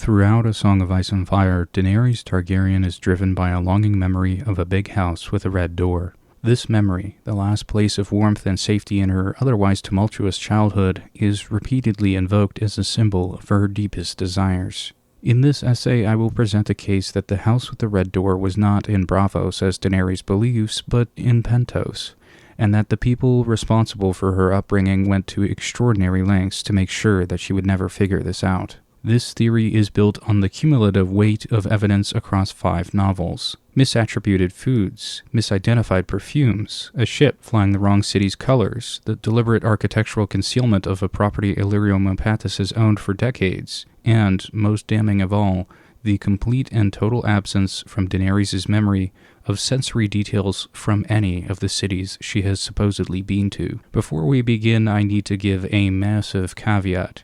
Throughout A Song of Ice and Fire, Daenerys Targaryen is driven by a longing memory of a big house with a red door. This memory, the last place of warmth and safety in her otherwise tumultuous childhood, is repeatedly invoked as a symbol of her deepest desires. In this essay, I will present a case that the house with the red door was not in Braavos as Daenerys believes, but in Pentos, and that the people responsible for her upbringing went to extraordinary lengths to make sure that she would never figure this out. This theory is built on the cumulative weight of evidence across 5 novels. Misattributed foods, misidentified perfumes, a ship flying the wrong city's colors, the deliberate architectural concealment of a property Illyrio Mopatis has owned for decades, and, most damning of all, the complete and total absence from Daenerys' memory of sensory details from any of the cities she has supposedly been to. Before we begin, I need to give a massive caveat.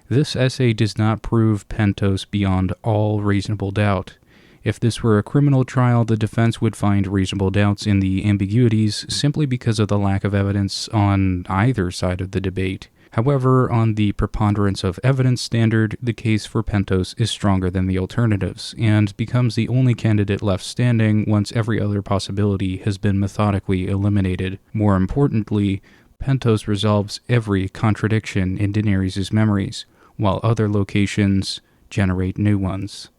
This essay does not prove Pentos beyond all reasonable doubt. If this were a criminal trial, the defense would find reasonable doubts in the ambiguities simply because of the lack of evidence on either side of the debate. However, on the preponderance of evidence standard, the case for Pentos is stronger than the alternatives, and becomes the only candidate left standing once every other possibility has been methodically eliminated. More importantly, Pentos resolves every contradiction in Daenerys' memories, while other locations generate new ones.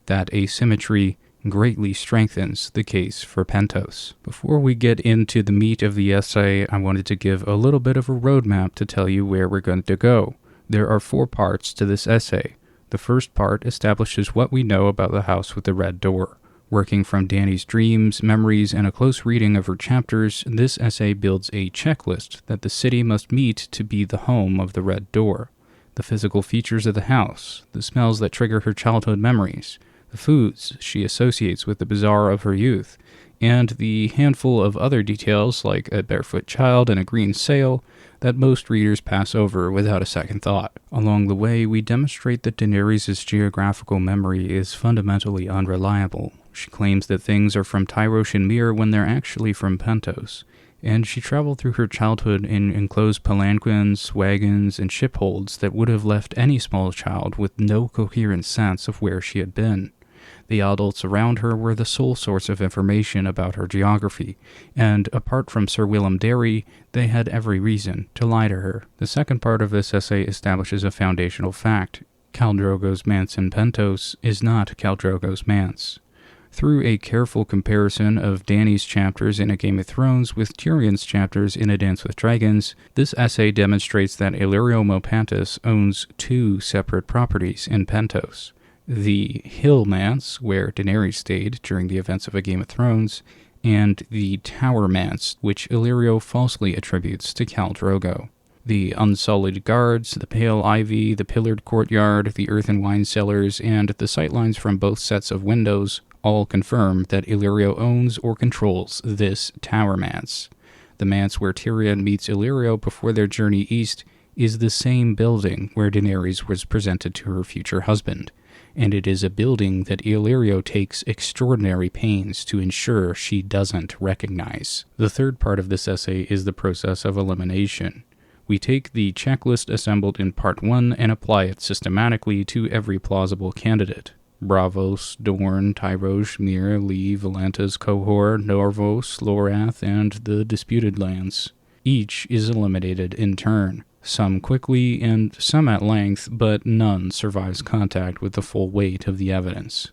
That asymmetry greatly strengthens the case for Pentos. Before we get into the meat of the essay, I wanted to give a little bit of a roadmap to tell you where we're going to go. There are 4 parts to this essay. The first part establishes what we know about the house with the red door. Working from Dany's dreams, memories, and a close reading of her chapters, this essay builds a checklist that the city must meet to be the home of the red door. The physical features of the house, the smells that trigger her childhood memories, the foods she associates with the Bazaar of her youth, and the handful of other details like a barefoot child and a green sail that most readers pass over without a second thought. Along the way, we demonstrate that Daenerys' geographical memory is fundamentally unreliable. She claims that things are from Tyrosh and Myr when they're actually from Pentos, and she traveled through her childhood in enclosed palanquins, wagons, and shipholds that would have left any small child with no coherent sense of where she had been. The adults around her were the sole source of information about her geography, and apart from Ser Willem Darry, they had every reason to lie to her. The second part of this essay establishes a foundational fact. Khal Drogo's manse in Pentos is not Khal Drogo's manse. Through a careful comparison of Dany's chapters in A Game of Thrones with Tyrion's chapters in A Dance with Dragons, this essay demonstrates that Illyrio Mopatis owns 2 separate properties in Pentos. The Hill Manse, where Daenerys stayed during the events of A Game of Thrones, and the Tower Manse, which Illyrio falsely attributes to Khal Drogo. The Unsullied guards, the pale ivy, the pillared courtyard, the earthen wine cellars, and the sightlines from both sets of windows all confirm that Illyrio owns or controls this Tower Manse. The manse where Tyrion meets Illyrio before their journey east is the same building where Daenerys was presented to her future husband, and it is a building that Illyrio takes extraordinary pains to ensure she doesn't recognize. The third part of this essay is the process of elimination. We take the checklist assembled in Part 1 and apply it systematically to every plausible candidate. Braavos, Dorne, Tyrosh, Myr, Lee, Volantis, Qohor, Norvos, Lorath, and the disputed lands. Each is eliminated in turn, some quickly and some at length, but none survives contact with the full weight of the evidence.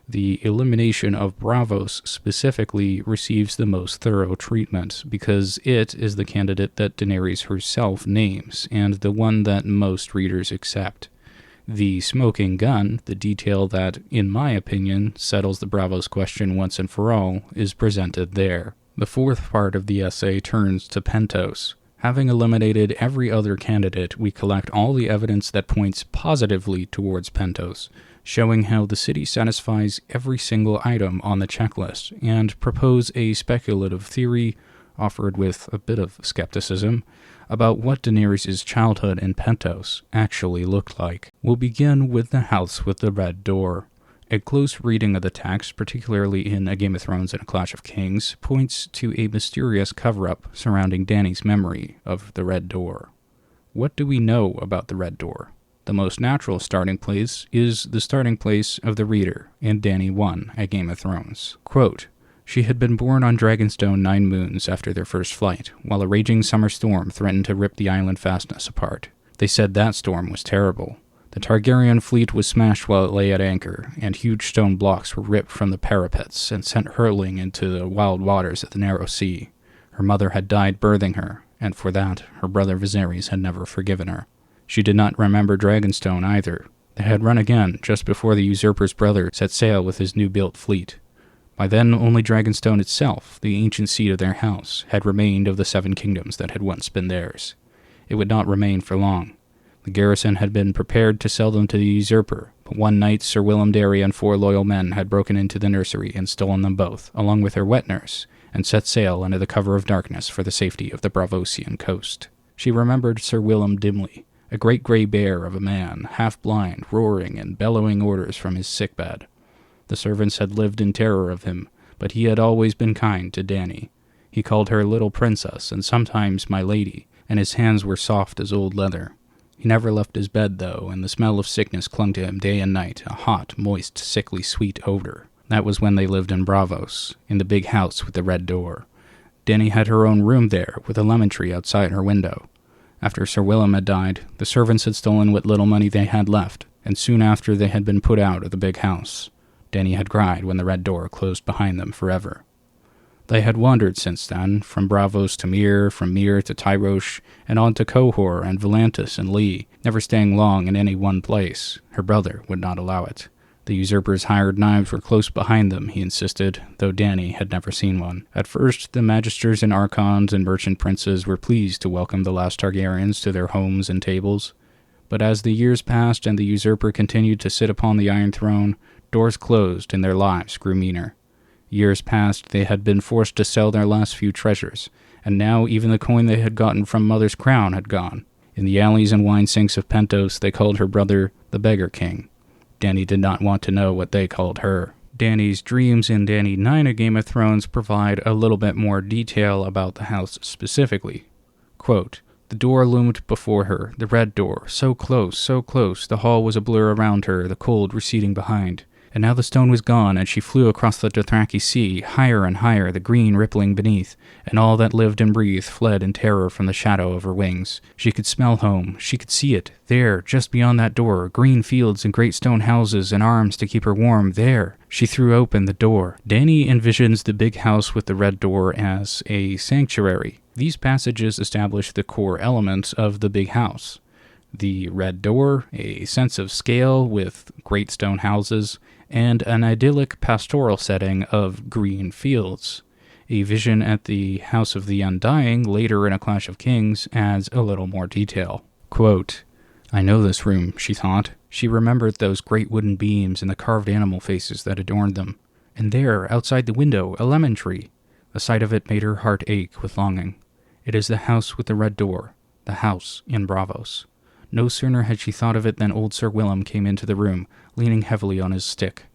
The elimination of Braavos specifically receives the most thorough treatment because it is the candidate that Daenerys herself names, and the one that most readers accept. The smoking gun, the detail that, in my opinion, settles the Braavos question once and for all, is presented there. The fourth part of the essay turns to Pentos. Having eliminated every other candidate, we collect all the evidence that points positively towards Pentos, showing how the city satisfies every single item on the checklist, and propose a speculative theory, offered with a bit of skepticism, about what Daenerys' childhood in Pentos actually looked like. We'll begin with the house with the red door. A close reading of the text, particularly in A Game of Thrones and A Clash of Kings, points to a mysterious cover-up surrounding Dany's memory of the red door. What do we know about the red door? The most natural starting place is the starting place of the reader in Dany 1 at Game of Thrones. Quote, "She had been born on Dragonstone 9 moons after their first flight, while a raging summer storm threatened to rip the island fastness apart. They said that storm was terrible. The Targaryen fleet was smashed while it lay at anchor, and huge stone blocks were ripped from the parapets and sent hurtling into the wild waters of the narrow sea. Her mother had died birthing her, and for that her brother Viserys had never forgiven her. She did not remember Dragonstone either. They had run again just before the usurper's brother set sail with his new-built fleet. By then only Dragonstone itself, the ancient seat of their house, had remained of the 7 kingdoms that had once been theirs. It would not remain for long. The garrison had been prepared to sell them to the usurper, but one night Ser Willem Darry and 4 loyal men had broken into the nursery and stolen them both, along with her wet nurse, and set sail under the cover of darkness for the safety of the Braavosian coast. She remembered Ser Willem dimly, a great grey bear of a man, half-blind, roaring and bellowing orders from his sickbed. The servants had lived in terror of him, but he had always been kind to Dany. He called her little princess and sometimes my lady, and his hands were soft as old leather. He never left his bed, though, and the smell of sickness clung to him day and night, a hot, moist, sickly sweet odor. That was when they lived in Braavos, in the big house with the red door. Dany had her own room there, with a lemon tree outside her window. After Ser Willem had died, the servants had stolen what little money they had left, and soon after they had been put out of the big house. Dany had cried when the red door closed behind them forever. They had wandered since then, from Braavos to Myr, from Myr to Tyrosh, and on to Qohor and Volantis and Lee, never staying long in any one place. Her brother would not allow it. The usurper's hired knives were close behind them, he insisted, though Dany had never seen one. At first, the magisters and archons and merchant princes were pleased to welcome the last Targaryens to their homes and tables. But as the years passed and the usurper continued to sit upon the Iron Throne, doors closed and their lives grew meaner. Years past, they had been forced to sell their last few treasures, and now even the coin they had gotten from Mother's crown had gone. In the alleys and wine sinks of Pentos, they called her brother the Beggar King. Dany did not want to know what they called her. Dany's dreams in Dany 9 of Game of Thrones provide a little bit more detail about the house specifically. Quote, "The door loomed before her, the red door, so close, the hall was a blur around her, the cold receding behind. And now the stone was gone, and she flew across the Dothraki sea, higher and higher, the green rippling beneath, and all that lived and breathed fled in terror from the shadow of her wings. She could smell home, she could see it, there, just beyond that door, green fields and great stone houses and arms to keep her warm, there." She threw open the door. Dany envisions the big house with the red door as a sanctuary. These passages establish the core elements of the big house. The red door, a sense of scale with great stone houses, and an idyllic pastoral setting of green fields. A vision at the House of the Undying, later in A Clash of Kings, adds a little more detail. Quote, "I know this room," she thought. She remembered those great wooden beams and the carved animal faces that adorned them. And there, outside the window, a lemon tree. The sight of it made her heart ache with longing. It is the house with the red door, the house in Braavos. No sooner had she thought of it than old Ser Willem came into the room, leaning heavily on his stick.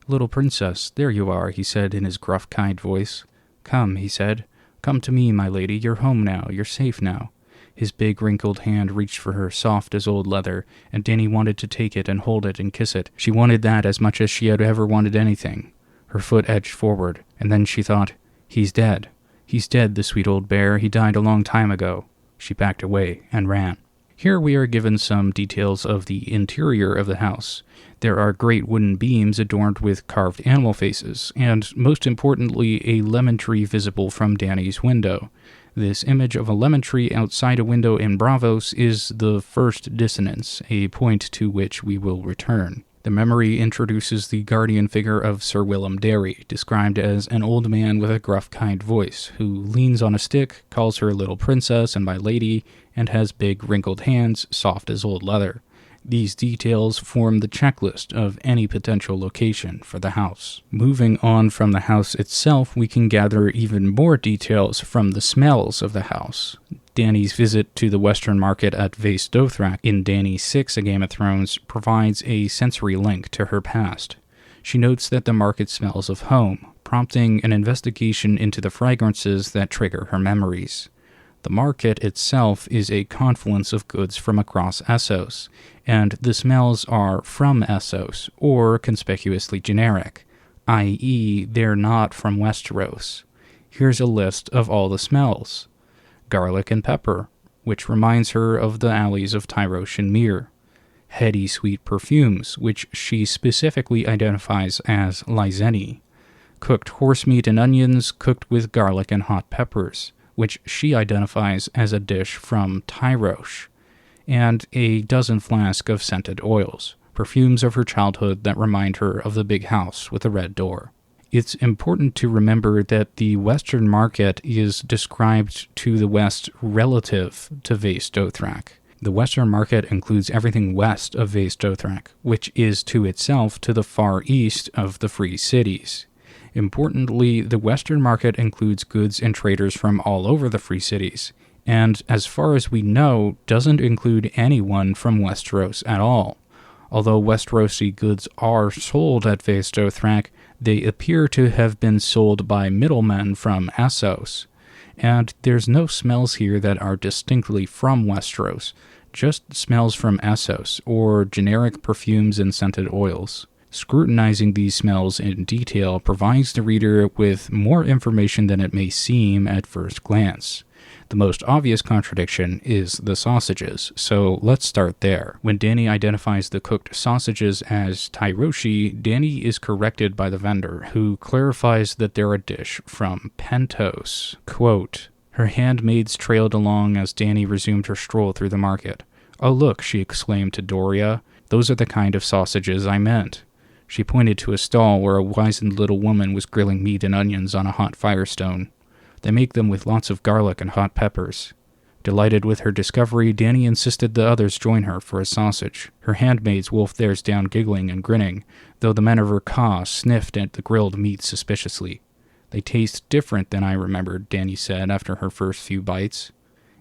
"Little princess, there you are," he said in his gruff, kind voice. "Come," he said. "Come to me, my lady. You're home now. You're safe now." His big, wrinkled hand reached for her, soft as old leather, and Dany wanted to take it and hold it and kiss it. She wanted that as much as she had ever wanted anything. Her foot edged forward, and then she thought, "He's dead. He's dead, the sweet old bear. He died a long time ago." She backed away and ran. Here we are given some details of the interior of the house. There are great wooden beams adorned with carved animal faces, and, most importantly, a lemon tree visible from Dany's window. This image of a lemon tree outside a window in Braavos is the first dissonance, a point to which we will return. The memory introduces the guardian figure of Ser Willem Darry, described as an old man with a gruff, kind voice, who leans on a stick, calls her little princess and my lady, and has big, wrinkled hands, soft as old leather. These details form the checklist of any potential location for the house. Moving on from the house itself, we can gather even more details from the smells of the house. Dany's visit to the Western Market at Vaes Dothrak in Dany 6, A Game of Thrones, provides a sensory link to her past. She notes that the market smells of home, prompting an investigation into the fragrances that trigger her memories. The market itself is a confluence of goods from across Essos, and the smells are from Essos, or conspicuously generic, i.e. they're not from Westeros. Here's a list of all the smells. Garlic and pepper, which reminds her of the alleys of Tyrosh and Myr. Heady sweet perfumes, which she specifically identifies as lyseni. Cooked horse meat and onions cooked with garlic and hot peppers, which she identifies as a dish from Tyrosh. And a dozen flasks of scented oils, perfumes of her childhood that remind her of the big house with the red door. It's important to remember that the Western market is described to the west relative to Vaes Dothrak. The Western market includes everything west of Vaes Dothrak, which is to itself to the far east of the Free Cities. Importantly, the Western market includes goods and traders from all over the Free Cities, and as far as we know, doesn't include anyone from Westeros at all. Although Westerosi goods are sold at Vaes Dothrak, they appear to have been sold by middlemen from Essos. And there's no smells here that are distinctly from Westeros, just smells from Essos, or generic perfumes and scented oils. Scrutinizing these smells in detail provides the reader with more information than it may seem at first glance. The most obvious contradiction is the sausages, so let's start there. When Dany identifies the cooked sausages as Tyroshi, Dany is corrected by the vendor, who clarifies that they're a dish from Pentos. Quote, her handmaids trailed along as Dany resumed her stroll through the market. "Oh look," she exclaimed to Doria, "those are the kind of sausages I meant." She pointed to a stall where a wizened little woman was grilling meat and onions on a hot firestone. They make them with lots of garlic and hot peppers. Delighted with her discovery, Dany insisted the others join her for a sausage. Her handmaids wolfed theirs down giggling and grinning, though the men of her ka sniffed at the grilled meat suspiciously. "They taste different than I remembered," Dany said after her first few bites.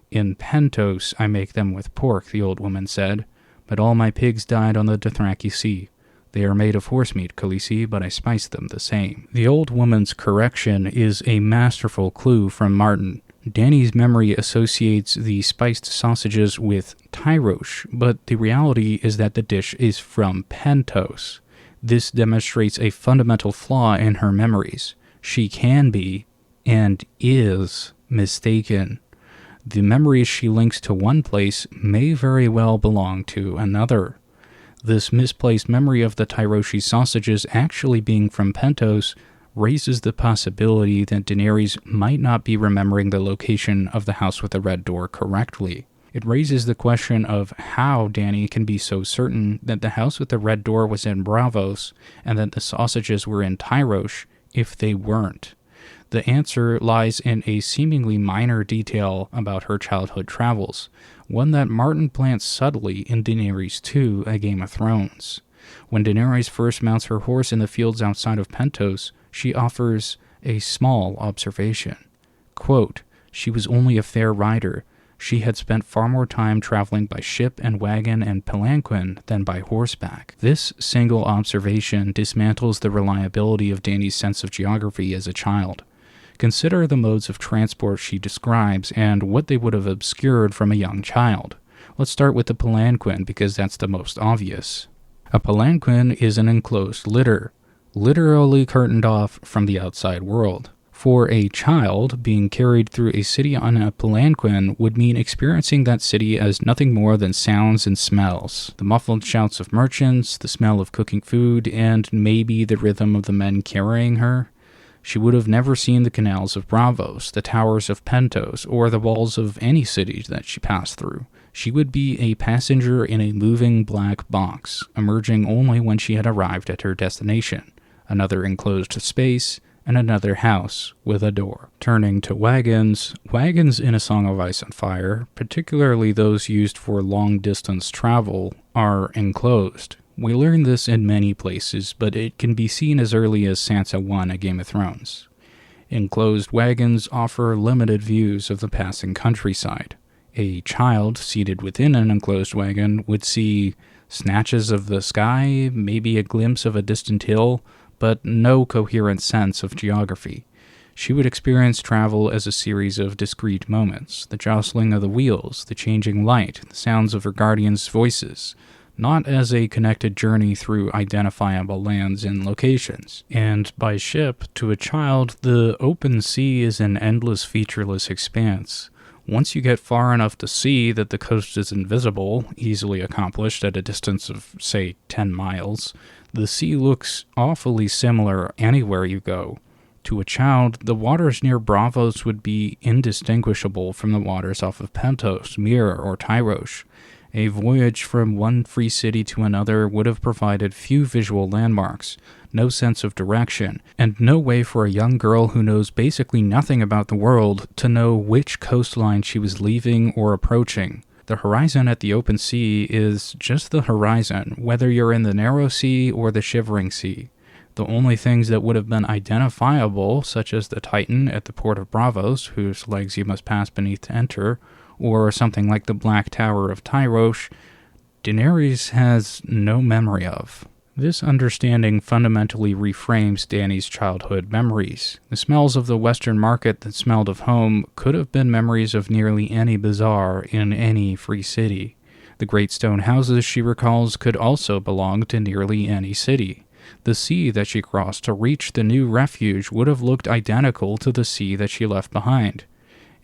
"In Pentos I make them with pork," the old woman said, "but all my pigs died on the Dothraki Sea. They are made of horse meat, Khaleesi, but I spice them the same." The old woman's correction is a masterful clue from Martin. Dany's memory associates the spiced sausages with Tyrosh, but the reality is that the dish is from Pentos. This demonstrates a fundamental flaw in her memories. She can be, and is, mistaken. The memories she links to one place may very well belong to another. This misplaced memory of the Tyroshi sausages actually being from Pentos raises the possibility that Daenerys might not be remembering the location of the house with the red door correctly. It raises the question of how Dany can be so certain that the house with the red door was in Braavos and that the sausages were in Tyrosh if they weren't. The answer lies in a seemingly minor detail about her childhood travels, one that Martin plants subtly in Daenerys 2, A Game of Thrones. When Daenerys first mounts her horse in the fields outside of Pentos, she offers a small observation. Quote, "She was only a fair rider. She had spent far more time traveling by ship and wagon and palanquin than by horseback." This single observation dismantles the reliability of Dany's sense of geography as a child. Consider the modes of transport she describes and what they would have obscured from a young child. Let's start with the palanquin because that's the most obvious. A palanquin is an enclosed litter, literally curtained off from the outside world. For a child, being carried through a city on a palanquin would mean experiencing that city as nothing more than sounds and smells. The muffled shouts of merchants, the smell of cooking food, and maybe the rhythm of the men carrying her. She would have never seen the canals of Braavos, the towers of Pentos, or the walls of any city that she passed through. She would be a passenger in a moving black box, emerging only when she had arrived at her destination, another enclosed space, and another house with a door. Turning to wagons in A Song of Ice and Fire, particularly those used for long-distance travel, are enclosed. We learn this in many places, but it can be seen as early as Sansa 1, A Game of Thrones. Enclosed wagons offer limited views of the passing countryside. A child seated within an enclosed wagon would see snatches of the sky, maybe a glimpse of a distant hill, but no coherent sense of geography. She would experience travel as a series of discrete moments, the jostling of the wheels, the changing light, the sounds of her guardians' voices, not as a connected journey through identifiable lands and locations. And by ship, to a child, the open sea is an endless featureless expanse. Once you get far enough to see that the coast is invisible, easily accomplished at a distance of, say, 10 miles, the sea looks awfully similar anywhere you go. To a child, the waters near Braavos would be indistinguishable from the waters off of Pentos, Myr, or Tyrosh. A voyage from one free city to another would have provided few visual landmarks, no sense of direction, and no way for a young girl who knows basically nothing about the world to know which coastline she was leaving or approaching. The horizon at the open sea is just the horizon, whether you're in the narrow sea or the shivering sea. The only things that would have been identifiable, such as the Titan at the port of Braavos, whose legs you must pass beneath to enter, or something like the Black Tower of Tyrosh, Daenerys has no memory of. This understanding fundamentally reframes Dany's childhood memories. The smells of the Western market that smelled of home could have been memories of nearly any bazaar in any free city. The great stone houses she recalls could also belong to nearly any city. The sea that she crossed to reach the new refuge would have looked identical to the sea that she left behind.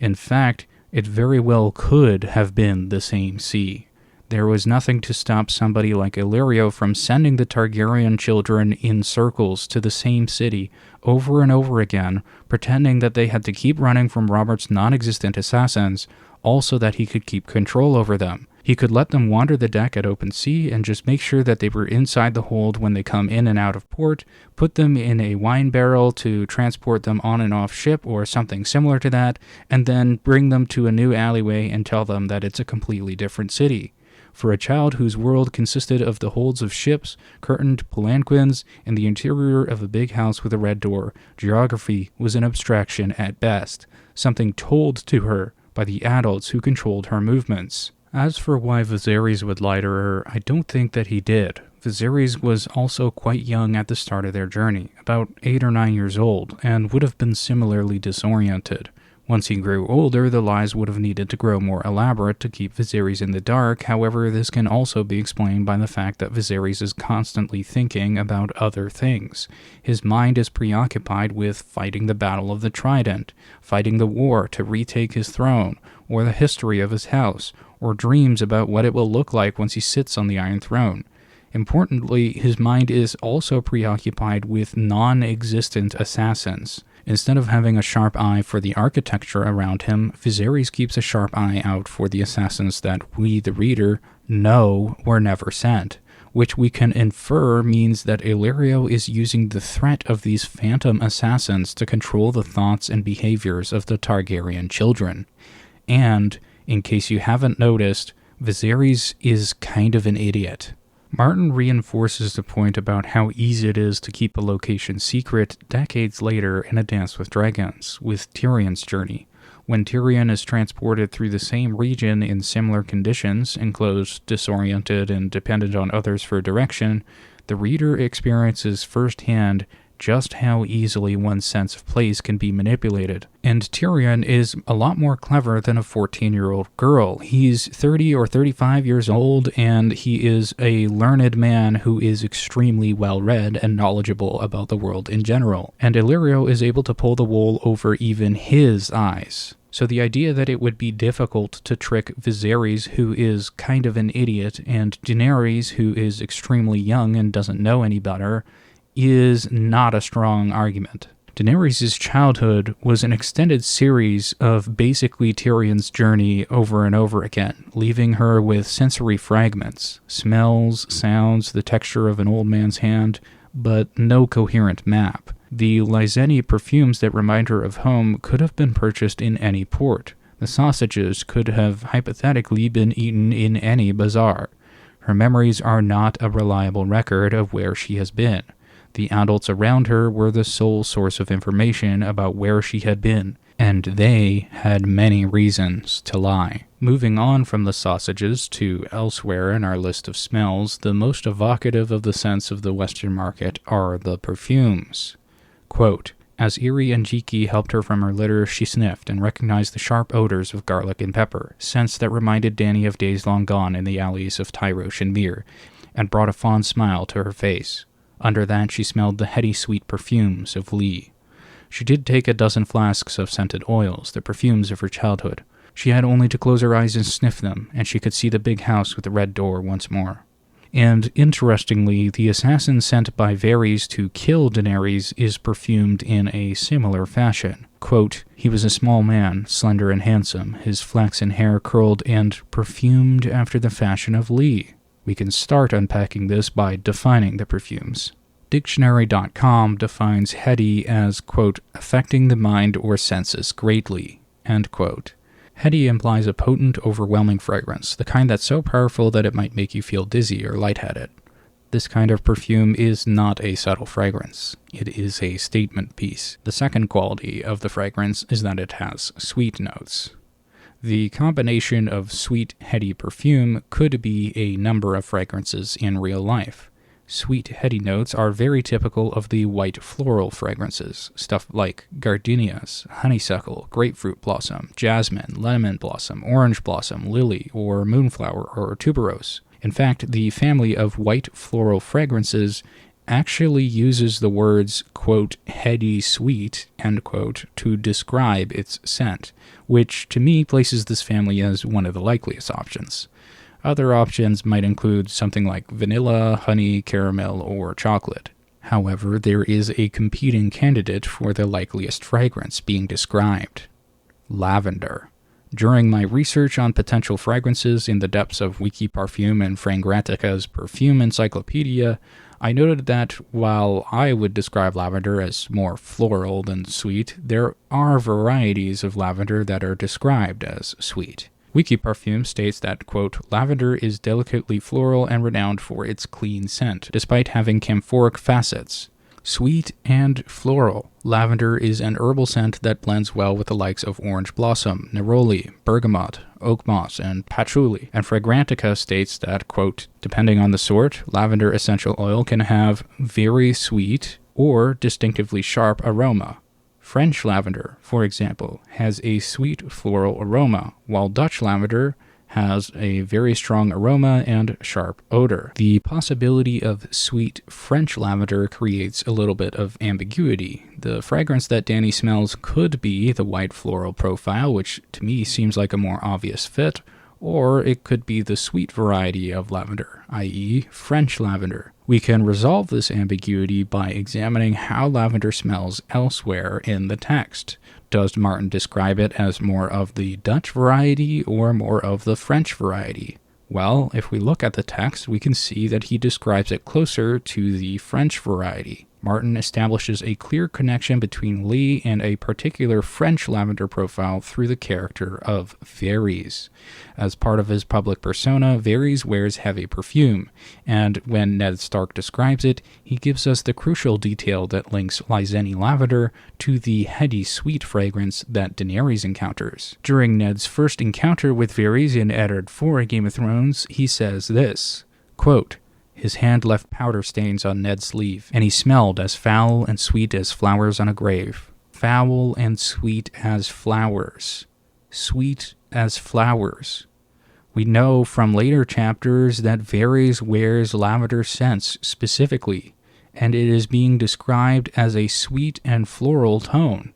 In fact, it very well could have been the same sea. There was nothing to stop somebody like Illyrio from sending the Targaryen children in circles to the same city over and over again, pretending that they had to keep running from Robert's non-existent assassins, all so that he could keep control over them. He could let them wander the deck at open sea and just make sure that they were inside the hold when they come in and out of port, put them in a wine barrel to transport them on and off ship or something similar to that, and then bring them to a new alleyway and tell them that it's a completely different city. For a child whose world consisted of the holds of ships, curtained palanquins, and the interior of a big house with a red door, geography was an abstraction at best, something told to her by the adults who controlled her movements. As for why Viserys would lie to her, I don't think that he did. Viserys was also quite young at the start of their journey, about 8 or 9 years old, and would have been similarly disoriented. Once he grew older, the lies would have needed to grow more elaborate to keep Viserys in the dark. However, this can also be explained by the fact that Viserys is constantly thinking about other things. His mind is preoccupied with fighting the Battle of the Trident, fighting the war to retake his throne, or the history of his house, or dreams about what it will look like once he sits on the Iron Throne. Importantly, his mind is also preoccupied with non-existent assassins. Instead of having a sharp eye for the architecture around him, Viserys keeps a sharp eye out for the assassins that we, the reader, know were never sent, which we can infer means that Illyrio is using the threat of these phantom assassins to control the thoughts and behaviors of the Targaryen children. And, in case you haven't noticed, Viserys is kind of an idiot. Martin reinforces the point about how easy it is to keep a location secret decades later in A Dance with Dragons, with Tyrion's journey. When Tyrion is transported through the same region in similar conditions, enclosed, disoriented, and dependent on others for direction, the reader experiences firsthand just how easily one's sense of place can be manipulated. And Tyrion is a lot more clever than a 14-year-old girl. He's 30 or 35 years old, and he is a learned man who is extremely well-read and knowledgeable about the world in general. And Illyrio is able to pull the wool over even his eyes. So the idea that it would be difficult to trick Viserys, who is kind of an idiot, and Daenerys, who is extremely young and doesn't know any better, is not a strong argument. Daenerys' childhood was an extended series of basically Tyrion's journey over and over again, leaving her with sensory fragments, smells, sounds, the texture of an old man's hand, but no coherent map. The Lyseni perfumes that remind her of home could have been purchased in any port. The sausages could have hypothetically been eaten in any bazaar. Her memories are not a reliable record of where she has been. The adults around her were the sole source of information about where she had been, and they had many reasons to lie. Moving on from the sausages to elsewhere in our list of smells, the most evocative of the sense of the Western market are the perfumes. Quote, As Irri and Jiki helped her from her litter, she sniffed and recognized the sharp odors of garlic and pepper, scents that reminded Dany of days long gone in the alleys of Tyrosh and Myr, and brought a fond smile to her face. Under that, she smelled the heady sweet perfumes of Lee. She did take a dozen flasks of scented oils, the perfumes of her childhood. She had only to close her eyes and sniff them, and she could see the big house with the red door once more. And, interestingly, the assassin sent by Varys to kill Daenerys is perfumed in a similar fashion. Quote, "He was a small man, slender and handsome, his flaxen hair curled and perfumed after the fashion of Lee." We can start unpacking this by defining the perfumes. Dictionary.com defines heady as, quote, "affecting the mind or senses greatly," end quote. Heady implies a potent, overwhelming fragrance, the kind that's so powerful that it might make you feel dizzy or lightheaded. This kind of perfume is not a subtle fragrance. It is a statement piece. The second quality of the fragrance is that it has sweet notes. The combination of sweet, heady perfume could be a number of fragrances in real life. Sweet, heady notes are very typical of the white floral fragrances, stuff like gardenias, honeysuckle, grapefruit blossom, jasmine, lemon blossom, orange blossom, lily, or moonflower, or tuberose. In fact, the family of white floral fragrances actually uses the words, quote, "heady sweet," end quote, to describe its scent, which to me places this family as one of the likeliest options. Other options might include something like vanilla, honey, caramel, or chocolate. However, there is a competing candidate for the likeliest fragrance being described: lavender. During my research on potential fragrances in the depths of Wiki Parfum and Frangratica's Perfume Encyclopedia, I noted that while I would describe lavender as more floral than sweet, there are varieties of lavender that are described as sweet. Wiki Parfum states that, quote, "lavender is delicately floral and renowned for its clean scent, despite having camphoric facets. Sweet and floral, lavender is an herbal scent that blends well with the likes of orange blossom, neroli, bergamot, oak moss, and patchouli." And Fragrantica states that, quote, "depending on the sort, lavender essential oil can have very sweet or distinctively sharp aroma. French lavender, for example, has a sweet floral aroma, while Dutch lavender has a very strong aroma and sharp odor." The possibility of sweet French lavender creates a little bit of ambiguity. The fragrance that Dany smells could be the white floral profile, which to me seems like a more obvious fit, or it could be the sweet variety of lavender, i.e. French lavender. We can resolve this ambiguity by examining how lavender smells elsewhere in the text. Does Martin describe it as more of the Dutch variety or more of the French variety? Well, if we look at the text, we can see that he describes it closer to the French variety. Martin establishes a clear connection between Lee and a particular French lavender profile through the character of Varys. As part of his public persona, Varys wears heavy perfume, and when Ned Stark describes it, he gives us the crucial detail that links Lyseni lavender to the heady sweet fragrance that Daenerys encounters. During Ned's first encounter with Varys in Eddard IV Game of Thrones, he says this, quote, "His hand left powder stains on Ned's sleeve, and he smelled as foul and sweet as flowers on a grave." Foul and sweet as flowers. Sweet as flowers. We know from later chapters that Varys wears lavender scents specifically, and it is being described as a sweet and floral tone.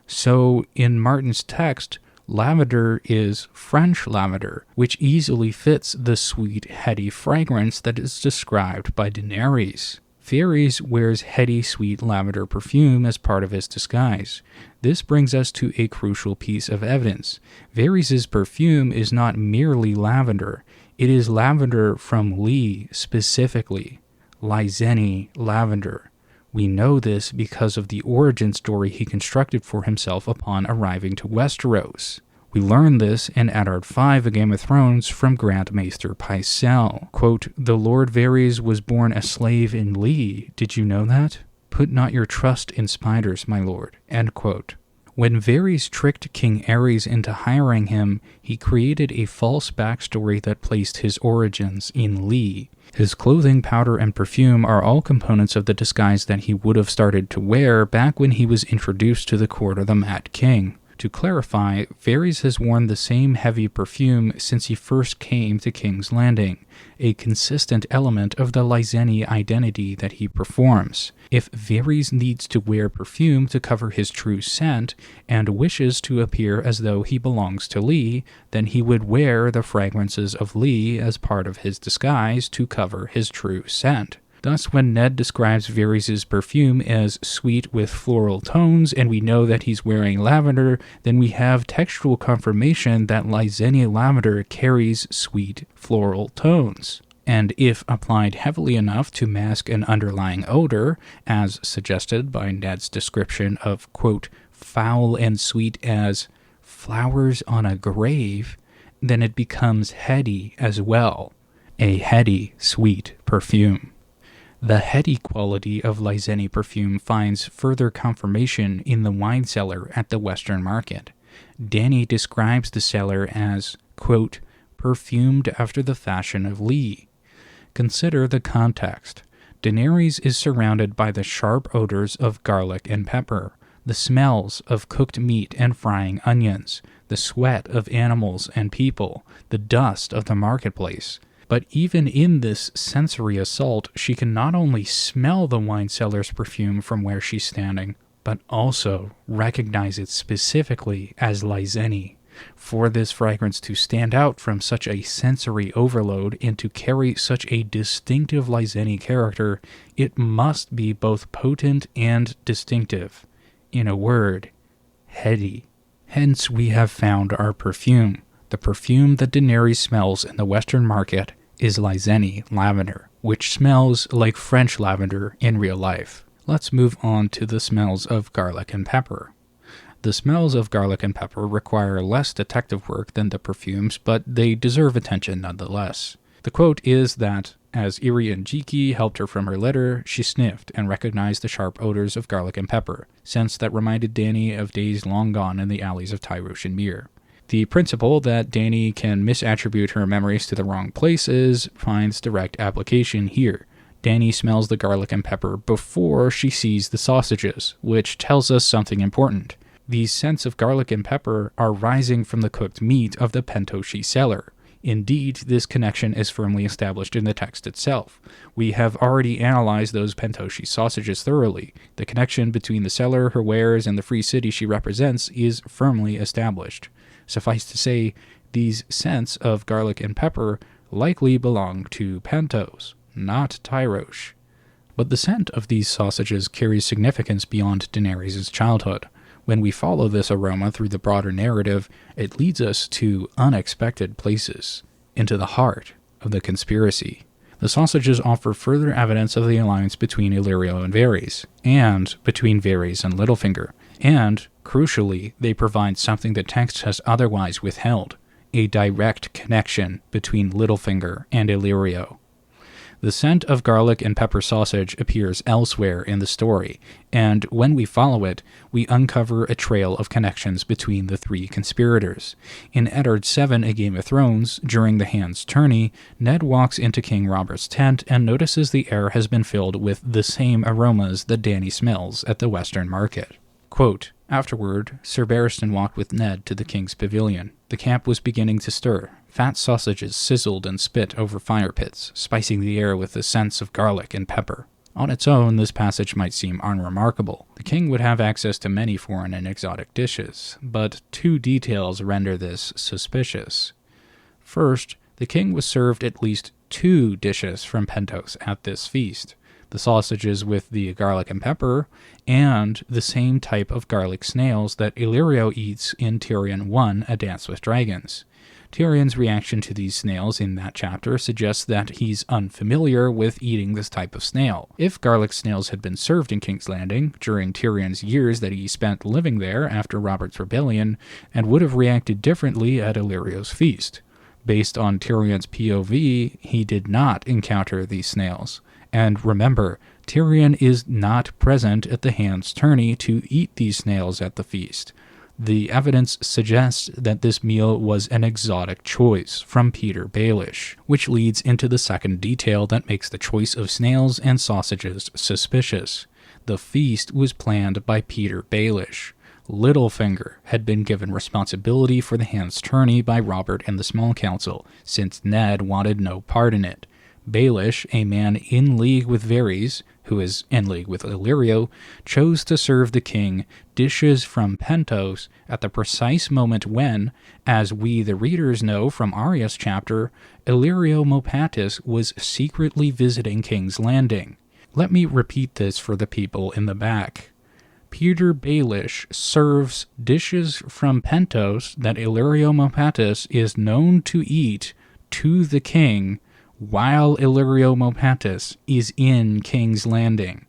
So, in Martin's text, lavender is French lavender, which easily fits the sweet, heady fragrance that is described by Daenerys. Varys wears heady, sweet lavender perfume as part of his disguise. This brings us to a crucial piece of evidence. Varys' perfume is not merely lavender. It is lavender from Lee specifically. Lyseni lavender. We know this because of the origin story he constructed for himself upon arriving to Westeros. We learn this in Eddard V, A Game of Thrones, from Grand Maester Pycelle. Quote, "The Lord Varys was born a slave in Lee. Did you know that? Put not your trust in spiders, my lord." End quote. When Varys tricked King Aerys into hiring him, he created a false backstory that placed his origins in Lee. His clothing, powder, and perfume are all components of the disguise that he would have started to wear back when he was introduced to the court of the Mad King. To clarify, Varys has worn the same heavy perfume since he first came to King's Landing, a consistent element of the Lyseni identity that he performs. If Varys needs to wear perfume to cover his true scent, and wishes to appear as though he belongs to Lee, then he would wear the fragrances of Lee as part of his disguise to cover his true scent. Thus, when Ned describes Varys' perfume as sweet with floral tones, and we know that he's wearing lavender, then we have textual confirmation that Lyseni lavender carries sweet floral tones. And if applied heavily enough to mask an underlying odor, as suggested by Ned's description of, quote, foul and sweet as flowers on a grave, then it becomes heady as well. A heady, sweet perfume. The heady quality of Lyseni perfume finds further confirmation in the wine cellar at the Western Market. Dany describes the cellar as, quote, perfumed after the fashion of Lee. Consider the context. Daenerys is surrounded by the sharp odors of garlic and pepper, the smells of cooked meat and frying onions, the sweat of animals and people, the dust of the marketplace. But even in this sensory assault, she can not only smell the wine cellar's perfume from where she's standing, but also recognize it specifically as Lyseni. For this fragrance to stand out from such a sensory overload and to carry such a distinctive Lyseni character, it must be both potent and distinctive. In a word, heady. Hence we have found our perfume. The perfume that Daenerys smells in the Western Market is Lyseni lavender, which smells like French lavender in real life. Let's move on to the smells of garlic and pepper. The smells of garlic and pepper require less detective work than the perfumes, but they deserve attention nonetheless. The quote is that, as Irri and Jiki helped her from her litter, she sniffed and recognized the sharp odors of garlic and pepper, scents that reminded Dany of days long gone in the alleys of Tyrosh and Myr. The principle that Dany can misattribute her memories to the wrong places finds direct application here. Dany smells the garlic and pepper before she sees the sausages, which tells us something important. These scents of garlic and pepper are rising from the cooked meat of the Pentos cellar. Indeed, this connection is firmly established in the text itself. We have already analyzed those Pentos sausages thoroughly. The connection between the cellar, her wares, and the free city she represents is firmly established. Suffice to say, these scents of garlic and pepper likely belong to Pentos, not Tyrosh. But the scent of these sausages carries significance beyond Daenerys' childhood. When we follow this aroma through the broader narrative, it leads us to unexpected places, into the heart of the conspiracy. The sausages offer further evidence of the alliance between Illyrio and Varys, and between Varys and Littlefinger, and, crucially, they provide something that text has otherwise withheld, a direct connection between Littlefinger and Illyrio. The scent of garlic and pepper sausage appears elsewhere in the story, and when we follow it, we uncover a trail of connections between the three conspirators. In Eddard VII, A Game of Thrones, during the Hand's Tourney, Ned walks into King Robert's tent and notices the air has been filled with the same aromas that Dany smells at the Western Market. Quote, afterward, Sir Barristan walked with Ned to the king's pavilion. The camp was beginning to stir. Fat sausages sizzled and spit over fire pits, spicing the air with the scents of garlic and pepper. On its own, this passage might seem unremarkable. The king would have access to many foreign and exotic dishes, but two details render this suspicious. First, the king was served at least 2 dishes from Pentos at this feast. The sausages with the garlic and pepper, and the same type of garlic snails that Illyrio eats in Tyrion 1, A Dance with Dragons. Tyrion's reaction to these snails in that chapter suggests that he's unfamiliar with eating this type of snail. If garlic snails had been served in King's Landing during Tyrion's years that he spent living there after Robert's rebellion, and would have reacted differently at Illyrio's feast. Based on Tyrion's POV, he did not encounter these snails. And remember, Tyrion is not present at the Hand's Tourney to eat these snails at the feast. The evidence suggests that this meal was an exotic choice from Petyr Baelish, which leads into the second detail that makes the choice of snails and sausages suspicious. The feast was planned by Petyr Baelish. Littlefinger had been given responsibility for the hand's tourney by Robert and the Small Council, since Ned wanted no part in it. Baelish, a man in league with Varys, who is in league with Illyrio, chose to serve the king dishes from Pentos at the precise moment when, as we the readers know from Arya's chapter, Illyrio Mopatis was secretly visiting King's Landing. Let me repeat this for the people in the back. Petyr Baelish serves dishes from Pentos that Illyrio Mopatis is known to eat to the king while Illyrio Mopatis is in King's Landing.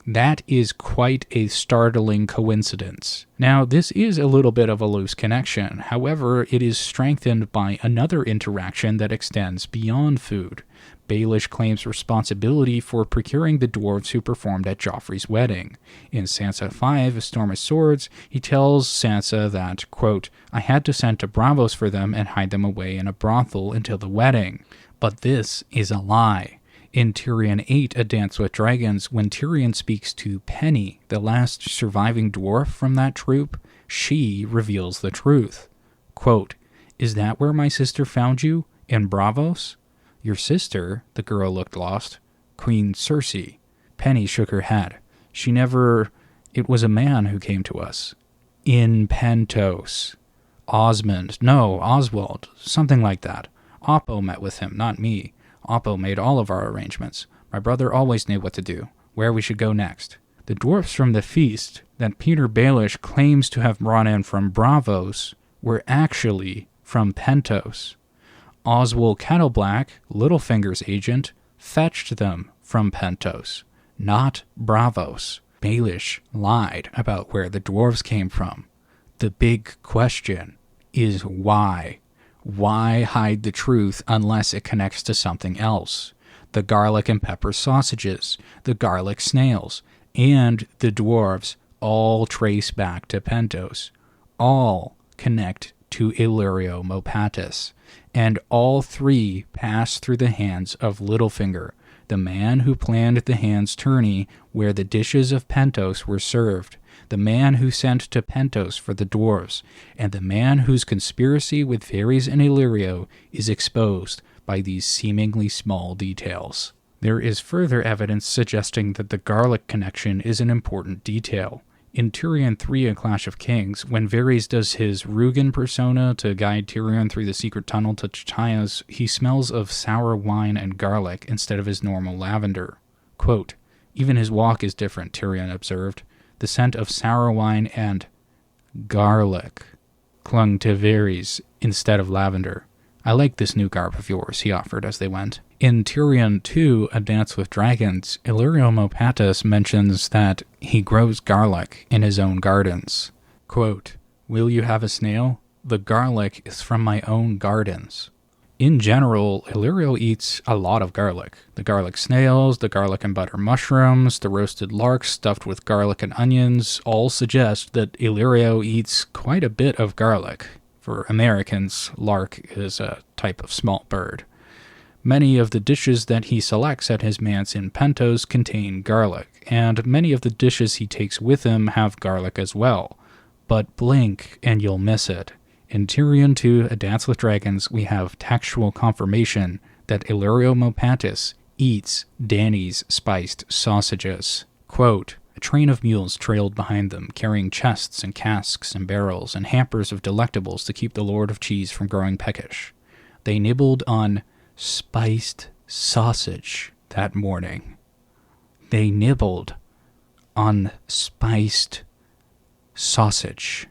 That is quite a startling coincidence. Now, this is a little bit of a loose connection. However, it is strengthened by another interaction that extends beyond food. Baelish claims responsibility for procuring the dwarves who performed at Joffrey's wedding. In Sansa 5, A Storm of Swords, he tells Sansa that, quote, "I had to send to Braavos for them and hide them away in a brothel until the wedding." But this is a lie. In Tyrion 8, A Dance with Dragons, when Tyrion speaks to Penny, the last surviving dwarf from that troop, she reveals the truth. Quote, "Is that where my sister found you? In Braavos?" "Your sister?" The girl looked lost. "Queen Cersei." Penny shook her head. "She never... It was a man who came to us." "In Pentos." "Osmond. No, Oswald. Something like that. Oppo met with him, not me. Oppo made all of our arrangements. My brother always knew what to do, where we should go next." The dwarfs from the feast that Petyr Baelish claims to have brought in from Braavos were actually from Pentos. Oswald Kettleblack, Littlefinger's agent, fetched them from Pentos, not Braavos. Baelish lied about where the dwarves came from. The big question is why? Why hide the truth unless it connects to something else? The garlic and pepper sausages, the garlic snails, and the dwarves all trace back to Pentos. All connect to Illyrio Mopatis. And all three pass through the hands of Littlefinger, the man who planned the hand's tourney where the dishes of Pentos were served, the man who sent to Pentos for the dwarves, and the man whose conspiracy with Varys and Illyrio is exposed by these seemingly small details. There is further evidence suggesting that the garlic connection is an important detail. In Tyrion 3, A Clash of Kings, when Varys does his Rugen persona to guide Tyrion through the secret tunnel to Chachaya's, he smells of sour wine and garlic instead of his normal lavender. Quote, "Even his walk is different," Tyrion observed. The scent of sour wine and garlic clung to Varys instead of lavender. "I like this new garb of yours," he offered as they went. In Tyrion 2, A Dance with Dragons, Illyrio Mopatis mentions that he grows garlic in his own gardens. Quote, "Will you have a snail? The garlic is from my own gardens." In general, Illyrio eats a lot of garlic. The garlic snails, the garlic and butter mushrooms, the roasted larks stuffed with garlic and onions all suggest that Illyrio eats quite a bit of garlic. For Americans, lark is a type of small bird. Many of the dishes that he selects at his manse in Pentos contain garlic, and many of the dishes he takes with him have garlic as well. But blink and you'll miss it. In Tyrion 2, A Dance with Dragons, we have textual confirmation that Illyrio Mopatis eats Dany's spiced sausages. Quote, "A train of mules trailed behind them, carrying chests and casks and barrels and hampers of delectables to keep the Lord of Cheese from growing peckish. They nibbled on spiced sausage that morning." They nibbled on spiced sausage.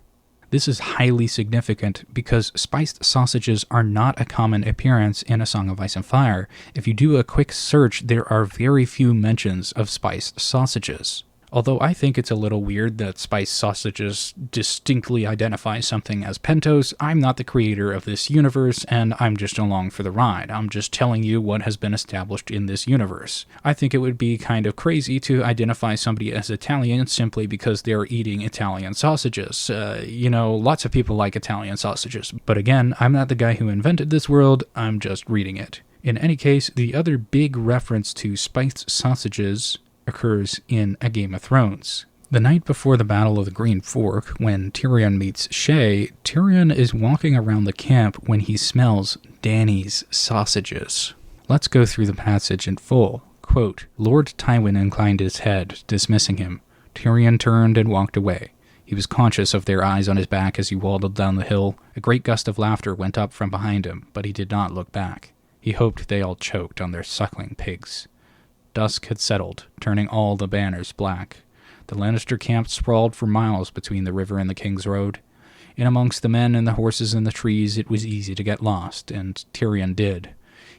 This is highly significant because spiced sausages are not a common appearance in A Song of Ice and Fire. If you do a quick search, there are very few mentions of spiced sausages. Although I think it's a little weird that spiced sausages distinctly identify something as Pentos, I'm not the creator of this universe, and I'm just along for the ride. I'm just telling you what has been established in this universe. I think it would be kind of crazy to identify somebody as Italian simply because they're eating Italian sausages. Lots of people like Italian sausages. But again, I'm not the guy who invented this world, I'm just reading it. In any case, the other big reference to spiced sausages occurs in A Game of Thrones. The night before the Battle of the Green Fork, when Tyrion meets Shae, Tyrion is walking around the camp when he smells Dany's sausages. Let's go through the passage in full. Quote, Lord Tywin inclined his head, dismissing him. Tyrion turned and walked away. He was conscious of their eyes on his back as he waddled down the hill. A great gust of laughter went up from behind him, but he did not look back. He hoped they all choked on their suckling pigs. Dusk had settled, turning all the banners black. The Lannister camp sprawled for miles between the river and the King's Road. In amongst the men and the horses and the trees, it was easy to get lost, and Tyrion did.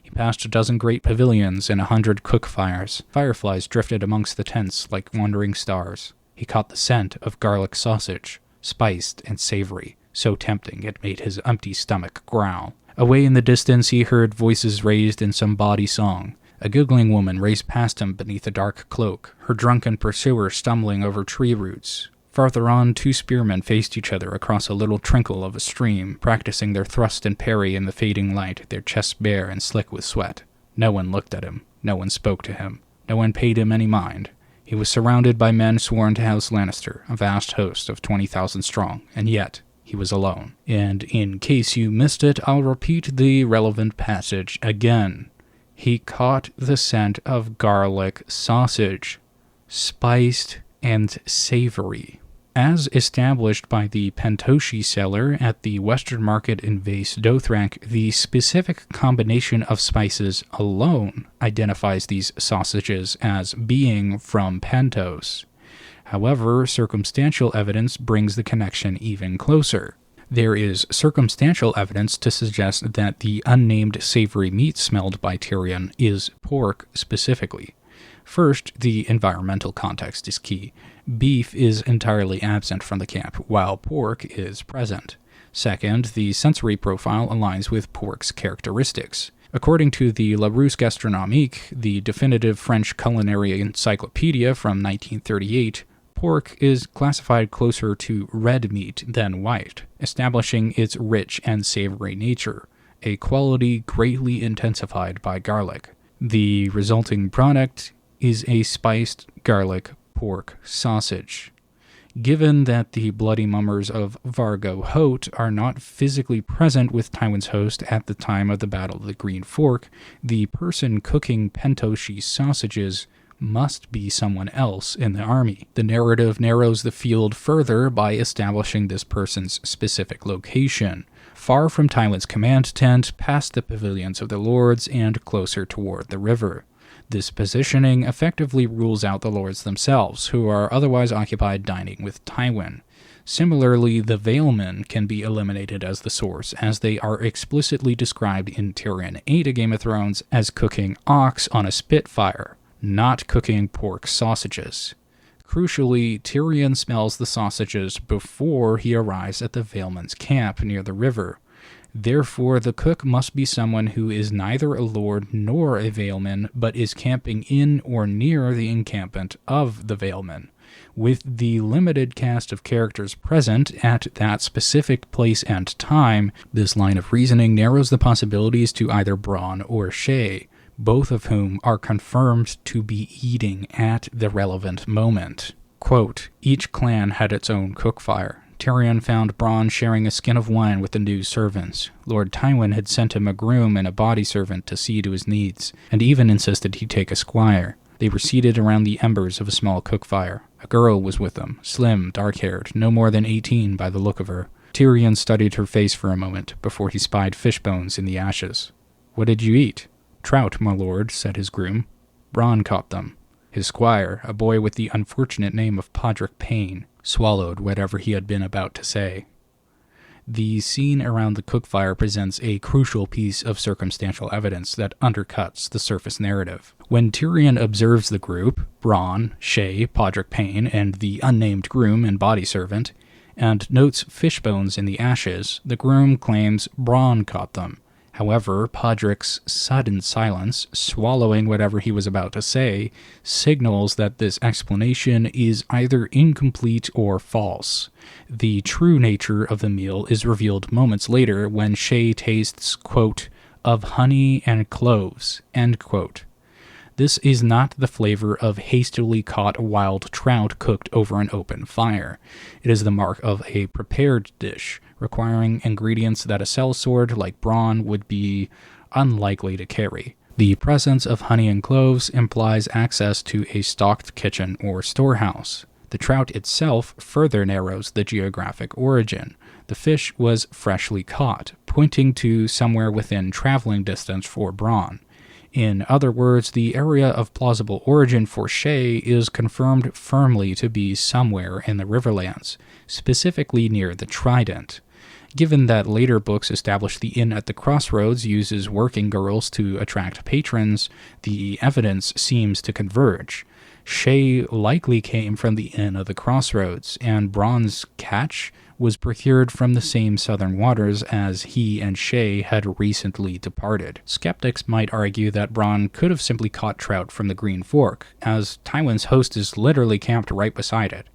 He passed a dozen great pavilions and 100 cook fires. Fireflies drifted amongst the tents like wandering stars. He caught the scent of garlic sausage, spiced and savory, so tempting it made his empty stomach growl. Away in the distance he heard voices raised in some bawdy song. A giggling woman raced past him beneath a dark cloak, her drunken pursuer stumbling over tree roots. Farther on, 2 spearmen faced each other across a little trickle of a stream, practicing their thrust and parry in the fading light, their chests bare and slick with sweat. No one looked at him. No one spoke to him. No one paid him any mind. He was surrounded by men sworn to House Lannister, a vast host of 20,000 strong, and yet he was alone. And in case you missed it, I'll repeat the relevant passage again. He caught the scent of garlic sausage, spiced and savory. As established by the Pentoshi seller at the Western Market in Vaes Dothrak, the specific combination of spices alone identifies these sausages as being from Pentos. However, circumstantial evidence brings the connection even closer. There is circumstantial evidence to suggest that the unnamed savory meat smelled by Tyrion is pork specifically. First, the environmental context is key. Beef is entirely absent from the camp, while pork is present. Second, the sensory profile aligns with pork's characteristics. According to the La Rousse Gastronomique, the definitive French culinary encyclopedia from 1938, pork is classified closer to red meat than white, establishing its rich and savory nature, a quality greatly intensified by garlic. The resulting product is a spiced garlic pork sausage. Given that the bloody mummers of Vargo Hoat are not physically present with Tywin's host at the time of the Battle of the Green Fork, the person cooking Pentoshi sausages must be someone else in the army. The narrative narrows the field further by establishing this person's specific location, far from Tywin's command tent, past the pavilions of the lords, and closer toward the river. This positioning effectively rules out the lords themselves, who are otherwise occupied dining with Tywin. Similarly, the Valemen can be eliminated as the source, as they are explicitly described in Tyrion 8 A Game of Thrones as cooking ox on a spitfire, not cooking pork sausages. Crucially, Tyrion smells the sausages before he arrives at the Valemen's camp near the river. Therefore, the cook must be someone who is neither a lord nor a Valeman, but is camping in or near the encampment of the Valemen. With the limited cast of characters present at that specific place and time, this line of reasoning narrows the possibilities to either Bronn or Shae, both of whom are confirmed to be eating at the relevant moment. Quote, each clan had its own cook fire. Tyrion found Bronn sharing a skin of wine with the new servants. Lord Tywin had sent him a groom and a body servant to see to his needs, and even insisted he take a squire. They were seated around the embers of a small cook fire. A girl was with them, slim, dark-haired, no more than 18 by the look of her. Tyrion studied her face for a moment before he spied fish bones in the ashes. What did you eat? Trout, my lord, said his groom. Bronn caught them. His squire, a boy with the unfortunate name of Podrick Payne, swallowed whatever he had been about to say. The scene around the cook fire presents a crucial piece of circumstantial evidence that undercuts the surface narrative. When Tyrion observes the group, Bronn, Shae, Podrick Payne, and the unnamed groom and body servant, and notes fish bones in the ashes, the groom claims Bronn caught them. However, Podrick's sudden silence, swallowing whatever he was about to say, signals that this explanation is either incomplete or false. The true nature of the meal is revealed moments later when Shae tastes, quote, of honey and cloves, end quote. This is not the flavor of hastily caught wild trout cooked over an open fire. It is the mark of a prepared dish, requiring ingredients that a sellsword like Bronn would be unlikely to carry. The presence of honey and cloves implies access to a stocked kitchen or storehouse. The trout itself further narrows the geographic origin. The fish was freshly caught, pointing to somewhere within traveling distance for Bronn. In other words, the area of plausible origin for Shae is confirmed firmly to be somewhere in the Riverlands, specifically near the Trident. Given that later books establish the Inn at the Crossroads uses working girls to attract patrons, the evidence seems to converge. Shae likely came from the Inn of the Crossroads, and Bronn's catch was procured from the same southern waters as he and Shae had recently departed. Skeptics might argue that Bronn could have simply caught trout from the Green Fork, as Tywin's host is literally camped right beside it.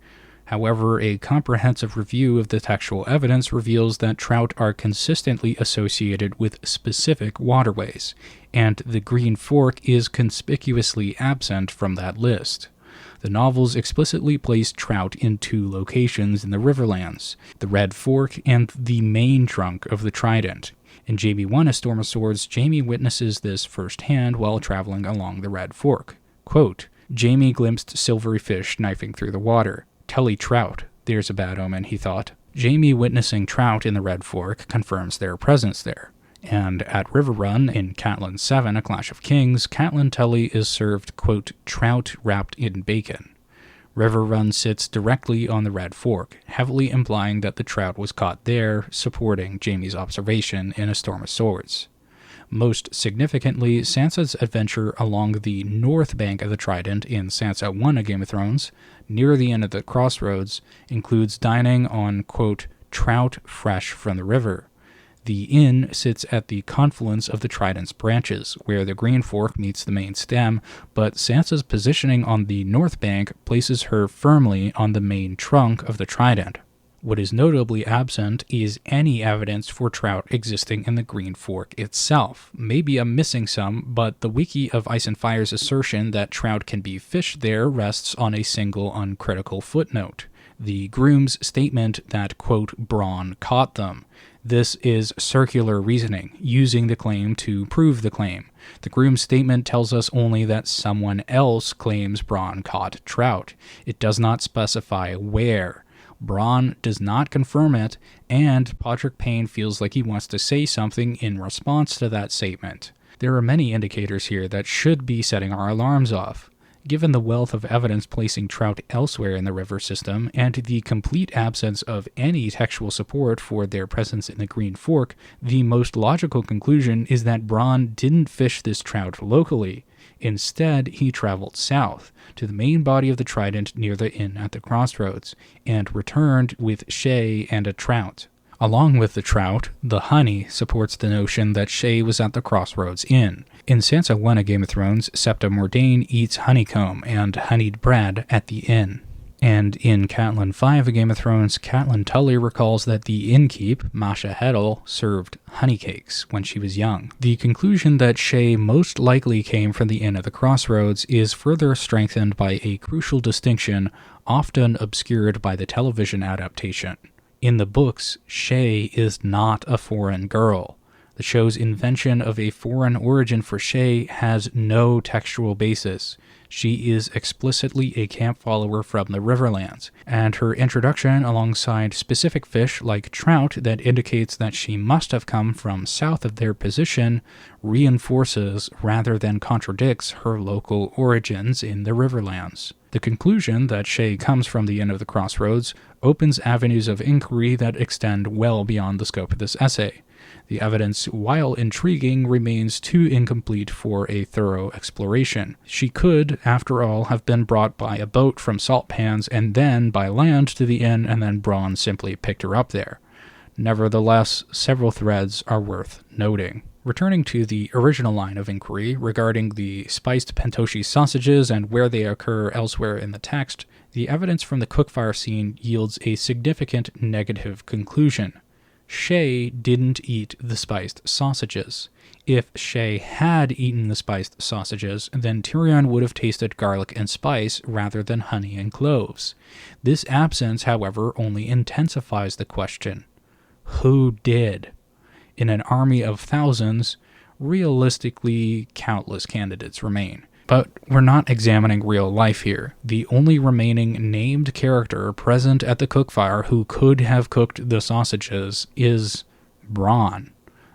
However, a comprehensive review of the textual evidence reveals that trout are consistently associated with specific waterways, and the Green Fork is conspicuously absent from that list. The novels explicitly place trout in two locations in the Riverlands, the Red Fork and the main trunk of the Trident. In Jaime 1: A Storm of Swords, Jaime witnesses this firsthand while traveling along the Red Fork. Quote, Jaime glimpsed silvery fish knifing through the water. Tully trout. There's a bad omen, he thought. Jaime witnessing trout in the Red Fork confirms their presence there. And at River Run, in Catelyn 7, A Clash of Kings, Catelyn Tully is served, quote, trout wrapped in bacon. River Run sits directly on the Red Fork, heavily implying that the trout was caught there, supporting Jaime's observation in A Storm of Swords. Most significantly, Sansa's adventure along the north bank of the Trident in Sansa 1: A Game of Thrones, near the end of the Crossroads, includes dining on, quote, trout fresh from the river. The inn sits at the confluence of the Trident's branches, where the Green Fork meets the main stem, but Sansa's positioning on the north bank places her firmly on the main trunk of the Trident. What is notably absent is any evidence for trout existing in the Green Fork itself. Maybe I'm missing some, but the wiki of Ice and Fire's assertion that trout can be fished there rests on a single uncritical footnote. The groom's statement that, quote, Bronn caught them. This is circular reasoning, using the claim to prove the claim. The groom's statement tells us only that someone else claims Bronn caught trout. It does not specify where. Bronn does not confirm it, and Podrick Payne feels like he wants to say something in response to that statement. There are many indicators here that should be setting our alarms off. Given the wealth of evidence placing trout elsewhere in the river system, and the complete absence of any textual support for their presence in the Green Fork, the most logical conclusion is that Bronn didn't fish this trout locally. Instead, he traveled south, to the main body of the Trident near the Inn at the Crossroads, and returned with Shae and a trout. Along with the trout, the honey supports the notion that Shae was at the Crossroads Inn. In Sansa 1: A Game of Thrones, Septa Mordane eats honeycomb and honeyed bread at the inn. And in Catelyn 5: A Game of Thrones, Catelyn Tully recalls that the innkeep, Masha Heddle, served honeycakes when she was young. The conclusion that Shae most likely came from the Inn of the Crossroads is further strengthened by a crucial distinction often obscured by the television adaptation. In the books, Shae is not a foreign girl. The show's invention of a foreign origin for Shae has no textual basis. She is explicitly a camp follower from the Riverlands, and her introduction alongside specific fish like trout that indicates that she must have come from south of their position reinforces rather than contradicts her local origins in the Riverlands. The conclusion that Shae comes from the Inn of the Crossroads opens avenues of inquiry that extend well beyond the scope of this essay. The evidence, while intriguing, remains too incomplete for a thorough exploration. She could, after all, have been brought by a boat from Salt Pans and then by land to the inn, and then Bronn simply picked her up there. Nevertheless, several threads are worth noting. Returning to the original line of inquiry regarding the spiced Pentos sausages and where they occur elsewhere in the text, the evidence from the cookfire scene yields a significant negative conclusion. Shae didn't eat the spiced sausages. If Shae had eaten the spiced sausages, then Tyrion would have tasted garlic and spice rather than honey and cloves. This absence, however, only intensifies the question. Who did? In an army of thousands, realistically, countless candidates remain. But we're not examining real life here. The only remaining named character present at the cookfire who could have cooked the sausages is Bronn.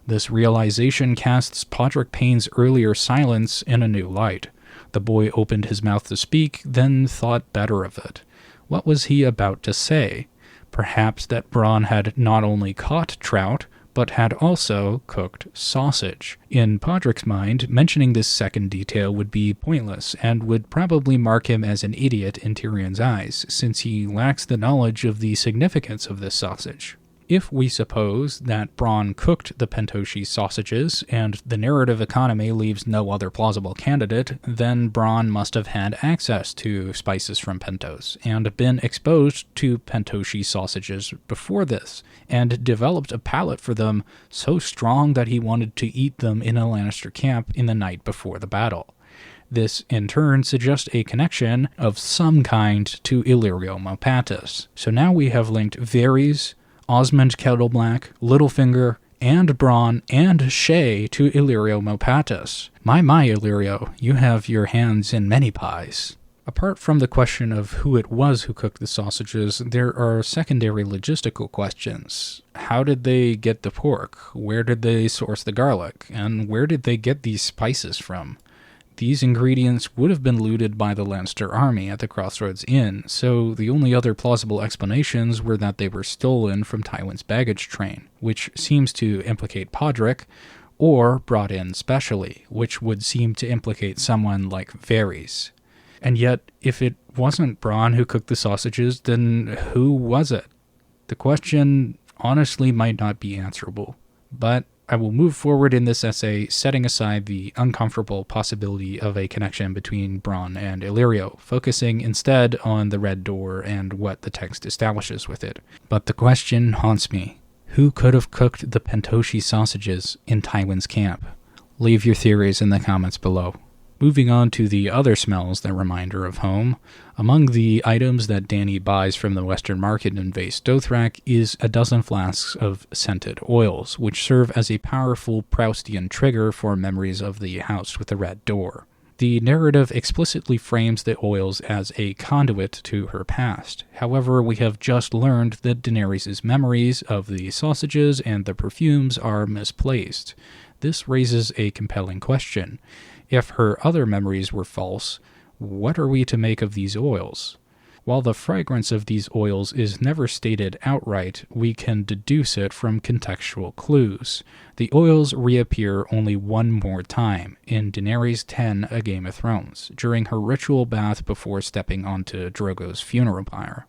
This realization casts Podrick Payne's earlier silence in a new light. The boy opened his mouth to speak, then thought better of it. What was he about to say? Perhaps that Bronn had not only caught trout, but had also cooked sausage. In Podrick's mind, mentioning this second detail would be pointless, and would probably mark him as an idiot in Tyrion's eyes, since he lacks the knowledge of the significance of this sausage. If we suppose that Bronn cooked the Pentos sausages, and the narrative economy leaves no other plausible candidate, then Bronn must have had access to spices from Pentos, and been exposed to Pentos sausages before this, and developed a palate for them so strong that he wanted to eat them in a Lannister camp in the night before the battle. This, in turn, suggests a connection of some kind to Illyrio Mopatis. So now we have linked Varys, Osmond Kettleblack, Littlefinger, and Bronn and Shae to Illyrio Mopatis. My, Illyrio, you have your hands in many pies. Apart from the question of who it was who cooked the sausages, there are secondary logistical questions. How did they get the pork? Where did they source the garlic? And where did they get these spices from? These ingredients would have been looted by the Lannister army at the Crossroads Inn, so the only other plausible explanations were that they were stolen from Tywin's baggage train, which seems to implicate Podrick, or brought in specially, which would seem to implicate someone like Varys. And yet, if it wasn't Bronn who cooked the sausages, then who was it? The question honestly might not be answerable, but I will move forward in this essay, setting aside the uncomfortable possibility of a connection between Bronn and Illyrio, focusing instead on the Red Door and what the text establishes with it. But the question haunts me. Who could have cooked the Pentos sausages in Tywin's camp? Leave your theories in the comments below. Moving on to the other smells that remind her of home, among the items that Dany buys from the Western Market in Vaes Dothrak is a dozen flasks of scented oils, which serve as a powerful Proustian trigger for memories of the house with the red door. The narrative explicitly frames the oils as a conduit to her past. However, we have just learned that Daenerys' memories of the sausages and the perfumes are misplaced. This raises a compelling question. If her other memories were false, what are we to make of these oils? While the fragrance of these oils is never stated outright, we can deduce it from contextual clues. The oils reappear only one more time, in Daenerys 10, A Game of Thrones, during her ritual bath before stepping onto Drogo's funeral pyre.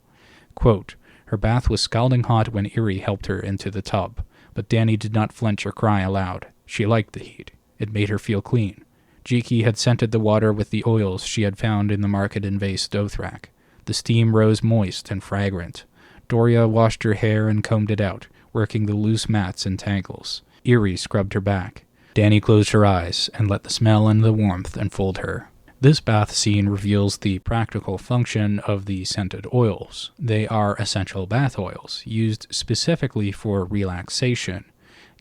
Quote, "Her bath was scalding hot when Irri helped her into the tub, but Dany did not flinch or cry aloud. She liked the heat. It made her feel clean. Jiki had scented the water with the oils she had found in the market in Vaes Dothrak. The steam rose moist and fragrant. Doria washed her hair and combed it out, working the loose mats and tangles. Irri scrubbed her back. Dany closed her eyes and let the smell and the warmth enfold her." This bath scene reveals the practical function of the scented oils. They are essential bath oils, used specifically for relaxation.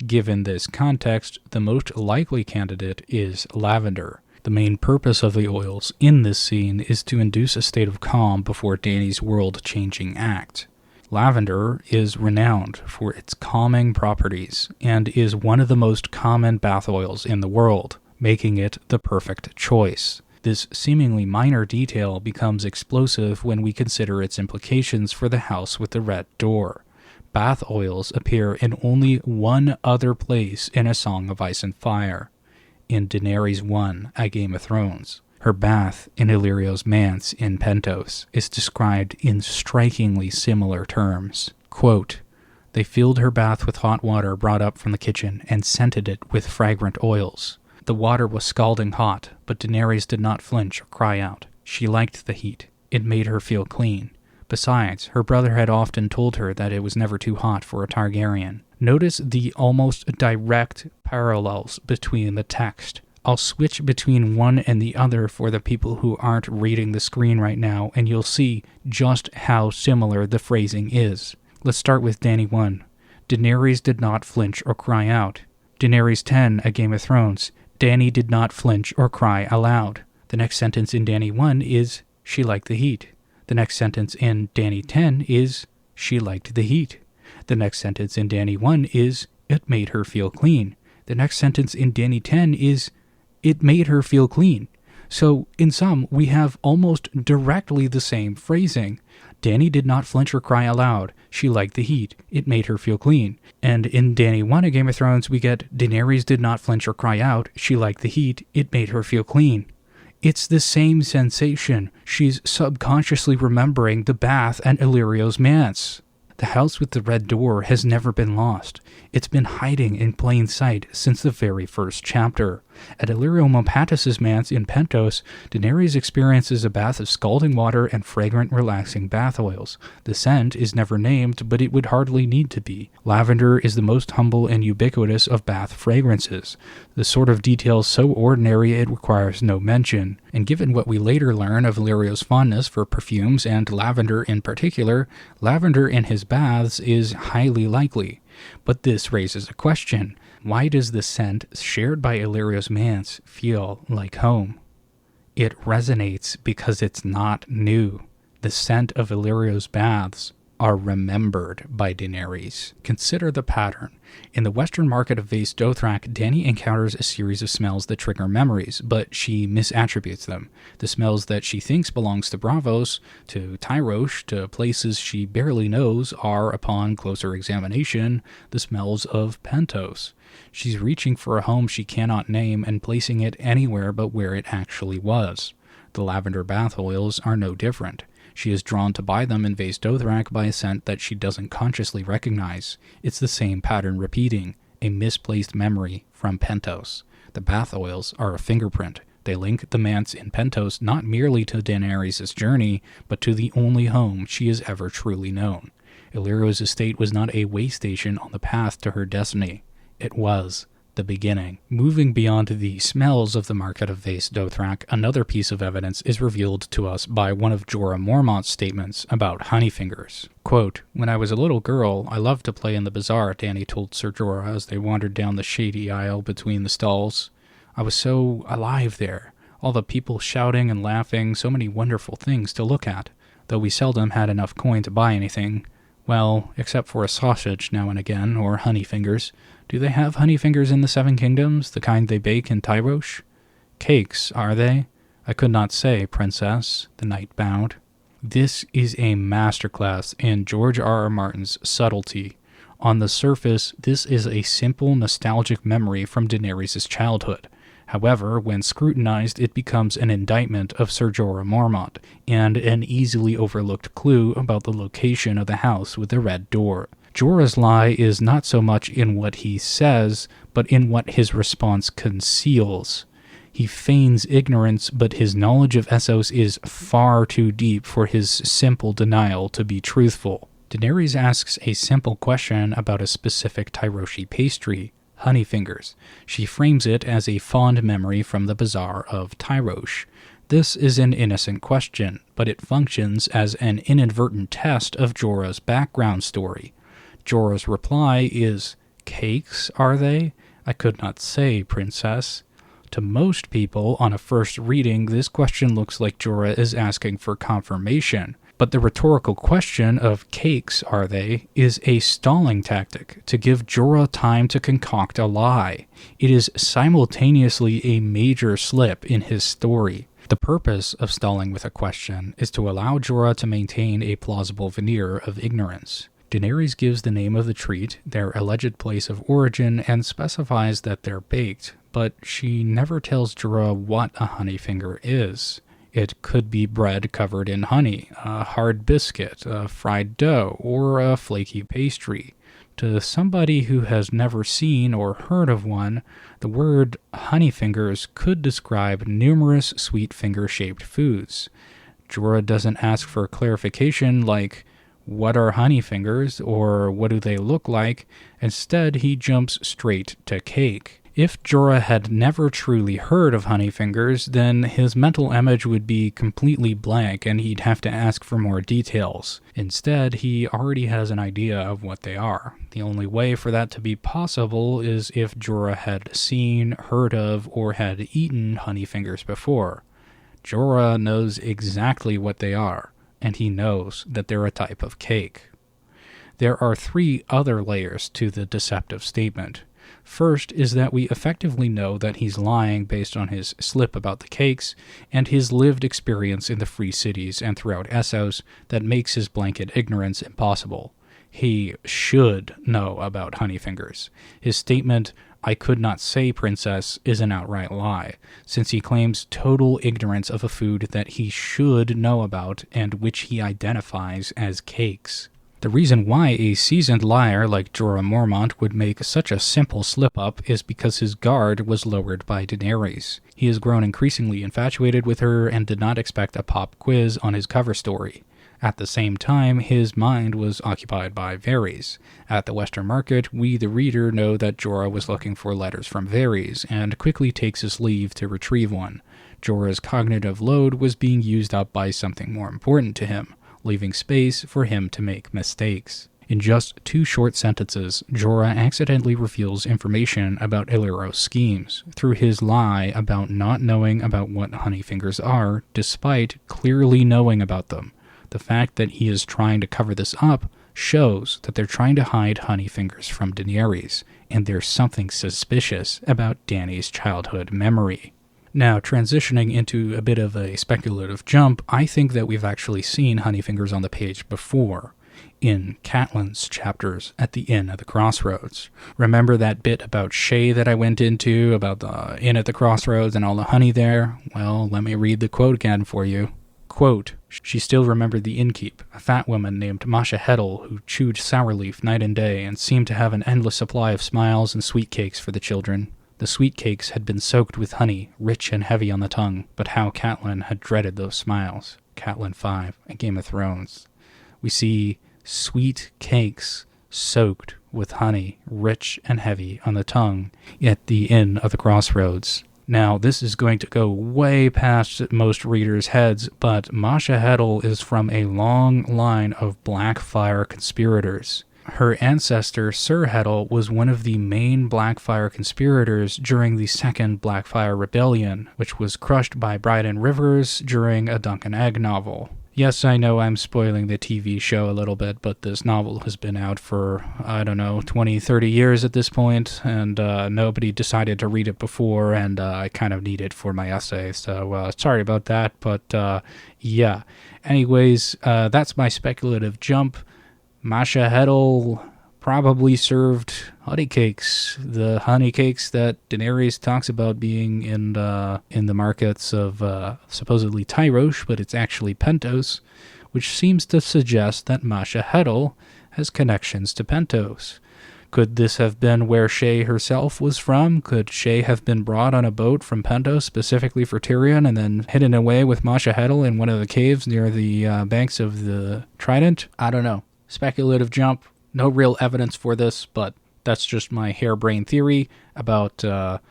Given this context, the most likely candidate is lavender. The main purpose of the oils in this scene is to induce a state of calm before Dany's world-changing act. Lavender is renowned for its calming properties and is one of the most common bath oils in the world, making it the perfect choice. This seemingly minor detail becomes explosive when we consider its implications for the house with the red door. Bath oils appear in only one other place in A Song of Ice and Fire, in Daenerys I, A Game of Thrones. Her bath in Illyrio's manse in Pentos is described in strikingly similar terms. Quote, "They filled her bath with hot water brought up from the kitchen and scented it with fragrant oils. The water was scalding hot, but Daenerys did not flinch or cry out. She liked the heat. It made her feel clean. Besides, her brother had often told her that it was never too hot for a Targaryen." Notice the almost direct parallels between the text. I'll switch between one and the other for the people who aren't reading the screen right now, and you'll see just how similar the phrasing is. Let's start with Dany 1. Daenerys did not flinch or cry out. Daenerys 10, A Game of Thrones. Dany did not flinch or cry aloud. The next sentence in Dany 1 is, she liked the heat. The next sentence in Dany 10 is, she liked the heat. The next sentence in Dany 1 is, it made her feel clean. The next sentence in Dany 10 is, it made her feel clean. So, in sum, we have almost directly the same phrasing. Dany did not flinch or cry aloud. She liked the heat. It made her feel clean. And in Dany 1, A Game of Thrones, we get Daenerys did not flinch or cry out. She liked the heat. It made her feel clean. It's the same sensation. She's subconsciously remembering the bath and Illyrio's manse. The house with the red door has never been lost. It's been hiding in plain sight since the very first chapter. At Illyrio Mopatis' manse in Pentos, Daenerys experiences a bath of scalding water and fragrant, relaxing bath oils. The scent is never named, but it would hardly need to be. Lavender is the most humble and ubiquitous of bath fragrances, the sort of detail so ordinary it requires no mention. And given what we later learn of Illyrio's fondness for perfumes and lavender in particular, lavender in his baths is highly likely. But this raises a question. Why does the scent shared by Illyrio's manse feel like home? It resonates because it's not new. The scent of Illyrio's baths are remembered by Daenerys. Consider the pattern. In the western market of Vaes Dothrak, Dany encounters a series of smells that trigger memories, but she misattributes them. The smells that she thinks belongs to Braavos, to Tyrosh, to places she barely knows are, upon closer examination, the smells of Pentos. She's reaching for a home she cannot name and placing it anywhere but where it actually was. The lavender bath oils are no different. She is drawn to buy them in Vaes Dothrak by a scent that she doesn't consciously recognize. It's the same pattern repeating, a misplaced memory from Pentos. The bath oils are a fingerprint. They link the manse in Pentos not merely to Daenerys' journey, but to the only home she has ever truly known. Illyrio's estate was not a way station on the path to her destiny. It was the beginning. Moving beyond the smells of the market of Vaes Dothrak, another piece of evidence is revealed to us by one of Jorah Mormont's statements about Honeyfingers. Quote, "When I was a little girl, I loved to play in the Bazaar," Dany told Ser Jorah as they wandered down the shady aisle between the stalls. "I was so alive there. All the people shouting and laughing, so many wonderful things to look at, though we seldom had enough coin to buy anything. Well, except for a sausage now and again, or honeyfingers. Do they have honeyfingers in the Seven Kingdoms, the kind they bake in Tyrosh? Cakes, are they? I could not say, princess," the knight bowed. This is a masterclass in George R. R. Martin's subtlety. On the surface, this is a simple nostalgic memory from Daenerys' childhood. However, when scrutinized, it becomes an indictment of Ser Jorah Mormont, and an easily overlooked clue about the location of the house with the red door. Jorah's lie is not so much in what he says, but in what his response conceals. He feigns ignorance, but his knowledge of Essos is far too deep for his simple denial to be truthful. Daenerys asks a simple question about a specific Tyroshi pastry, Honeyfingers. She frames it as a fond memory from the Bazaar of Tyrosh. This is an innocent question, but it functions as an inadvertent test of Jorah's background story. Jorah's reply is, "Cakes, are they? I could not say, princess." To most people, on a first reading, this question looks like Jorah is asking for confirmation. But the rhetorical question of cakes are they is a stalling tactic to give Jorah time to concoct a lie. It is simultaneously a major slip in his story. The purpose of stalling with a question is to allow Jorah to maintain a plausible veneer of ignorance. Daenerys gives the name of the treat, their alleged place of origin, and specifies that they're baked, but she never tells Jorah what a honeyfinger is. It could be bread covered in honey, a hard biscuit, a fried dough, or a flaky pastry. To somebody who has never seen or heard of one, the word honeyfingers could describe numerous sweet finger-shaped foods. Jorah doesn't ask for clarification like, what are honeyfingers, or what do they look like? Instead, he jumps straight to cake. If Jorah had never truly heard of honeyfingers, then his mental image would be completely blank and he'd have to ask for more details. Instead, he already has an idea of what they are. The only way for that to be possible is if Jorah had seen, heard of, or had eaten honeyfingers before. Jorah knows exactly what they are, and he knows that they're a type of cake. There are 3 other layers to the deceptive statement. First is that we effectively know that he's lying based on his slip about the cakes and his lived experience in the Free Cities and throughout Essos that makes his blanket ignorance impossible. He should know about honeyfingers. His statement, "I could not say, princess," is an outright lie, since he claims total ignorance of a food that he should know about and which he identifies as cakes. The reason why a seasoned liar like Jorah Mormont would make such a simple slip-up is because his guard was lowered by Daenerys. He has grown increasingly infatuated with her and did not expect a pop quiz on his cover story. At the same time, his mind was occupied by Varys. At the Western Market, we the reader know that Jorah was looking for letters from Varys, and quickly takes his leave to retrieve one. Jorah's cognitive load was being used up by something more important to him, leaving space for him to make mistakes. In just 2 short sentences, Jorah accidentally reveals information about Illyrio's schemes through his lie about not knowing about what honeyfingers are, despite clearly knowing about them. The fact that he is trying to cover this up shows that they're trying to hide honeyfingers from Daenerys, and there's something suspicious about Dany's childhood memory. Now, transitioning into a bit of a speculative jump, I think that we've actually seen honeyfingers on the page before, in Catelyn's chapters at the Inn at the Crossroads. Remember that bit about Shae that I went into, about the Inn at the Crossroads and all the honey there? Well, let me read the quote again for you. Quote, "She still remembered the innkeep, a fat woman named Masha Heddle who chewed sour leaf night and day and seemed to have an endless supply of smiles and sweet cakes for the children. The sweet cakes had been soaked with honey, rich and heavy on the tongue, but how Catelyn had dreaded those smiles." Catelyn 5, a Game of Thrones. We see sweet cakes soaked with honey, rich and heavy on the tongue, at the Inn of the Crossroads. Now, this is going to go way past most readers' heads, but Masha Heddle is from a long line of Blackfyre conspirators. Her ancestor, Ser Heddle, was one of the main Blackfyre conspirators during the Second Blackfyre Rebellion, which was crushed by Bryden Rivers during a Duncan Egg novel. Yes, I know I'm spoiling the TV show a little bit, but this novel has been out for, 20, 30 years at this point, and nobody decided to read it before, and I kind of need it for my essay, so sorry about that, but yeah. Anyways, that's my speculative jump. Masha Heddle probably served honey cakes, the honey cakes that Daenerys talks about being in the markets of supposedly Tyrosh, but it's actually Pentos, which seems to suggest that Masha Heddle has connections to Pentos. Could this have been where Shae herself was from? Could Shae have been brought on a boat from Pentos specifically for Tyrion and then hidden away with Masha Heddle in one of the caves near the banks of the Trident? I don't know. Speculative jump. No real evidence for this, but that's just my harebrained theory about a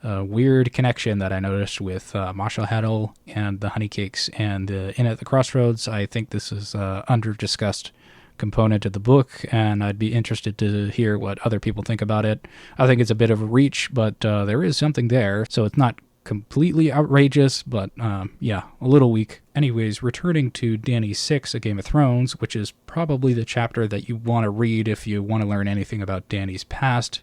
weird connection that I noticed with Masha Heddle and the honey cakes and the Inn at the Crossroads. I think this is an under-discussed component of the book, and I'd be interested to hear what other people think about it. I think it's a bit of a reach, but there is something there, so it's not completely outrageous, but yeah, a little weak. Anyways, returning to Dany 6 of Game of Thrones, which is probably the chapter that you want to read if you want to learn anything about Dany's past,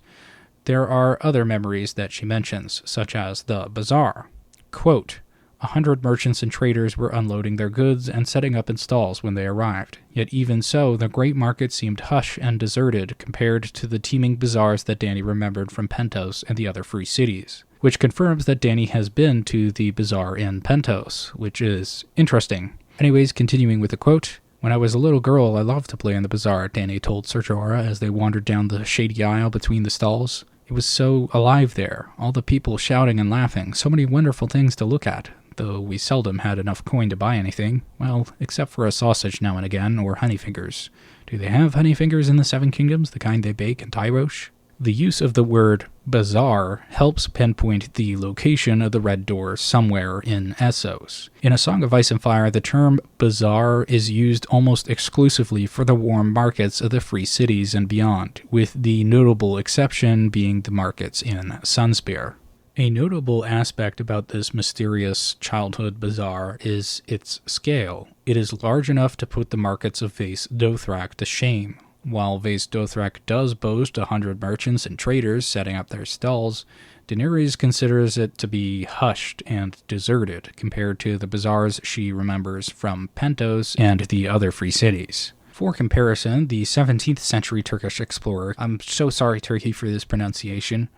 there are other memories that she mentions, such as the Bazaar. Quote, 100 merchants and traders were unloading their goods and setting up in stalls when they arrived. Yet even so, the great market seemed hush and deserted compared to the teeming bazaars that Dany remembered from Pentos and the other free cities, which confirms that Dany has been to the bazaar in Pentos, which is interesting. Anyways, continuing with the quote, when I was a little girl, I loved to play in the bazaar, Dany told Ser Jorah as they wandered down the shady aisle between the stalls. It was so alive there, all the people shouting and laughing, so many wonderful things to look at. Though we seldom had enough coin to buy anything, well, except for a sausage now and again, or honeyfingers. Do they have honeyfingers in the Seven Kingdoms, the kind they bake in Tyrosh? The use of the word bazaar helps pinpoint the location of the Red Door somewhere in Essos. In A Song of Ice and Fire, the term bazaar is used almost exclusively for the warm markets of the free cities and beyond, with the notable exception being the markets in Sunspear. A notable aspect about this mysterious childhood bazaar is its scale. It is large enough to put the markets of Vaes Dothrak to shame. While Vaes Dothrak does boast 100 merchants and traders setting up their stalls, Daenerys considers it to be hushed and deserted compared to the bazaars she remembers from Pentos and the other free cities. For comparison, the 17th century Turkish explorer, I'm so sorry Turkey for this pronunciation,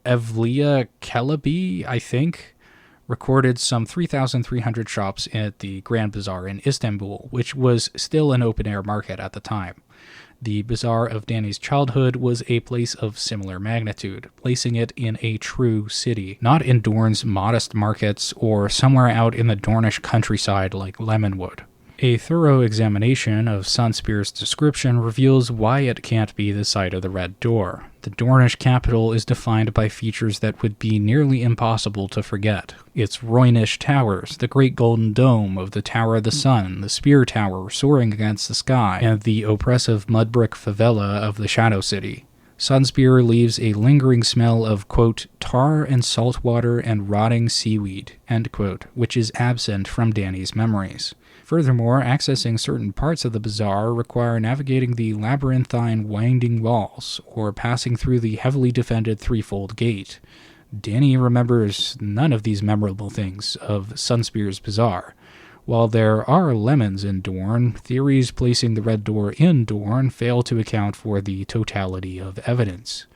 Evliya Çelebi, I think, recorded some 3,300 shops at the Grand Bazaar in Istanbul, which was still an open-air market at the time. The Bazaar of Dany's childhood was a place of similar magnitude, placing it in a true city, not in Dorne's modest markets or somewhere out in the Dornish countryside like Lemonwood. A thorough examination of Sunspear's description reveals why it can't be the site of the Red Door. The Dornish capital is defined by features that would be nearly impossible to forget. Its Roynish towers, the great golden dome of the Tower of the Sun, the Spear Tower soaring against the sky, and the oppressive mud-brick favela of the Shadow City. Sunspear leaves a lingering smell of, quote, tar and salt water and rotting seaweed, end quote, which is absent from Dany's memories. Furthermore, accessing certain parts of the bazaar require navigating the labyrinthine winding walls, or passing through the heavily defended threefold gate. Dany remembers none of these memorable things of Sunspear's bazaar. While there are lemons in Dorne, theories placing the Red Door in Dorne fail to account for the totality of evidence.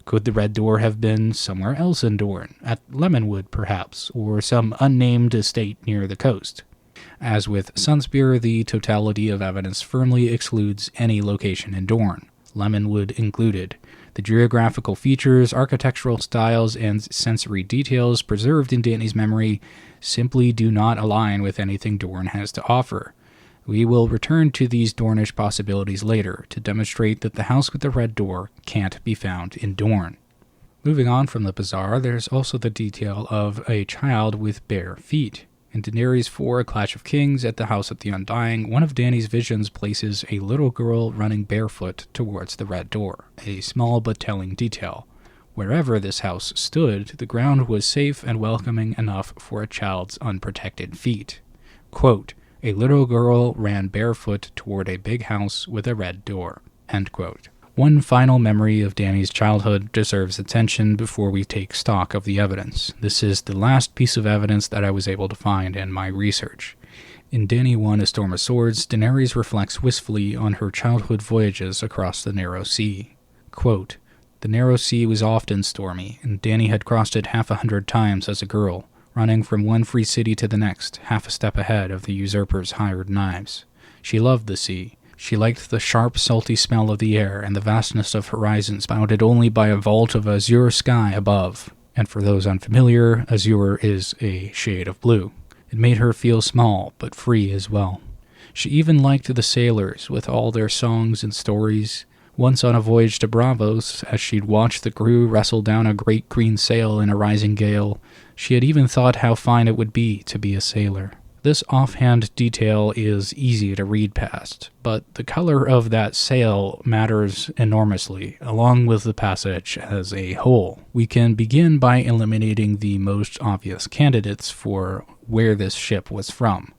Could the Red Door have been somewhere else in Dorne, at Lemonwood perhaps, or some unnamed estate near the coast? As with Sunspear, the totality of evidence firmly excludes any location in Dorne, Lemonwood included. The geographical features, architectural styles, and sensory details preserved in Dany's memory simply do not align with anything Dorne has to offer. We will return to these Dornish possibilities later to demonstrate that the House with the Red Door can't be found in Dorne. Moving on from the bazaar, there's also the detail of a child with bare feet. In Daenerys 4, A Clash of Kings, at the House of the Undying, one of Dany's visions places a little girl running barefoot towards the Red Door, a small but telling detail. Wherever this house stood, the ground was safe and welcoming enough for a child's unprotected feet. Quote, a little girl ran barefoot toward a big house with a red door, end quote. One final memory of Dany's childhood deserves attention before we take stock of the evidence. This is the last piece of evidence that I was able to find in my research. In Dany 1, A Storm of Swords, Daenerys reflects wistfully on her childhood voyages across the Narrow Sea. Quote, the Narrow Sea was often stormy, and Dany had crossed it 100 times as a girl, running from one free city to the next, half a step ahead of the usurper's hired knives. She loved the sea. She liked the sharp, salty smell of the air and the vastness of horizons bounded only by a vault of azure sky above. And for those unfamiliar, azure is a shade of blue. It made her feel small, but free as well. She even liked the sailors, with all their songs and stories. Once on a voyage to Braavos, as she'd watched the crew wrestle down a great green sail in a rising gale, she had even thought how fine it would be to be a sailor. This offhand detail is easy to read past, but the color of that sail matters enormously, along with the passage as a whole. We can begin by eliminating the most obvious candidates for where this ship was from.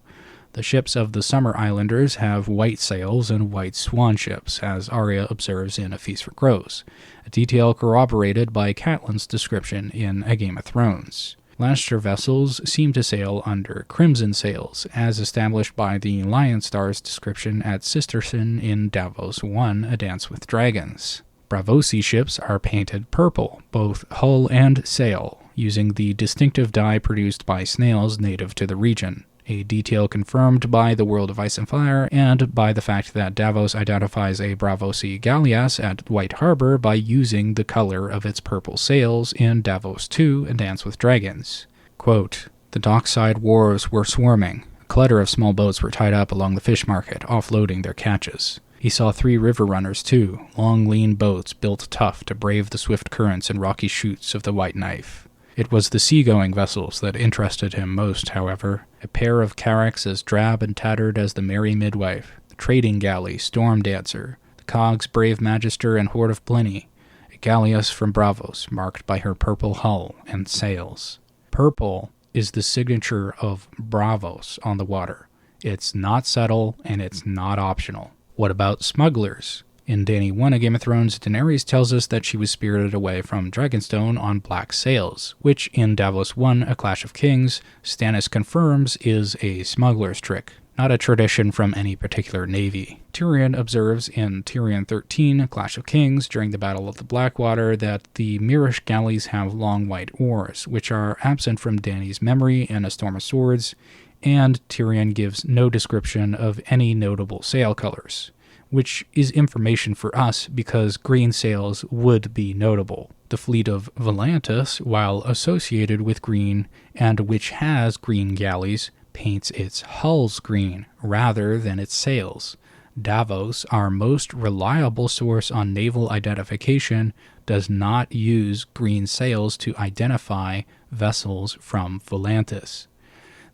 The ships of the Summer Islanders have white sails and white swan ships, as Arya observes in A Feast for Crows, a detail corroborated by Catelyn's description in A Game of Thrones. Lannister vessels seem to sail under crimson sails, as established by the Lion Star's description at Sisterson in Davos 1, A Dance with Dragons. Braavosi ships are painted purple, both hull and sail, using the distinctive dye produced by snails native to the region, a detail confirmed by the World of Ice and Fire and by the fact that Davos identifies a Braavosi galleass at White Harbor by using the color of its purple sails in Davos 2, A Dance with Dragons. Quote, "The dockside wharves were swarming. A clutter of small boats were tied up along the fish market, offloading their catches. He saw 3 river runners, too, long, lean boats built tough to brave the swift currents and rocky chutes of the White Knife. It was the seagoing vessels that interested him most, however. A pair of carracks as drab and tattered as the Merry Midwife, the trading galley Storm Dancer, the cog's Brave Magister and Horde of Plenty, a galleass from Braavos marked by her purple hull and sails." Purple is the signature of Braavos on the water. It's not subtle and it's not optional. What about smugglers? In Dany 1, A Game of Thrones, Daenerys tells us that she was spirited away from Dragonstone on black sails, which in Davos 1, A Clash of Kings, Stannis confirms is a smuggler's trick, not a tradition from any particular navy. Tyrion observes in Tyrion 13, A Clash of Kings, during the Battle of the Blackwater, that the Mirish galleys have long white oars, which are absent from Dany's memory in A Storm of Swords, and Tyrion gives no description of any notable sail colors, which is information for us because green sails would be notable. The fleet of Volantis, while associated with green and which has green galleys, paints its hulls green rather than its sails. Davos, our most reliable source on naval identification, does not use green sails to identify vessels from Volantis.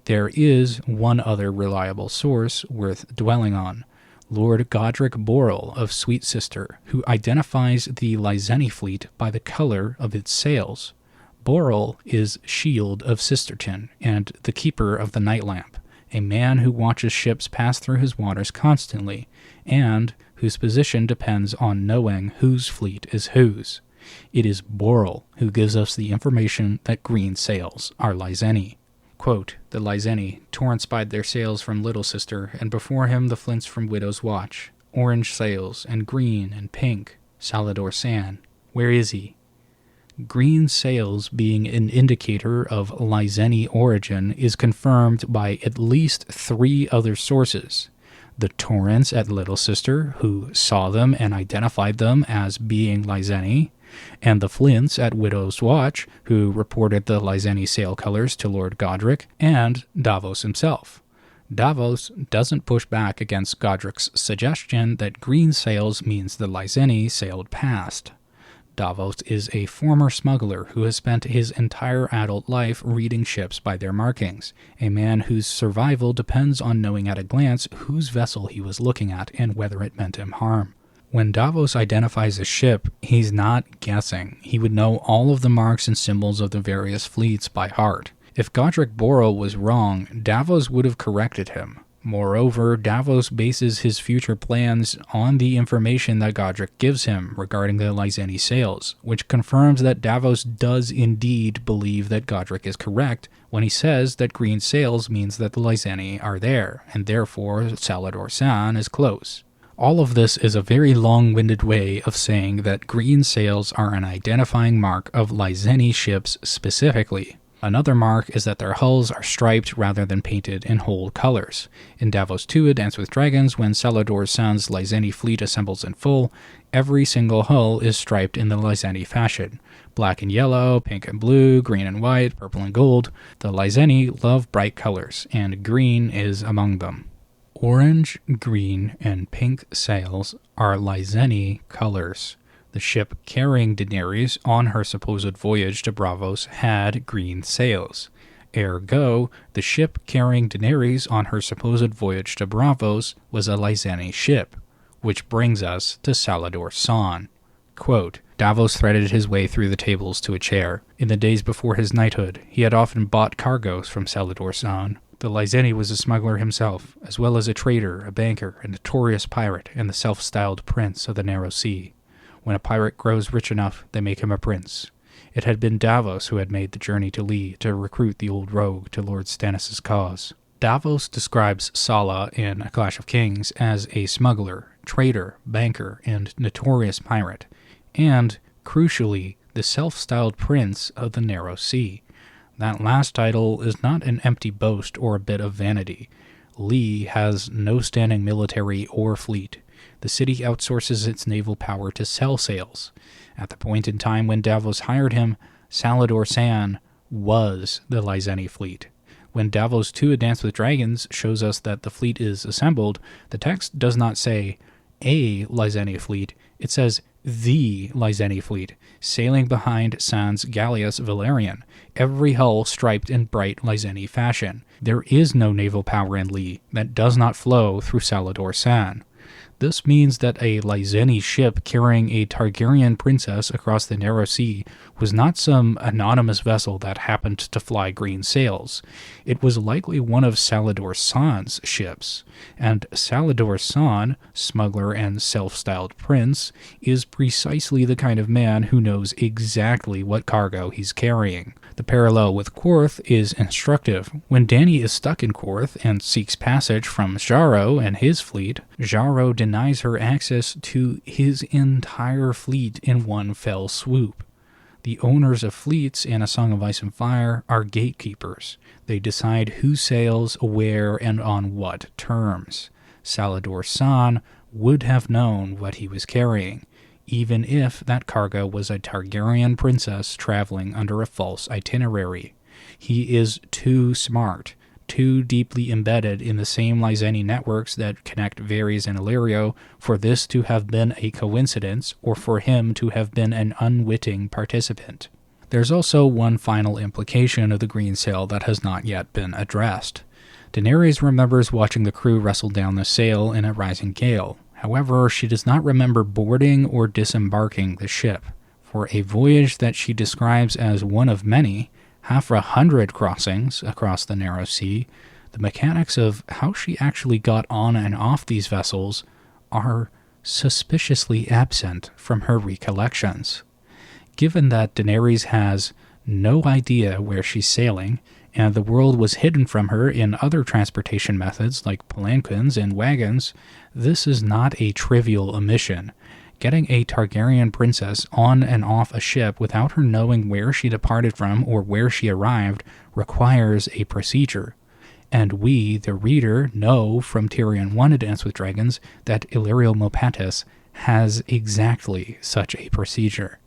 There is one other reliable source worth dwelling on, Lord Godric Borrell of Sweet Sister, who identifies the Lyseni fleet by the color of its sails. Borrell is Shield of Sisterton and the Keeper of the Night Lamp, a man who watches ships pass through his waters constantly, and whose position depends on knowing whose fleet is whose. It is Borrell who gives us the information that green sails are Lyseni. Quote, "The Lyseni, Torrent spied their sails from Little Sister, and before him the flints from Widow's Watch. Orange sails, and green and pink. Salador San. Where is he?" Green sails being an indicator of Lyseni origin is confirmed by at least 3 other sources. The Torrents at Little Sister, who saw them and identified them as being Lyseni, and the Flints at Widow's Watch, who reported the Lyseni sail colors to Lord Godric, and Davos himself. Davos doesn't push back against Godric's suggestion that green sails means the Lyseni sailed past. Davos is a former smuggler who has spent his entire adult life reading ships by their markings, a man whose survival depends on knowing at a glance whose vessel he was looking at and whether it meant him harm. When Davos identifies a ship, he's not guessing. He would know all of the marks and symbols of the various fleets by heart. If Godric Borrell was wrong, Davos would have corrected him. Moreover, Davos bases his future plans on the information that Godric gives him regarding the Lyseni sails, which confirms that Davos does indeed believe that Godric is correct when he says that green sails means that the Lyseni are there, and therefore Salador San is close. All of this is a very long-winded way of saying that green sails are an identifying mark of Lyseni ships specifically. Another mark is that their hulls are striped rather than painted in whole colors. In Davos 2, A Dance with Dragons, when Salador San's Lyseni fleet assembles in full, every single hull is striped in the Lyseni fashion. Black and yellow, pink and blue, green and white, purple and gold. The Lyseni love bright colors, and green is among them. Orange, green, and pink sails are Lyseni colors. The ship carrying Daenerys on her supposed voyage to Braavos had green sails. Ergo, the ship carrying Daenerys on her supposed voyage to Braavos was a Lyseni ship, which brings us to Salladhor Saan. Quote, Davos threaded his way through the tables to a chair. In the days before his knighthood, he had often bought cargoes from Salladhor Saan. The Lyseni was a smuggler himself, as well as a trader, a banker, a notorious pirate, and the self-styled prince of the Narrow Sea. When a pirate grows rich enough, they make him a prince. It had been Davos who had made the journey to Lee to recruit the old rogue to Lord Stannis' cause. Davos describes Sala in A Clash of Kings as a smuggler, trader, banker, and notorious pirate, and, crucially, the self-styled prince of the Narrow Sea. That last title is not an empty boast or a bit of vanity. Lee has no standing military or fleet. The city outsources its naval power to sell sails. At the point in time when Davos hired him, Salladhor Saan was the Lyseni fleet. When Davos 2 A Dance with Dragons shows us that the fleet is assembled, the text does not say a Lyseni fleet, it says the Lyseni fleet, sailing behind Saan's Galleass Valerian, every hull striped in bright Lyseni fashion. There is no naval power in Lee that does not flow through Salladhor Saan. This means that a Lyseni ship carrying a Targaryen princess across the Narrow Sea was not some anonymous vessel that happened to fly green sails. It was likely one of Salladhor Saan's ships, and Salladhor Saan, smuggler and self-styled prince, is precisely the kind of man who knows exactly what cargo he's carrying. The parallel with Qarth is instructive. When Dany is stuck in Qarth and seeks passage from Xaro and his fleet, Xaro denies her access to his entire fleet in one fell swoop. The owners of fleets in A Song of Ice and Fire are gatekeepers. They decide who sails, where, and on what terms. Salladhor Saan would have known what he was carrying, even if that cargo was a Targaryen princess traveling under a false itinerary. He is too smart, too deeply embedded in the same Lyseni networks that connect Varys and Illyrio for this to have been a coincidence or for him to have been an unwitting participant. There's also one final implication of the green sail that has not yet been addressed. Daenerys remembers watching the crew wrestle down the sail in a rising gale. However, she does not remember boarding or disembarking the ship. For a voyage that she describes as one of many, 100 crossings across the Narrow Sea, the mechanics of how she actually got on and off these vessels are suspiciously absent from her recollections. Given that Daenerys has no idea where she's sailing, and the world was hidden from her in other transportation methods like palanquins and wagons, this is not a trivial omission. Getting a Targaryen princess on and off a ship without her knowing where she departed from or where she arrived requires a procedure. And we, the reader, know from Tyrion 1 A Dance with Dragons that Illyrio Mopatis has exactly such a procedure.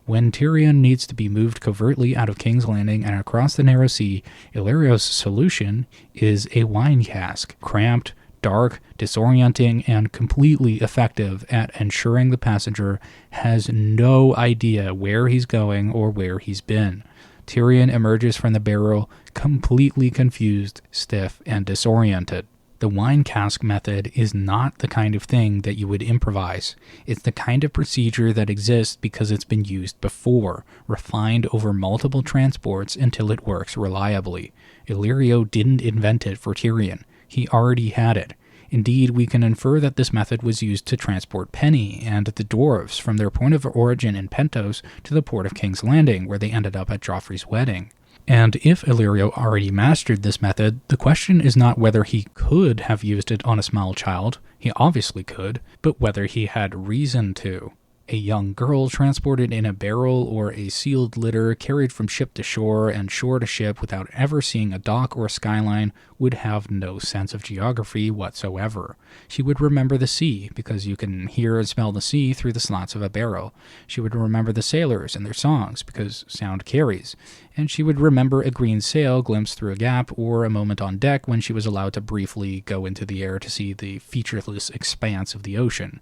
When Tyrion needs to be moved covertly out of King's Landing and across the Narrow Sea, Illyrio's solution is a wine cask, cramped, dark, disorienting, and completely effective at ensuring the passenger has no idea where he's going or where he's been. Tyrion emerges from the barrel completely confused, stiff, and disoriented. The wine cask method is not the kind of thing that you would improvise. It's the kind of procedure that exists because it's been used before, refined over multiple transports until it works reliably. Illyrio didn't invent it for Tyrion. He already had it. Indeed, we can infer that this method was used to transport Penny and the dwarves from their point of origin in Pentos to the port of King's Landing, where they ended up at Joffrey's wedding. And if Illyrio already mastered this method, the question is not whether he could have used it on a small child, he obviously could, but whether he had reason to. A young girl transported in a barrel or a sealed litter carried from ship to shore and shore to ship without ever seeing a dock or a skyline would have no sense of geography whatsoever. She would remember the sea, because you can hear and smell the sea through the slots of a barrel. She would remember the sailors and their songs, because sound carries. And she would remember a green sail glimpsed through a gap or a moment on deck when she was allowed to briefly go into the air to see the featureless expanse of the ocean.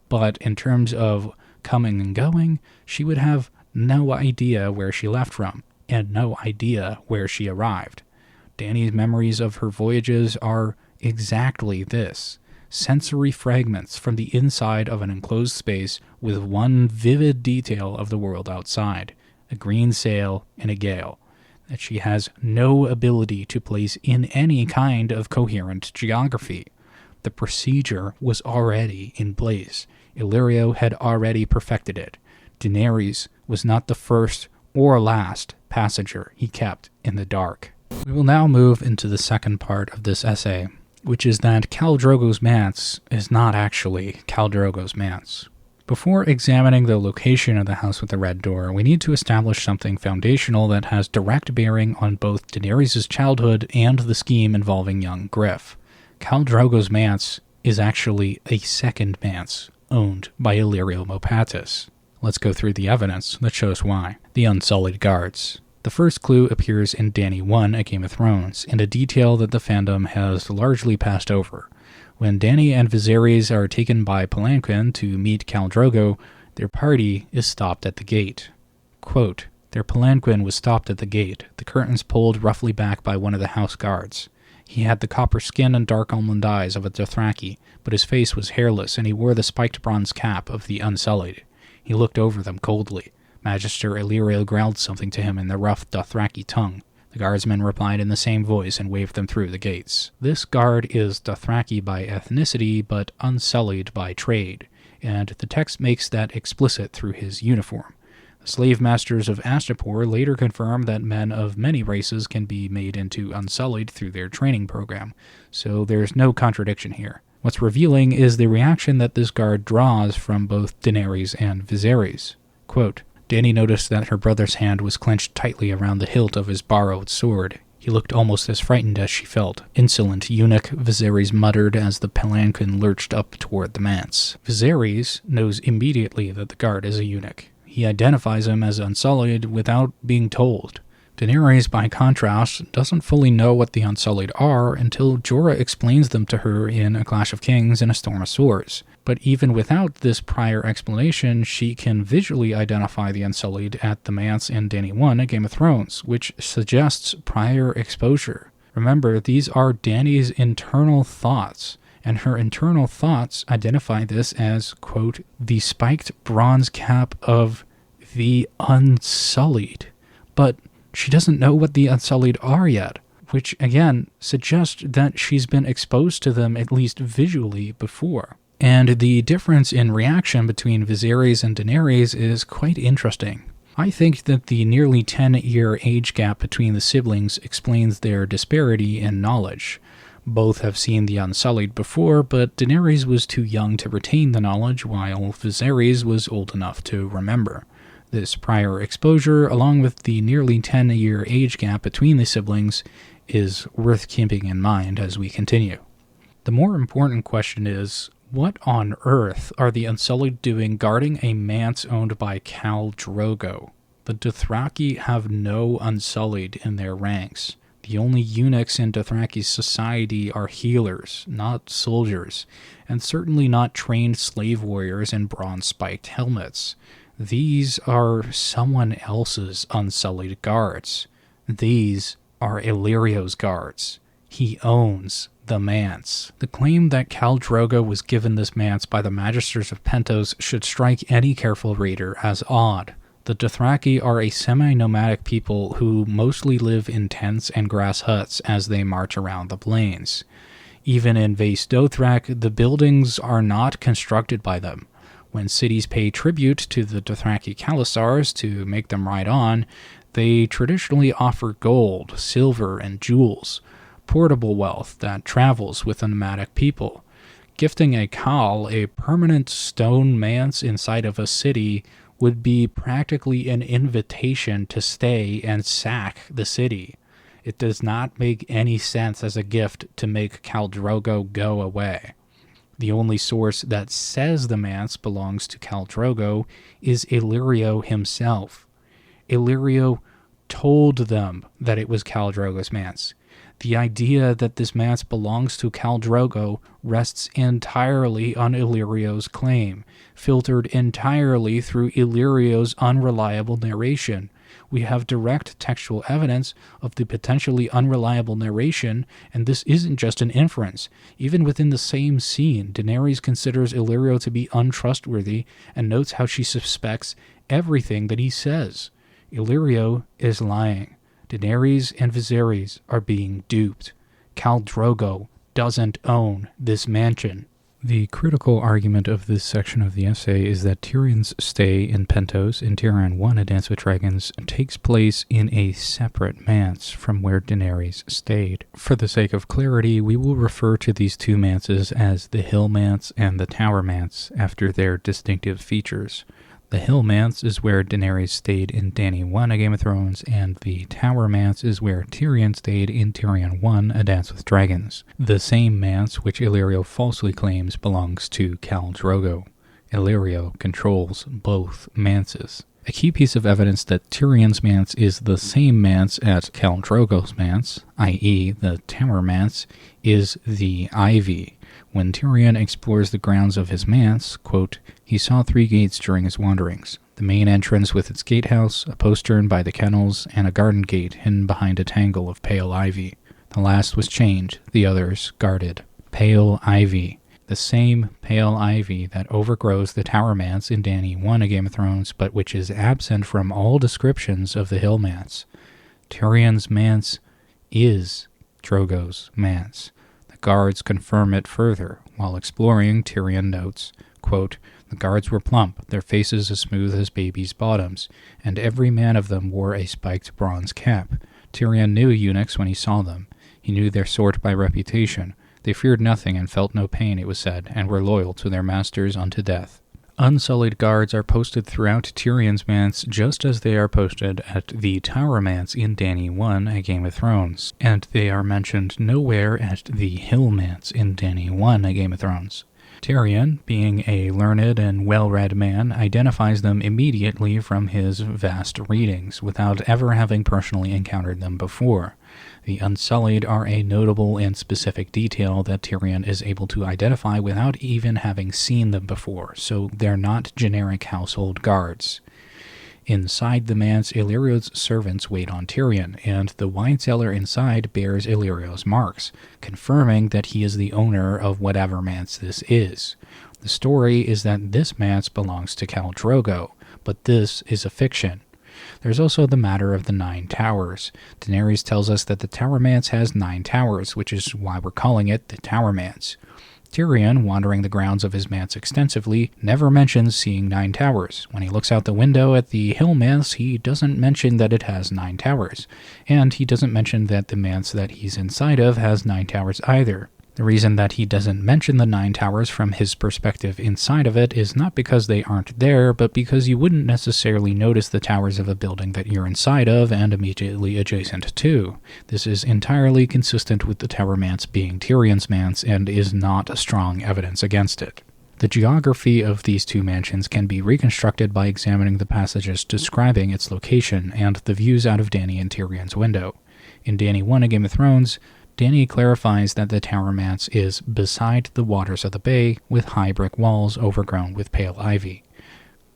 But in terms of coming and going, she would have no idea where she left from. and no idea where she arrived. Dany's memories of her voyages are exactly this: sensory fragments from the inside of an enclosed space with one vivid detail of the world outside, a green sail in a gale, that she has no ability to place in any kind of coherent geography. The procedure was already in place. Illyrio had already perfected it. Daenerys was not the first or last passenger he kept in the dark. We will now move into the second part of this essay, which is that Khal Drogo's manse is not actually Khal Drogo's manse. Before examining the location of the house with the red door, we need to establish something foundational that has direct bearing on both Daenerys' childhood and the scheme involving young Griff. Khal Drogo's manse is actually a second manse, owned by Illyrio Mopatis. Let's go through the evidence that shows why. The Unsullied Guards. The first clue appears in Dany 1, A Game of Thrones, and a detail that the fandom has largely passed over. When Dany and Viserys are taken by palanquin to meet Khal Drogo, their party is stopped at the gate. Quote, "Their palanquin was stopped at the gate, the curtains pulled roughly back by one of the house guards. He had the copper skin and dark almond eyes of a Dothraki, but his face was hairless, and he wore the spiked bronze cap of the Unsullied. He looked over them coldly. Magister Illyrio growled something to him in the rough Dothraki tongue. The guardsman replied in the same voice and waved them through the gates. This guard is Dothraki by ethnicity, but Unsullied by trade, and the text makes that explicit through his uniform. The slave masters of Astapor later confirm that men of many races can be made into Unsullied through their training program, so there's no contradiction here. What's revealing is the reaction that this guard draws from both Daenerys and Viserys. Quote, Dany noticed that her brother's hand was clenched tightly around the hilt of his borrowed sword. He looked almost as frightened as she felt. Insolent eunuch, Viserys muttered as the palanquin lurched up toward the manse. Viserys knows immediately that the guard is a eunuch. He identifies him as Unsullied without being told. Daenerys, by contrast, doesn't fully know what the Unsullied are until Jorah explains them to her in A Clash of Kings and A Storm of Swords. But even without this prior explanation, she can visually identify the Unsullied at the manse in Dany 1, A Game of Thrones, which suggests prior exposure. Remember, these are Dany's internal thoughts, and her internal thoughts identify this as, quote, the spiked bronze cap of the Unsullied. But she doesn't know what the Unsullied are yet, which, again, suggests that she's been exposed to them at least visually before. And the difference in reaction between Viserys and Daenerys is quite interesting. I think that the nearly 10-year age gap between the siblings explains their disparity in knowledge. Both have seen the Unsullied before, but Daenerys was too young to retain the knowledge, while Viserys was old enough to remember. This prior exposure, along with the nearly 10-year age gap between the siblings, is worth keeping in mind as we continue. The more important question is, what on earth are the Unsullied doing guarding a manse owned by Khal Drogo? The Dothraki have no Unsullied in their ranks. The only eunuchs in Dothraki society are healers, not soldiers, and certainly not trained slave warriors in bronze-spiked helmets. These are someone else's Unsullied guards. These are Illyrio's guards. He owns the manse. The claim that Khal Drogo was given this manse by the Magisters of Pentos should strike any careful reader as odd. The Dothraki are a semi-nomadic people who mostly live in tents and grass huts as they march around the plains. Even in Vaes Dothrak, the buildings are not constructed by them. When cities pay tribute to the Dothraki Khalasars to make them ride on, they traditionally offer gold, silver, and jewels, portable wealth that travels with the nomadic people. Gifting a Khal a permanent stone manse inside of a city would be practically an invitation to stay and sack the city. It does not make any sense as a gift to make Khal Drogo go away. The only source that says the manse belongs to Khal Drogo is Illyrio himself. Illyrio told them that it was Khal Drogo's manse. The idea that this manse belongs to Khal Drogo rests entirely on Illyrio's claim, filtered entirely through Illyrio's unreliable narration. We have direct textual evidence of the potentially unreliable narration, and this isn't just an inference. Even within the same scene, Daenerys considers Illyrio to be untrustworthy and notes how she suspects everything that he says. Illyrio is lying. Daenerys and Viserys are being duped. Khal Drogo doesn't own this mansion. The critical argument of this section of the essay is that Tyrion's stay in Pentos in Tyrion 1: A Dance with Dragons takes place in a separate manse from where Daenerys stayed. For the sake of clarity, we will refer to these two manses as the Hill Manse and the Tower Manse after their distinctive features. The Hill Manse is where Daenerys stayed in Dany 1: A Game of Thrones, and the Tower Manse is where Tyrion stayed in Tyrion 1: A Dance with Dragons. The same manse which Illyrio falsely claims belongs to Khal Drogo. Illyrio controls both manses. A key piece of evidence that Tyrion's manse is the same manse as Khal Drogo's manse, i.e. the Tower Manse, is the Ivy. When Tyrion explores the grounds of his manse, quote, he saw 3 gates during his wanderings. The main entrance with its gatehouse, a postern by the kennels, and a garden gate hidden behind a tangle of pale ivy. The last was chained, the others guarded. Pale ivy. The same pale ivy that overgrows the Tower Manse in Dany 1: A Game of Thrones, but which is absent from all descriptions of the Hill Manse. Tyrion's manse is Drogo's manse. Guards confirm it further. While exploring, Tyrion notes, quote, the guards were plump, their faces as smooth as babies' bottoms, and every man of them wore a spiked bronze cap. Tyrion knew eunuchs when he saw them. He knew their sort by reputation. They feared nothing and felt no pain, it was said, and were loyal to their masters unto death. Unsullied guards are posted throughout Tyrion's manse just as they are posted at the Tower Manse in Dany 1: A Game of Thrones, and they are mentioned nowhere at the Hill Manse in Dany 1: A Game of Thrones. Tyrion, being a learned and well-read man, identifies them immediately from his vast readings, without ever having personally encountered them before. The Unsullied are a notable and specific detail that Tyrion is able to identify without even having seen them before, so they're not generic household guards. Inside the manse, Illyrio's servants wait on Tyrion, and the wine cellar inside bears Illyrio's marks, confirming that he is the owner of whatever manse this is. The story is that this manse belongs to Khal Drogo, but this is a fiction. There's also the matter of the 9 towers. Daenerys tells us that the Tower Manse has 9 towers, which is why we're calling it the Tower Manse. Tyrion, wandering the grounds of his manse extensively, never mentions seeing 9 towers. When he looks out the window at the Hill Manse, he doesn't mention that it has 9 towers. And he doesn't mention that the manse that he's inside of has 9 towers either. The reason that he doesn't mention the 9 towers from his perspective inside of it is not because they aren't there, but because you wouldn't necessarily notice the towers of a building that you're inside of and immediately adjacent to. This is entirely consistent with the Tower Manse being Tyrion's manse and is not strong evidence against it. The geography of these two mansions can be reconstructed by examining the passages describing its location and the views out of Dany and Tyrion's window. In Dany 1: A Game of Thrones, Dany clarifies that the Tower Manse is beside the waters of the bay, with high brick walls overgrown with pale ivy.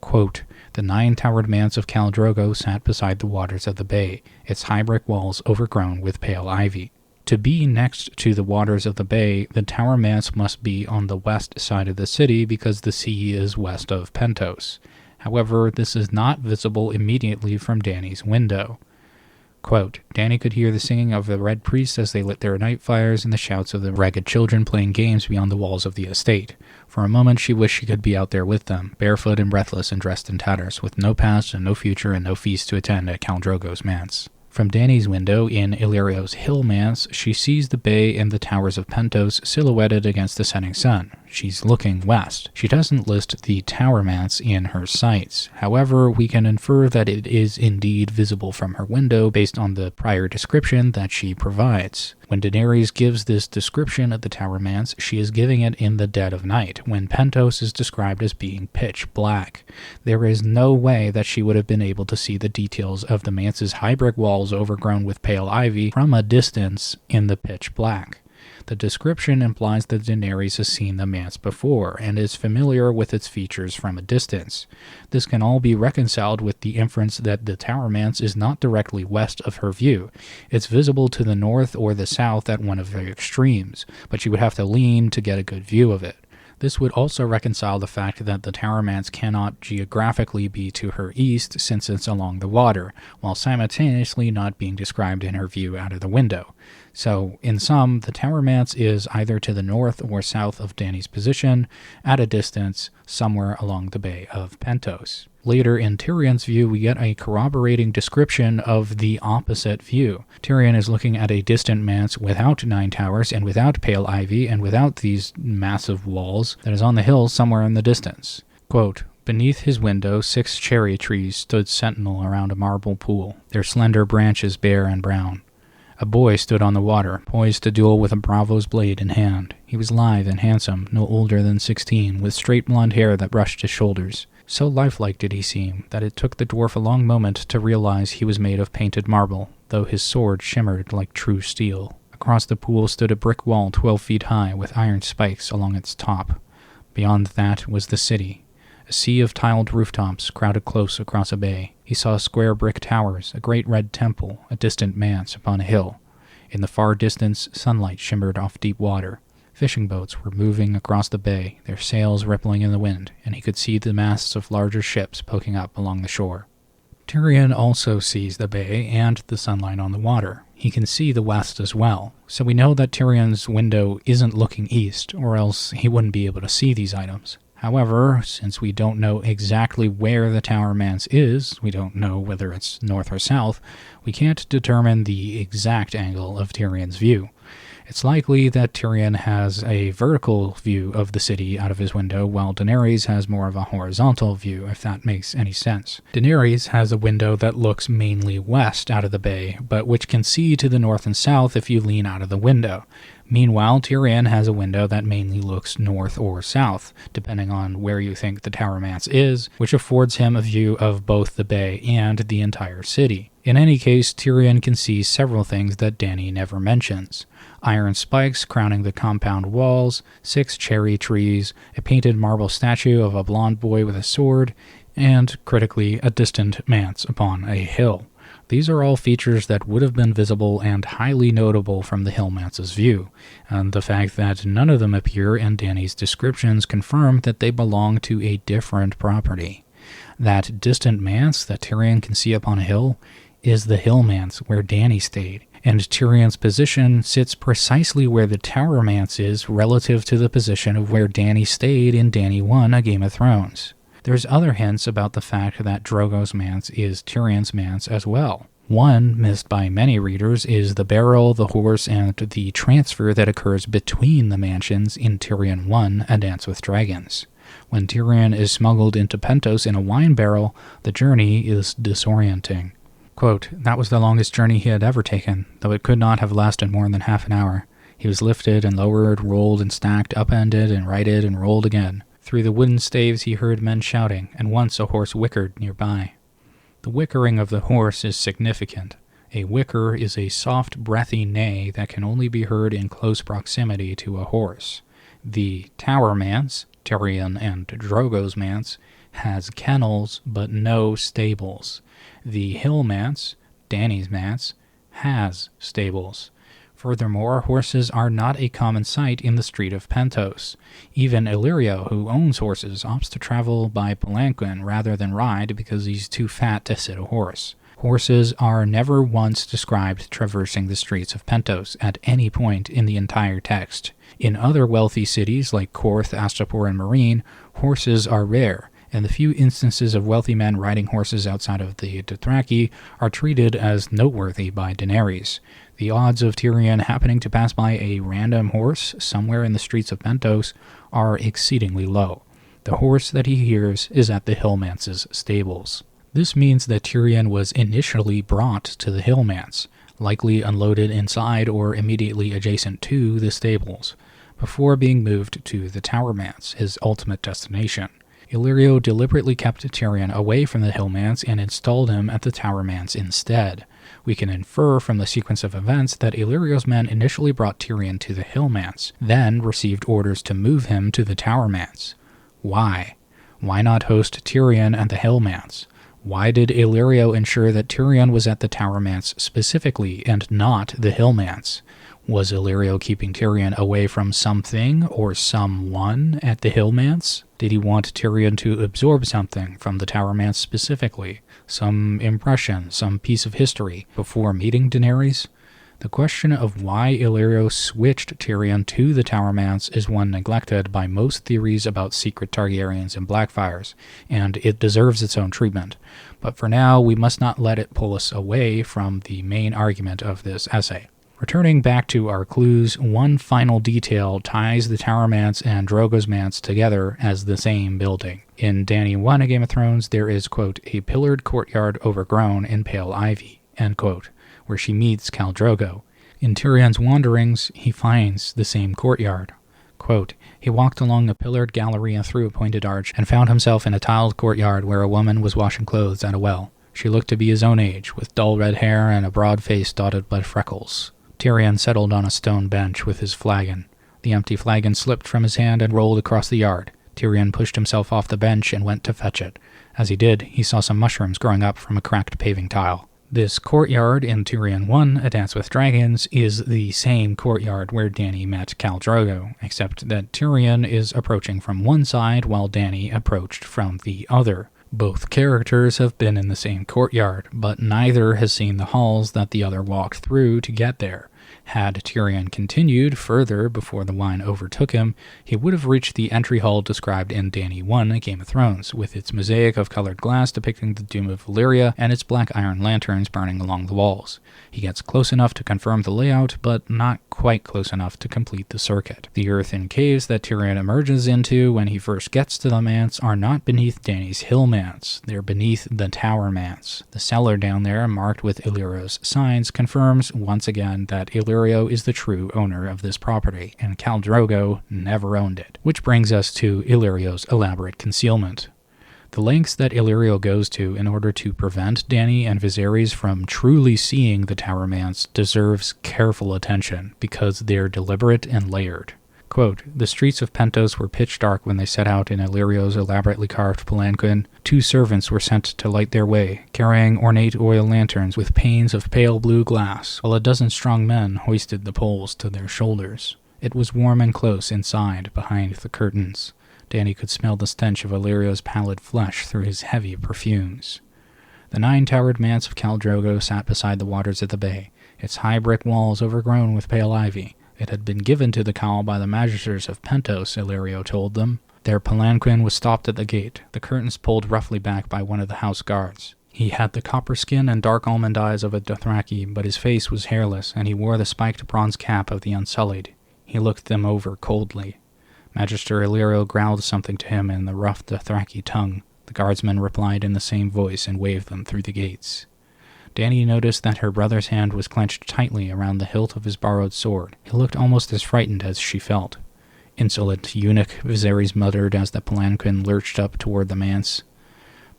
Quote, the 9-towered manse of Khal Drogo sat beside the waters of the bay, its high brick walls overgrown with pale ivy. To be next to the waters of the bay, the Tower Manse must be on the west side of the city because the sea is west of Pentos. However, this is not visible immediately from Dany's window. Quote, Dany could hear the singing of the Red Priests as they lit their night fires and the shouts of the ragged children playing games beyond the walls of the estate. For a moment she wished she could be out there with them, barefoot and breathless and dressed in tatters, with no past and no future and no feast to attend at Khal Drogo's manse. From Dany's window in Illyrio's Hill Manse, she sees the bay and the towers of Pentos silhouetted against the setting sun. She's looking west. She doesn't list the Tower Manse in her sights. However, we can infer that it is indeed visible from her window based on the prior description that she provides. When Daenerys gives this description of the Tower Manse, she is giving it in the dead of night, when Pentos is described as being pitch black. There is no way that she would have been able to see the details of the manse's high brick walls overgrown with pale ivy from a distance in the pitch black. The description implies that Daenerys has seen the manse before and is familiar with its features from a distance. This can all be reconciled with the inference that the Tower Manse is not directly west of her view. It's visible to the north or the south at one of the extremes, but she would have to lean to get a good view of it. This would also reconcile the fact that the Tower Manse cannot geographically be to her east since it's along the water, while simultaneously not being described in her view out of the window. So, in sum, the Tower Manse is either to the north or south of Dany's position, at a distance, somewhere along the Bay of Pentos. Later in Tyrion's view, we get a corroborating description of the opposite view. Tyrion is looking at a distant manse without 9 towers and without pale ivy and without these massive walls that is on the hill somewhere in the distance. Quote, "Beneath his window 6 cherry trees stood sentinel around a marble pool, their slender branches bare and brown. A boy stood on the water, poised to duel with a Braavos blade in hand. He was lithe and handsome, no older than 16, with straight blonde hair that brushed his shoulders. So lifelike did he seem, that it took the dwarf a long moment to realize he was made of painted marble, though his sword shimmered like true steel. Across the pool stood a brick wall 12 feet high with iron spikes along its top. Beyond that was the city, a sea of tiled rooftops crowded close across a bay. He saw square brick towers, a great red temple, a distant manse upon a hill. In the far distance, sunlight shimmered off deep water. Fishing boats were moving across the bay, their sails rippling in the wind, and he could see the masts of larger ships poking up along the shore." Tyrion also sees the bay and the sunlight on the water. He can see the west as well, so we know that Tyrion's window isn't looking east, or else he wouldn't be able to see these items. However, since we don't know exactly where the Tower Manse is, we don't know whether it's north or south, we can't determine the exact angle of Tyrion's view. It's likely that Tyrion has a vertical view of the city out of his window, while Daenerys has more of a horizontal view, if that makes any sense. Daenerys has a window that looks mainly west out of the bay, but which can see to the north and south if you lean out of the window. Meanwhile, Tyrion has a window that mainly looks north or south, depending on where you think the Tower Manse is, which affords him a view of both the bay and the entire city. In any case, Tyrion can see several things that Dany never mentions. Iron spikes crowning the compound walls, 6 cherry trees, a painted marble statue of a blonde boy with a sword, and, critically, a distant manse upon a hill. These are all features that would have been visible and highly notable from the hill manse's view, and the fact that none of them appear in Dany's descriptions confirm that they belong to a different property. That distant manse that Tyrion can see upon a hill is the hill manse where Dany stayed, and Tyrion's position sits precisely where the Tower Manse is relative to the position of where Dany stayed in Dany 1, A Game of Thrones. There's other hints about the fact that Drogo's manse is Tyrion's manse as well. One, missed by many readers, is the barrel, the horse, and the transfer that occurs between the mansions in Tyrion 1, A Dance with Dragons. When Tyrion is smuggled into Pentos in a wine barrel, the journey is disorienting. Quote, "That was the longest journey he had ever taken, though it could not have lasted more than half an hour. He was lifted and lowered, rolled and stacked, upended and righted and rolled again. Through the wooden staves he heard men shouting, and once a horse whickered nearby." The whickering of the horse is significant. A whicker is a soft, breathy neigh that can only be heard in close proximity to a horse. The Tower Manse, Tyrion and Drogo's manse, has kennels but no stables. The Hill Manse, Dany's manse, has stables. Furthermore, horses are not a common sight in the street of Pentos. Even Illyrio, who owns horses, opts to travel by palanquin rather than ride because he's too fat to sit a horse. Horses are never once described traversing the streets of Pentos at any point in the entire text. In other wealthy cities like Qarth, Astapor, and Meereen, horses are rare, and the few instances of wealthy men riding horses outside of the Dothraki are treated as noteworthy by Daenerys. The odds of Tyrion happening to pass by a random horse somewhere in the streets of Pentos are exceedingly low. The horse that he hears is at the Hill Manse's stables. This means that Tyrion was initially brought to the Hill Manse, likely unloaded inside or immediately adjacent to the stables, before being moved to the Tower Manse, his ultimate destination. Illyrio deliberately kept Tyrion away from the Hill Manse and installed him at the Tower Manse instead. We can infer from the sequence of events that Illyrio's men initially brought Tyrion to the Hill Manse, then received orders to move him to the Tower Manse. Why? Why not host Tyrion at the Hill Manse? Why did Illyrio ensure that Tyrion was at the Tower Manse specifically and not the Hill Manse? Was Illyrio keeping Tyrion away from something or someone at the Hill Manse? Did he want Tyrion to absorb something from the Tower Manse specifically? Some impression, some piece of history, before meeting Daenerys? The question of why Illyrio switched Tyrion to the Tower Manse is one neglected by most theories about secret Targaryens and Blackfires, and it deserves its own treatment. But for now, we must not let it pull us away from the main argument of this essay. Returning back to our clues, one final detail ties the Tower Manse and Drogo's Manse together as the same building. In Dany 1 A Game of Thrones, there is, quote, a pillared courtyard overgrown in pale ivy, end quote, where she meets Khal Drogo. In Tyrion's wanderings, he finds the same courtyard. Quote, he walked along a pillared gallery and through a pointed arch, and found himself in a tiled courtyard where a woman was washing clothes at a well. She looked to be his own age, with dull red hair and a broad face dotted by freckles. Tyrion settled on a stone bench with his flagon. The empty flagon slipped from his hand and rolled across the yard. Tyrion pushed himself off the bench and went to fetch it. As he did, he saw some mushrooms growing up from a cracked paving tile. This courtyard in Tyrion 1, A Dance with Dragons, is the same courtyard where Dany met Khal Drogo, except that Tyrion is approaching from one side while Dany approached from the other. Both characters have been in the same courtyard, but neither has seen the halls that the other walked through to get there. Had Tyrion continued further before the wine overtook him, he would have reached the entry hall described in Dany 1, A Game of Thrones, with its mosaic of colored glass depicting the Doom of Valyria and its black iron lanterns burning along the walls. He gets close enough to confirm the layout, but not quite close enough to complete the circuit. The earthen caves that Tyrion emerges into when he first gets to the manse are not beneath Dany's Hill Manse, they're beneath the Tower Manse. The cellar down there, marked with Illyrio's signs, confirms once again that Illyrio is the true owner of this property, and Khal Drogo never owned it. Which brings us to Illyrio's elaborate concealment. The lengths that Illyrio goes to in order to prevent Dany and Viserys from truly seeing the Tower Manse deserves careful attention, because they're deliberate and layered. Quote, the streets of Pentos were pitch dark when they set out in Illyrio's elaborately carved palanquin. 2 servants were sent to light their way, carrying ornate oil lanterns with panes of pale blue glass, while a dozen strong men hoisted the poles to their shoulders. It was warm and close inside, behind the curtains. Dany could smell the stench of Illyrio's pallid flesh through his heavy perfumes. The 9-towered manse of Khal Drogo sat beside the waters of the bay, its high brick walls overgrown with pale ivy. It had been given to the Khal by the magisters of Pentos, Illyrio told them. Their palanquin was stopped at the gate, the curtains pulled roughly back by one of the house guards. He had the copper skin and dark almond eyes of a Dothraki, but his face was hairless, and he wore the spiked bronze cap of the Unsullied. He looked them over coldly. Magister Illyrio growled something to him in the rough Dothraki tongue. The guardsman replied in the same voice and waved them through the gates. Dany noticed that her brother's hand was clenched tightly around the hilt of his borrowed sword. He looked almost as frightened as she felt. Insolent eunuch, Viserys muttered as the palanquin lurched up toward the manse.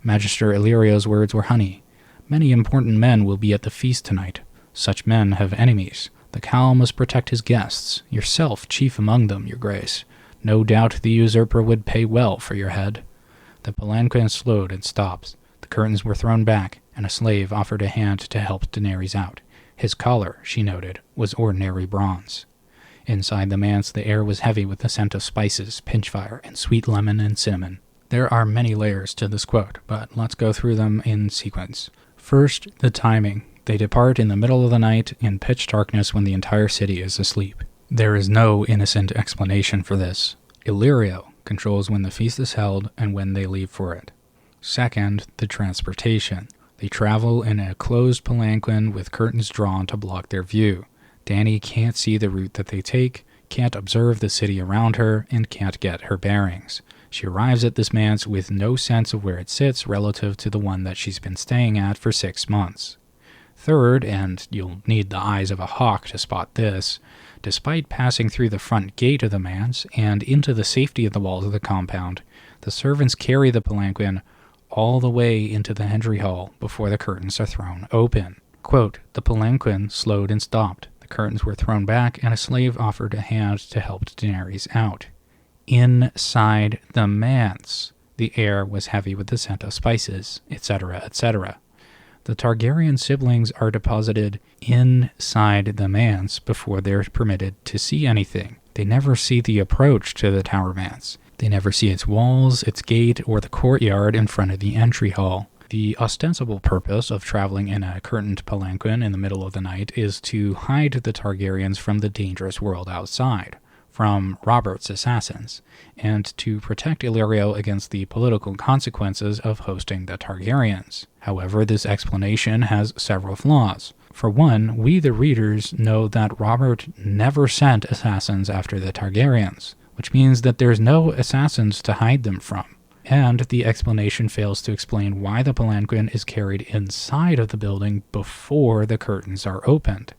Magister Illyrio's words were honey. Many important men will be at the feast tonight. Such men have enemies. The Khal must protect his guests, yourself chief among them, your grace. No doubt the usurper would pay well for your head. The palanquin slowed and stopped. The curtains were thrown back, and a slave offered a hand to help Daenerys out. His collar, she noted, was ordinary bronze. Inside the manse, the air was heavy with the scent of spices, pinchfire, and sweet lemon and cinnamon. There are many layers to this quote, but let's go through them in sequence. First, the timing. They depart in the middle of the night in pitch darkness when the entire city is asleep. There is no innocent explanation for this. Illyrio controls when the feast is held and when they leave for it. Second, the transportation. They travel in a closed palanquin with curtains drawn to block their view. Dany can't see the route that they take, can't observe the city around her, and can't get her bearings. She arrives at this manse with no sense of where it sits relative to the one that she's been staying at for 6 months. Third, and you'll need the eyes of a hawk to spot this, despite passing through the front gate of the manse and into the safety of the walls of the compound, the servants carry the palanquin all the way into the entry hall before the curtains are thrown open. Quote, "The palanquin slowed and stopped. The curtains were thrown back, and a slave offered a hand to help Daenerys out. Inside the manse, the air was heavy with the scent of spices, etc., etc. The Targaryen siblings are deposited inside the manse before they're permitted to see anything. They never see the approach to the Tower Manse. They never see its walls, its gate, or the courtyard in front of the entry hall. The ostensible purpose of traveling in a curtained palanquin in the middle of the night is to hide the Targaryens from the dangerous world outside, from Robert's assassins, and to protect Illyrio against the political consequences of hosting the Targaryens. However, this explanation has several flaws. For one, we the readers know that Robert never sent assassins after the Targaryens, which means that there's no assassins to hide them from. And the explanation fails to explain why the palanquin is carried inside of the building before the curtains are opened.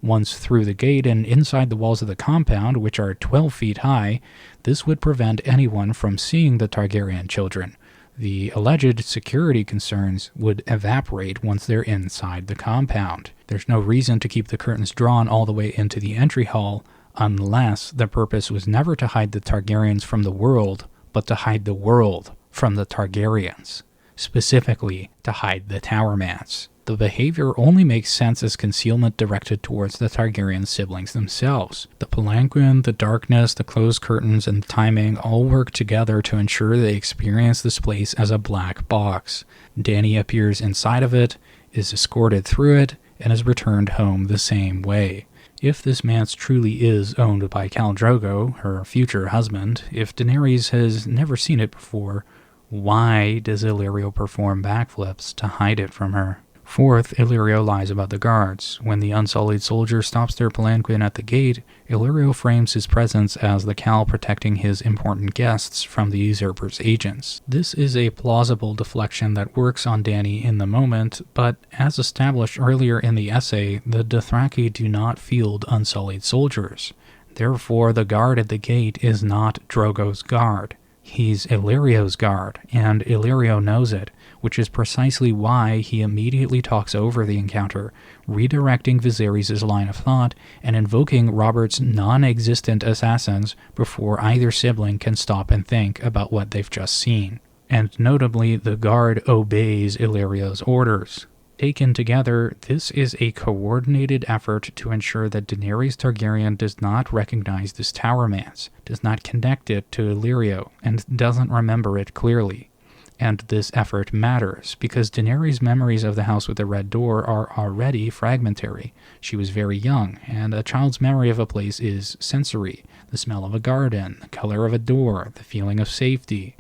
Once through the gate and inside the walls of the compound, which are 12 feet high, this would prevent anyone from seeing the Targaryen children. The alleged security concerns would evaporate once they're inside the compound. There's no reason to keep the curtains drawn all the way into the entry hall unless the purpose was never to hide the Targaryens from the world, but to hide the world from the Targaryens, specifically to hide the Tower Manse. The behavior only makes sense as concealment directed towards the Targaryen siblings themselves. The palanquin, the darkness, the closed curtains, and the timing all work together to ensure they experience this place as a black box. Dany appears inside of it, is escorted through it, and is returned home the same way. If this manse truly is owned by Khal Drogo, her future husband, if Daenerys has never seen it before, why does Illyrio perform backflips to hide it from her? Fourth, Illyrio lies about the guards. When the Unsullied soldier stops their palanquin at the gate, Illyrio frames his presence as the Khal protecting his important guests from the usurper's agents. This is a plausible deflection that works on Dany in the moment, but as established earlier in the essay, the Dothraki do not field Unsullied soldiers. Therefore, the guard at the gate is not Drogo's guard. He's Illyrio's guard, and Illyrio knows it, which is precisely why he immediately talks over the encounter, redirecting Viserys' line of thought and invoking Robert's non-existent assassins before either sibling can stop and think about what they've just seen. And notably, the guard obeys Illyrio's orders. Taken together, this is a coordinated effort to ensure that Daenerys Targaryen does not recognize this Tower Manse, does not connect it to Illyrio, and doesn't remember it clearly. And this effort matters, because Daenerys' memories of the house with the red door are already fragmentary. She was very young, and a child's memory of a place is sensory: the smell of a garden, the color of a door, the feeling of safety.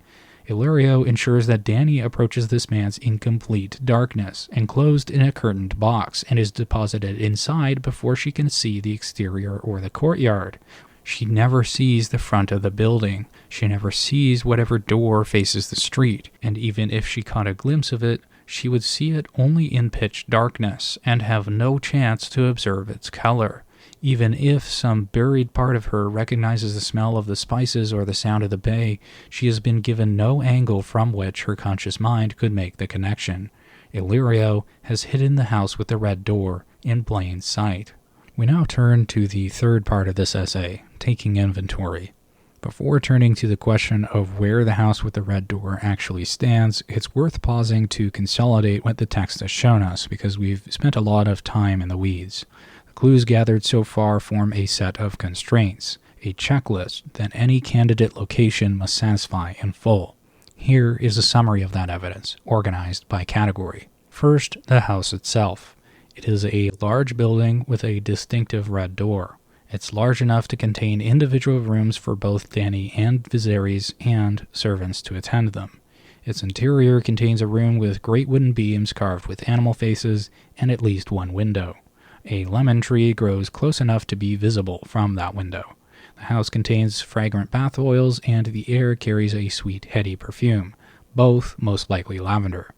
Illyrio ensures that Dany approaches this manse in complete darkness, enclosed in a curtained box, and is deposited inside before she can see the exterior or the courtyard. She never sees the front of the building. She never sees whatever door faces the street, and even if she caught a glimpse of it, she would see it only in pitch darkness and have no chance to observe its color. Even if some buried part of her recognizes the smell of the spices or the sound of the bay, she has been given no angle from which her conscious mind could make the connection. Illyrio has hidden the house with the red door in plain sight. We now turn to the third part of this essay, taking inventory. Before turning to the question of where the house with the red door actually stands, it's worth pausing to consolidate what the text has shown us, because we've spent a lot of time in the weeds. The clues gathered so far form a set of constraints, a checklist that any candidate location must satisfy in full. Here is a summary of that evidence, organized by category. First, the house itself. It is a large building with a distinctive red door. It's large enough to contain individual rooms for both Dany and Viserys and servants to attend them. Its interior contains a room with great wooden beams carved with animal faces and at least one window. A lemon tree grows close enough to be visible from that window. The house contains fragrant bath oils, and the air carries a sweet, heady perfume, both most likely lavender.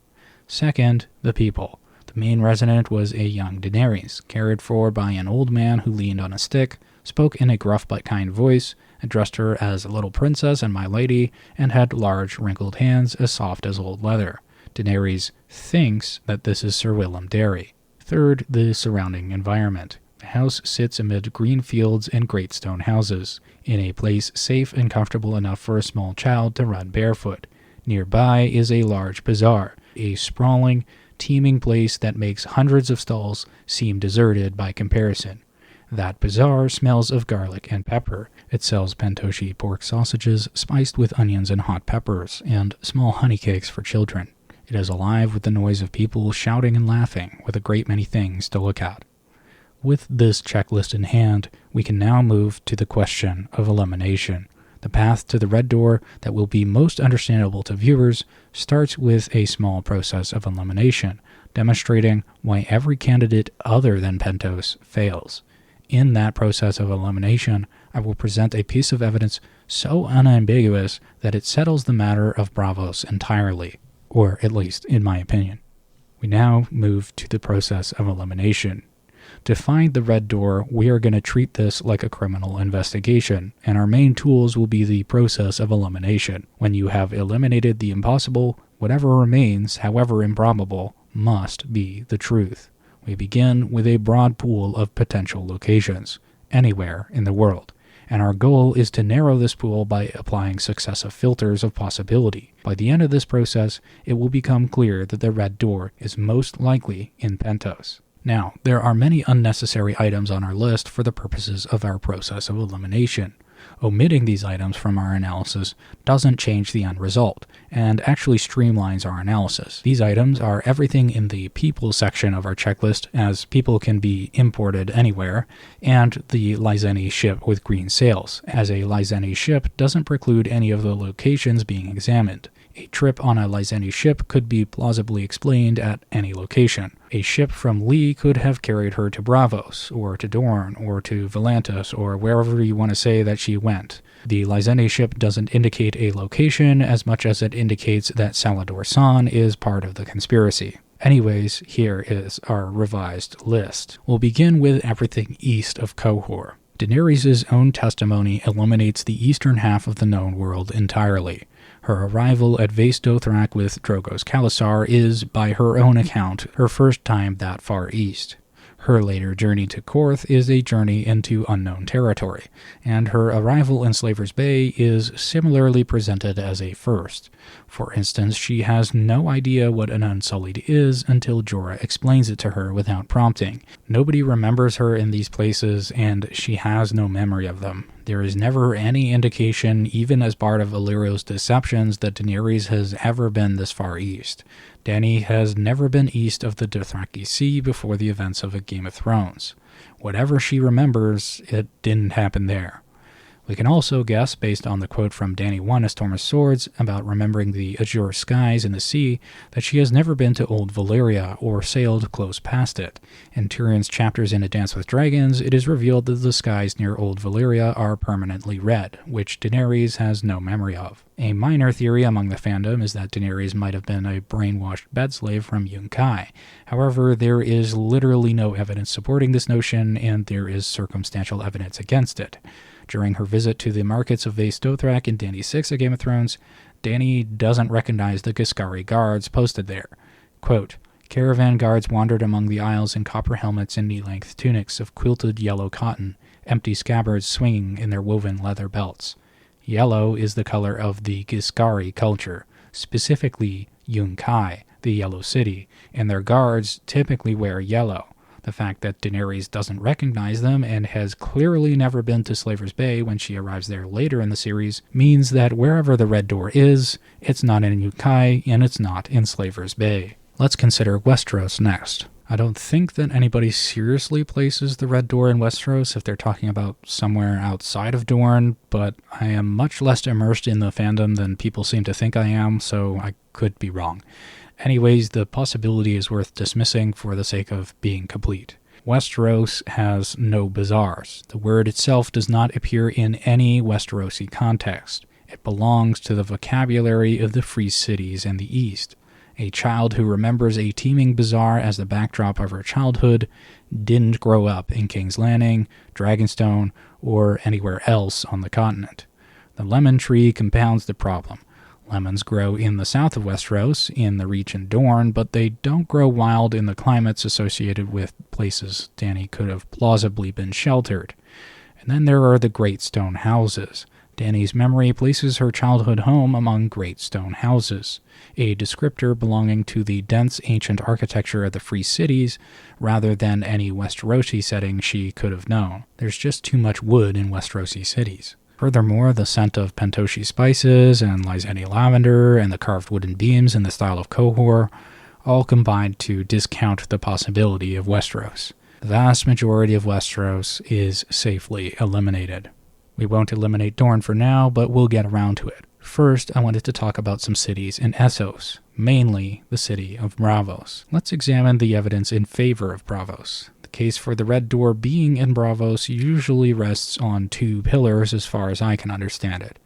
Second, the people. The main resident was a young Daenerys, cared for by an old man who leaned on a stick, spoke in a gruff but kind voice, addressed her as a little princess and my lady, and had large, wrinkled hands as soft as old leather. Daenerys thinks that this is Ser Willem Darry. Third, the surrounding environment. The house sits amid green fields and great stone houses, in a place safe and comfortable enough for a small child to run barefoot. Nearby is a large bazaar, a sprawling, teeming place that makes hundreds of stalls seem deserted by comparison. That bazaar smells of garlic and pepper. It sells Pentoshi pork sausages spiced with onions and hot peppers, and small honey cakes for children. It is alive with the noise of people shouting and laughing, with a great many things to look at. With this checklist in hand, we can now move to the question of elimination. The path to the red door that will be most understandable to viewers starts with a small process of elimination, demonstrating why every candidate other than Pentos fails. In that process of elimination, I will present a piece of evidence so unambiguous that it settles the matter of Braavos entirely, or at least in my opinion. We now move to the process of elimination. To find the red door, we are going to treat this like a criminal investigation, and our main tools will be the process of elimination. When you have eliminated the impossible, whatever remains, however improbable, must be the truth. We begin with a broad pool of potential locations, anywhere in the world, and our goal is to narrow this pool by applying successive filters of possibility. By the end of this process, it will become clear that the red door is most likely in Pentos. Now, there are many unnecessary items on our list for the purposes of our process of elimination. Omitting these items from our analysis doesn't change the end result, and actually streamlines our analysis. These items are everything in the people section of our checklist, as people can be imported anywhere, and the Lyseni ship with green sails, as a Lyseni ship doesn't preclude any of the locations being examined. A trip on a Lyseni ship could be plausibly explained at any location. A ship from Lee could have carried her to Braavos, or to Dorne, or to Volantis, or wherever you want to say that she went. The Lyseni ship doesn't indicate a location as much as it indicates that Salladhor Saan is part of the conspiracy. Anyways, here is our revised list. We'll begin with everything east of Qohor. Daenerys' own testimony eliminates the eastern half of the known world entirely. Her arrival at Vaes Dothrak with Drogo's Khalasar is, by her own account, her first time that far east. Her later journey to Qarth is a journey into unknown territory, and her arrival in Slaver's Bay is similarly presented as a first. For instance, she has no idea what an Unsullied is until Jorah explains it to her without prompting. Nobody remembers her in these places, and she has no memory of them. There is never any indication, even as part of Illyrio's deceptions, that Daenerys has ever been this far east. Dany has never been east of the Dothraki Sea before the events of A Game of Thrones. Whatever she remembers, it didn't happen there. We can also guess, based on the quote from Dany 1 A Storm of Swords about remembering the azure skies in the sea, that she has never been to Old Valyria or sailed close past it. In Tyrion's chapters in A Dance with Dragons, it is revealed that the skies near Old Valyria are permanently red, which Daenerys has no memory of. A minor theory among the fandom is that Daenerys might have been a brainwashed bedslave from Yunkai. However, there is literally no evidence supporting this notion, and there is circumstantial evidence against it. During her visit to the markets of Vaes Dothrak in Dany 6 A Game of Thrones, Dany doesn't recognize the Giscari guards posted there. Quote, "Caravan guards wandered among the aisles in copper helmets and knee-length tunics of quilted yellow cotton, empty scabbards swinging in their woven leather belts. Yellow is the color of the Giscari culture, specifically Yunkai, the Yellow City, and their guards typically wear yellow. The fact that Daenerys doesn't recognize them and has clearly never been to Slaver's Bay when she arrives there later in the series means that wherever the Red Door is, it's not in Yunkai and it's not in Slaver's Bay." Let's consider Westeros next. I don't think that anybody seriously places the Red Door in Westeros if they're talking about somewhere outside of Dorne, but I am much less immersed in the fandom than people seem to think I am, so I could be wrong. Anyways, the possibility is worth dismissing for the sake of being complete. Westeros has no bazaars. The word itself does not appear in any Westerosi context. It belongs to the vocabulary of the free cities in the East. A child who remembers a teeming bazaar as the backdrop of her childhood didn't grow up in King's Landing, Dragonstone, or anywhere else on the continent. The lemon tree compounds the problem. lemons grow in the south of Westeros, in the Reach and Dorne, but they don't grow wild in the climates associated with places Dany could have plausibly been sheltered. And then there are the Great Stone Houses. Dany's memory places her childhood home among great stone houses, a descriptor belonging to the dense ancient architecture of the Free Cities rather than any Westerosi setting she could have known. There's just too much wood in Westerosi cities. Furthermore, the scent of Pentoshi spices and Lyseni lavender and the carved wooden beams in the style of Qohor all combined to discount the possibility of Westeros. The vast majority of Westeros is safely eliminated. We won't eliminate Dorne for now, but we'll get around to it. First, I wanted to talk about some cities in Essos, mainly the city of Braavos. Let's examine the evidence in favor of Braavos. The case for the Red Door being in Braavos usually rests on two pillars as far as I can understand it.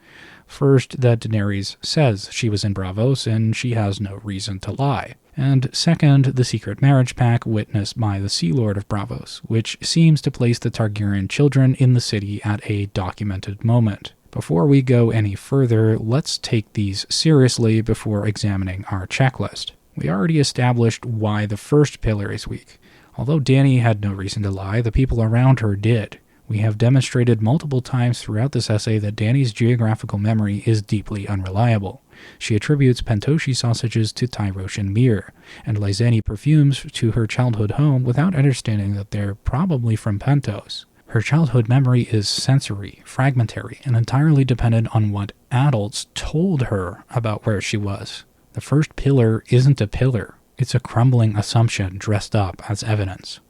First, that Daenerys says she was in Braavos and she has no reason to lie. And second, the secret marriage pact witnessed by the Sea Lord of Braavos, which seems to place the Targaryen children in the city at a documented moment. Before we go any further, let's take these seriously before examining our checklist. We already established why the first pillar is weak. Although Dany had no reason to lie, the people around her did. We have demonstrated multiple times throughout this essay that Dany's geographical memory is deeply unreliable. She attributes Pentoshi sausages to Tyrosh and Myr, and Lyseni perfumes to her childhood home without understanding that they're probably from Pentos. Her childhood memory is sensory, fragmentary, and entirely dependent on what adults told her about where she was. The first pillar isn't a pillar, it's a crumbling assumption dressed up as evidence.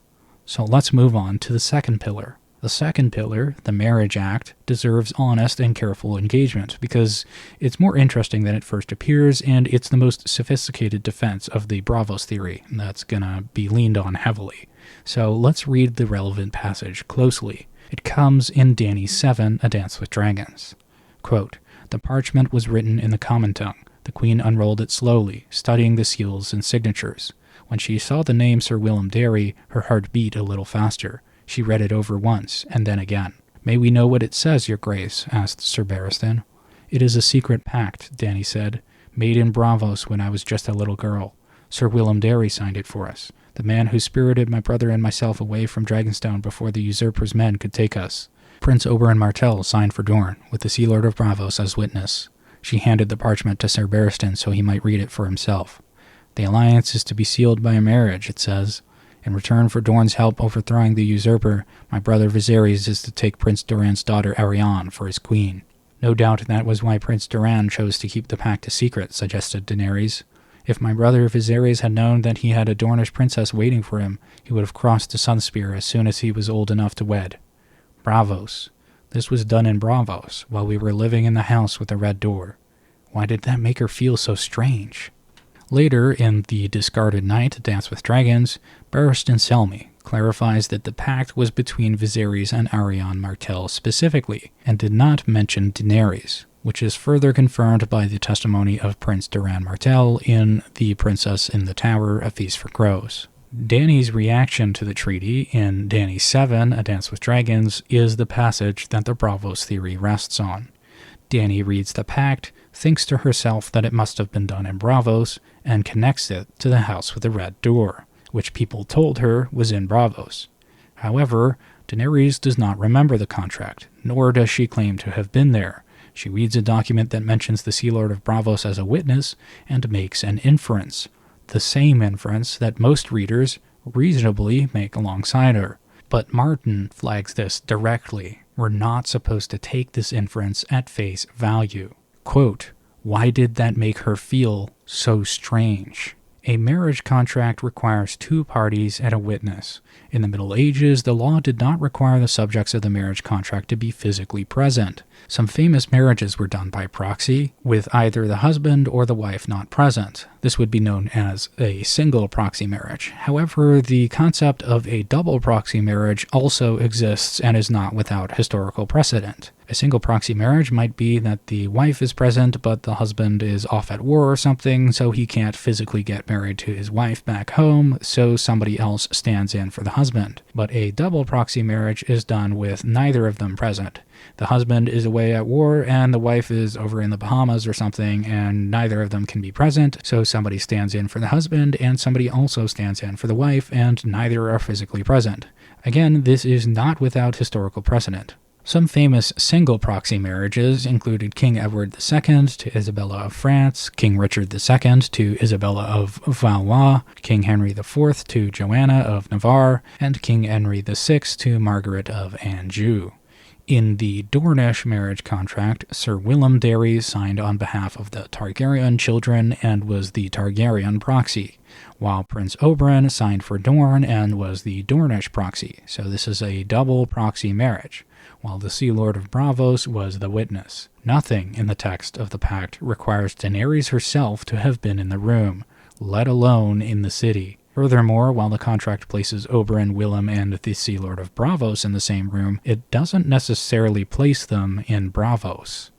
So let's move on to the second pillar. The second pillar, the Marriage Act, deserves honest and careful engagement because it's more interesting than it first appears, and it's the most sophisticated defense of the Braavos theory that's gonna be leaned on heavily. So let's read the relevant passage closely. It comes in Dany 7, A Dance with Dragons. Quote, "The parchment was written in the common tongue. The queen unrolled it slowly, studying the seals and signatures. When she saw the name Ser Willem Darry, her heart beat a little faster. She read it over once, and then again. 'May we know what it says, your grace?' asked Sir Barristan. 'It is a secret pact,' Dany said, 'made in Braavos when I was just a little girl. Ser Willem Darry signed it for us, the man who spirited my brother and myself away from Dragonstone before the usurper's men could take us. Prince Oberyn Martell signed for Dorne, with the Sea Lord of Braavos as witness. She handed the parchment to Sir Barristan so he might read it for himself. The alliance is to be sealed by a marriage, it says. In return for Dorne's help overthrowing the usurper, my brother Viserys is to take Prince Doran's daughter Arianne for his queen.' No doubt that was why Prince Doran chose to keep the pact a secret," suggested Daenerys. "If my brother Viserys had known that he had a Dornish princess waiting for him, he would have crossed to Sunspear as soon as he was old enough to wed. Braavos. This was done in Braavos, while we were living in the house with the Red Door. Why did that make her feel so strange?" Later, in The Discarded Knight, Dance with Dragons, Barristan Selmy clarifies that the pact was between Viserys and Arianne Martell specifically, and did not mention Daenerys, which is further confirmed by the testimony of Prince Doran Martell in The Princess in the Tower, A Feast for Crows. Dany's reaction to the treaty in Dany 7, A Dance with Dragons, is the passage that the Braavos theory rests on. Dany reads the pact, thinks to herself that it must have been done in Braavos, and connects it to the house with the red door, which people told her was in Braavos. However, Daenerys does not remember the contract, nor does she claim to have been there. She reads a document that mentions the Sea Lord of Braavos as a witness, and makes an inference, the same inference that most readers reasonably make alongside her. But Martin flags this directly. We're not supposed to take this inference at face value. Quote, "Why did that make her feel so strange?" A marriage contract requires two parties and a witness. In the Middle Ages, the law did not require the subjects of the marriage contract to be physically present. Some famous marriages were done by proxy, with either the husband or the wife not present. This would be known as a single proxy marriage. However, the concept of a double proxy marriage also exists and is not without historical precedent. A single proxy marriage might be that the wife is present, but the husband is off at war or something, so he can't physically get married to his wife back home, so somebody else stands in for the husband. But a double proxy marriage is done with neither of them present. The husband is away at war, and the wife is over in the Bahamas or something, and neither of them can be present, so somebody stands in for the husband, and somebody also stands in for the wife, and neither are physically present. Again, this is not without historical precedent. Some famous single proxy marriages included King Edward II to Isabella of France, King Richard II to Isabella of Valois, King Henry IV to Joanna of Navarre, and King Henry VI to Margaret of Anjou. In the Dornish marriage contract, Ser Willem Darry signed on behalf of the Targaryen children and was the Targaryen proxy, while Prince Oberyn signed for Dorne and was the Dornish proxy, so this is a double proxy marriage, while the Sea Lord of Braavos was the witness. Nothing in the text of the pact requires Daenerys herself to have been in the room, let alone in the city. Furthermore, while the contract places Oberyn, Willem, and the Sea Lord of Braavos in the same room, it doesn't necessarily place them in Braavos.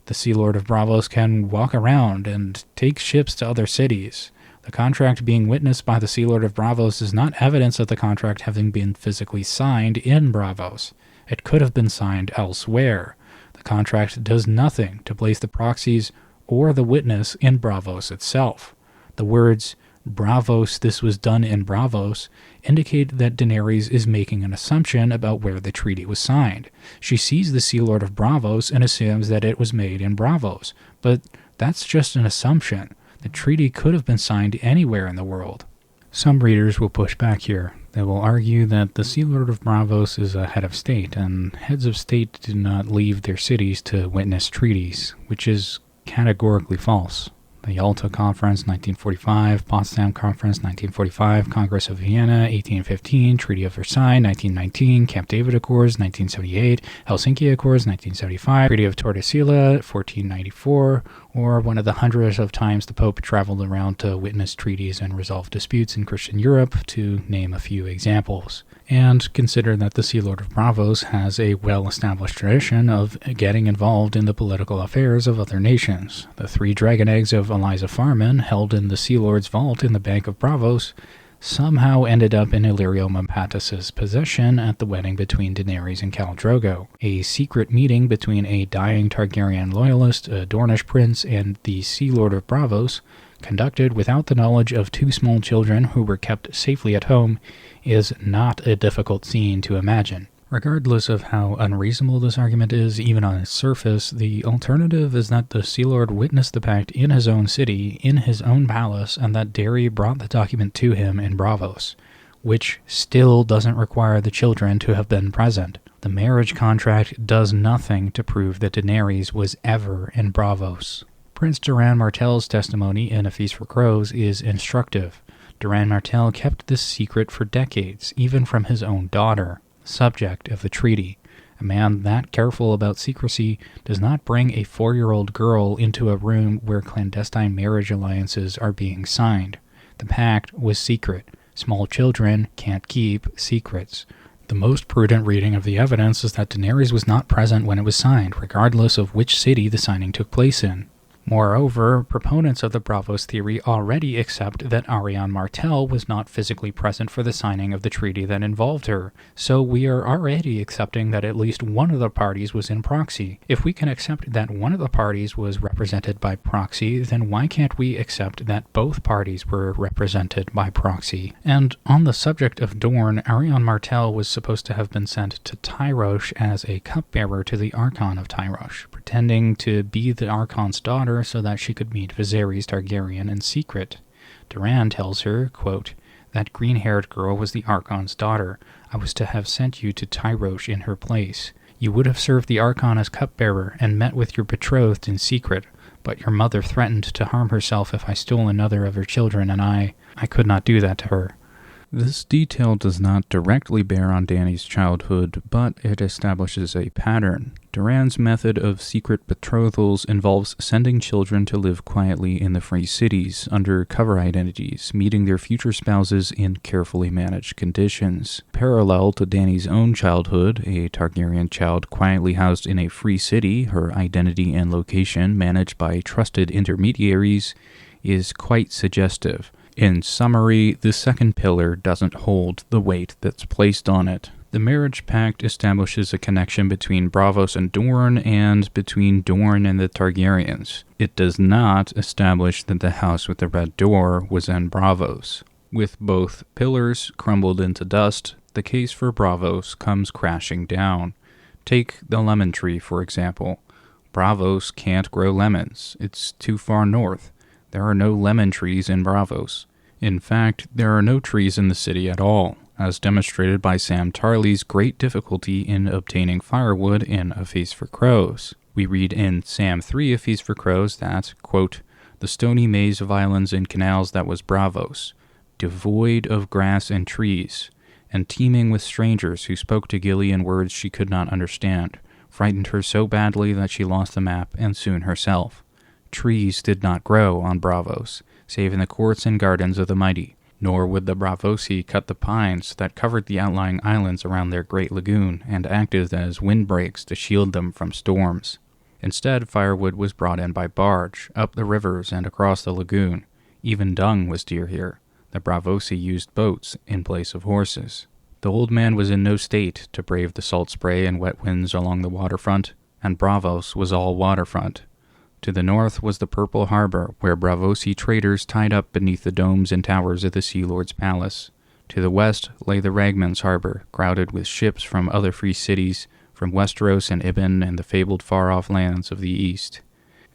The Sea Lord of Braavos can walk around and take ships to other cities. The contract being witnessed by the Sea Lord of Braavos is not evidence of the contract having been physically signed in Braavos. It could have been signed elsewhere. The contract does nothing to place the proxies or the witness in Braavos itself. The words, "Braavos, this was done in Braavos," indicate that Daenerys is making an assumption about where the treaty was signed. She sees the Sea Lord of Braavos and assumes that it was made in Braavos, but that's just an assumption. The treaty could have been signed anywhere in the world. Some readers will push back here. They will argue that the Sea Lord of Braavos is a head of state, and heads of state do not leave their cities to witness treaties, which is categorically false. The Yalta Conference, 1945, Potsdam Conference, 1945, Congress of Vienna, 1815, Treaty of Versailles, 1919, Camp David Accords, 1978, Helsinki Accords, 1975, Treaty of Tordesillas, 1494, or one of the hundreds of times the Pope traveled around to witness treaties and resolve disputes in Christian Europe, to name a few examples. And consider that the Sea Lord of Braavos has a well-established tradition of getting involved in the political affairs of other nations. The 3 dragon eggs of Eliza Farman, held in the Sea Lord's vault in the Bank of Braavos, somehow ended up in Illyrio Mopatis' possession at the wedding between Daenerys and Khal Drogo. A secret meeting between a dying Targaryen loyalist, a Dornish prince, and the Sea Lord of Braavos, conducted without the knowledge of 2 small children who were kept safely at home, is not a difficult scene to imagine. Regardless of how unreasonable this argument is, even on its surface, the alternative is that the Sea Lord witnessed the pact in his own city, in his own palace, and that Darry brought the document to him in Braavos, which still doesn't require the children to have been present. The marriage contract does nothing to prove that Daenerys was ever in Braavos. Prince Doran Martell's testimony in A Feast for Crows is instructive. Doran Martell kept this secret for decades, even from his own daughter, subject of the treaty. A man that careful about secrecy does not bring a 4-year-old girl into a room where clandestine marriage alliances are being signed. The pact was secret. Small children can't keep secrets. The most prudent reading of the evidence is that Daenerys was not present when it was signed, regardless of which city the signing took place in. Moreover, proponents of the Braavos theory already accept that Arianne Martell was not physically present for the signing of the treaty that involved her, so we are already accepting that at least one of the parties was in proxy. If we can accept that one of the parties was represented by proxy, then why can't we accept that both parties were represented by proxy? And on the subject of Dorne, Arianne Martell was supposed to have been sent to Tyrosh as a cupbearer to the Archon of Tyrosh, pretending to be the Archon's daughter so that she could meet Viserys Targaryen in secret. Doran tells her, quote, "That green-haired girl was the Archon's daughter. I was to have sent you to Tyrosh in her place. You would have served the Archon as cupbearer and met with your betrothed in secret, but your mother threatened to harm herself if I stole another of her children, and I could not do that to her." This detail does not directly bear on Dany's childhood, but it establishes a pattern. Doran's method of secret betrothals involves sending children to live quietly in the free cities under cover identities, meeting their future spouses in carefully managed conditions. Parallel to Dany's own childhood, a Targaryen child quietly housed in a free city, her identity and location managed by trusted intermediaries, is quite suggestive. In summary, the second pillar doesn't hold the weight that's placed on it. The marriage pact establishes a connection between Braavos and Dorne and between Dorne and the Targaryens. It does not establish that the house with the red door was in Braavos. With both pillars crumbled into dust, the case for Braavos comes crashing down. Take the lemon tree, for example. Braavos can't grow lemons. It's too far north. There are no lemon trees in Braavos. In fact, there are no trees in the city at all, as demonstrated by Sam Tarly's great difficulty in obtaining firewood in A Feast for Crows. We read in Sam 3 A Feast for Crows that, quote, "The stony maze of islands and canals that was Braavos, devoid of grass and trees, and teeming with strangers who spoke to Gilly in words she could not understand, frightened her so badly that she lost the map and soon herself. Trees did not grow on Braavos, save in the courts and gardens of the mighty, nor would the Braavosi cut the pines that covered the outlying islands around their great lagoon and acted as windbreaks to shield them from storms. Instead, firewood was brought in by barge, up the rivers and across the lagoon. Even dung was dear here. The Braavosi used boats in place of horses. The old man was in no state to brave the salt spray and wet winds along the waterfront, and Braavos was all waterfront. To the north was the Purple Harbor, where Braavosi traders tied up beneath the domes and towers of the Sea Lord's palace. To the west lay the Ragman's Harbor, crowded with ships from other free cities, from Westeros and Ibn and the fabled far-off lands of the east.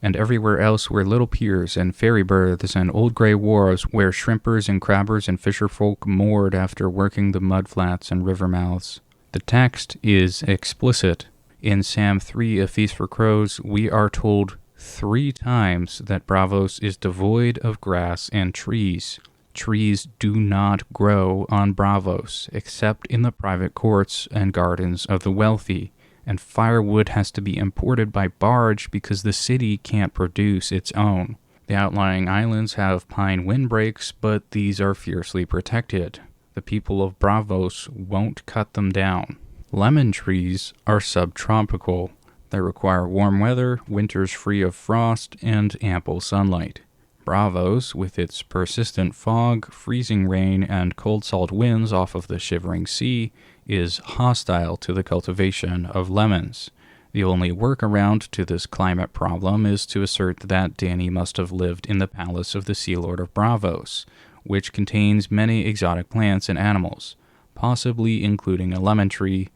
And everywhere else were little piers and ferry berths and old grey wharves where shrimpers and crabbers and fisherfolk moored after working the mudflats and river mouths. The text is explicit. In Sam 3 A Feast for Crows, we are told 3 times that Braavos is devoid of grass and trees. Trees do not grow on Braavos, except in the private courts and gardens of the wealthy, and firewood has to be imported by barge because the city can't produce its own. The outlying islands have pine windbreaks, but these are fiercely protected. The people of Braavos won't cut them down. Lemon trees are subtropical. They require warm weather, winters free of frost, and ample sunlight. Braavos, with its persistent fog, freezing rain, and cold salt winds off of the shivering sea, is hostile to the cultivation of lemons. The only workaround to this climate problem is to assert that Dany must have lived in the palace of the Sea Lord of Braavos, which contains many exotic plants and animals, possibly including a lemon tree,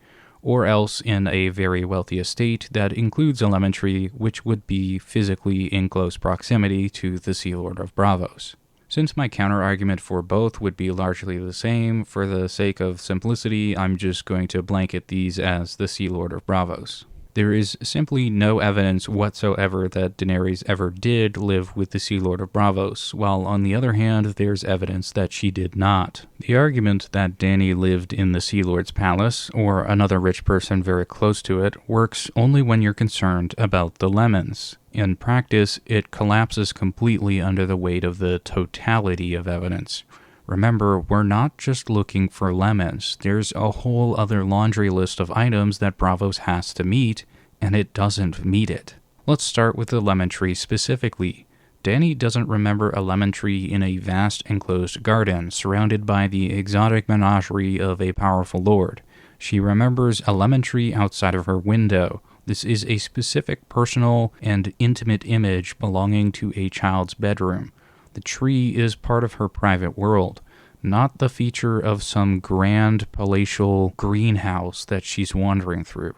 or else in a very wealthy estate that includes a lemon tree which would be physically in close proximity to the Sea Lord of Braavos. Since my counterargument for both would be largely the same, for the sake of simplicity, I'm just going to blanket these as the Sea Lord of Braavos. There is simply no evidence whatsoever that Daenerys ever did live with the Sea Lord of Braavos, while on the other hand, there's evidence that she did not. The argument that Dany lived in the Sea Lord's palace, or another rich person very close to it, works only when you're concerned about the lemons. In practice, it collapses completely under the weight of the totality of evidence. Remember, we're not just looking for lemons. There's a whole other laundry list of items that Braavos has to meet, and it doesn't meet it. Let's start with the lemon tree specifically. Dany doesn't remember a lemon tree in a vast enclosed garden surrounded by the exotic menagerie of a powerful lord. She remembers a lemon tree outside of her window. This is a specific personal and intimate image belonging to a child's bedroom. The tree is part of her private world, not the feature of some grand palatial greenhouse that she's wandering through.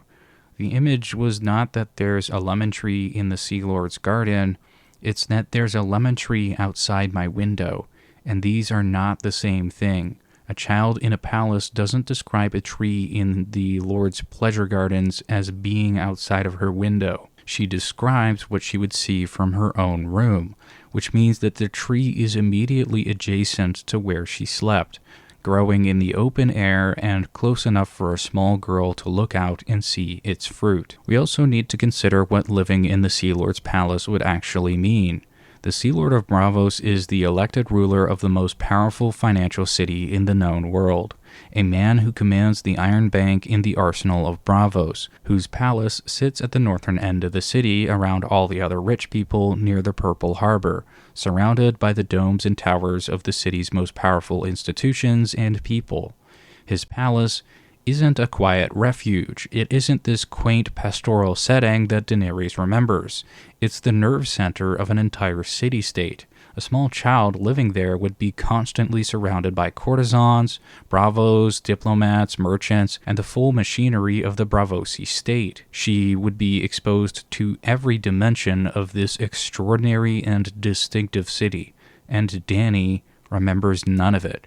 The image was not that there's a lemon tree in the Sea Lord's garden, it's that there's a lemon tree outside my window, and these are not the same thing. A child in a palace doesn't describe a tree in the Lord's pleasure gardens as being outside of her window. She describes what she would see from her own room, which means that the tree is immediately adjacent to where she slept. growing in the open air and close enough for a small girl to look out and see its fruit. We also need to consider what living in the Sea Lord's palace would actually mean. The Sea Lord of Braavos is the elected ruler of the most powerful financial city in the known world, a man who commands the Iron Bank in the arsenal of Braavos, whose palace sits at the northern end of the city around all the other rich people near the Purple Harbor, surrounded by the domes and towers of the city's most powerful institutions and people. His palace isn't a quiet refuge. It isn't this quaint pastoral setting that Daenerys remembers. It's the nerve center of an entire city-state. A small child living there would be constantly surrounded by courtesans, bravos, diplomats, merchants, and the full machinery of the Braavosi state. She would be exposed to every dimension of this extraordinary and distinctive city, and Dany remembers none of it.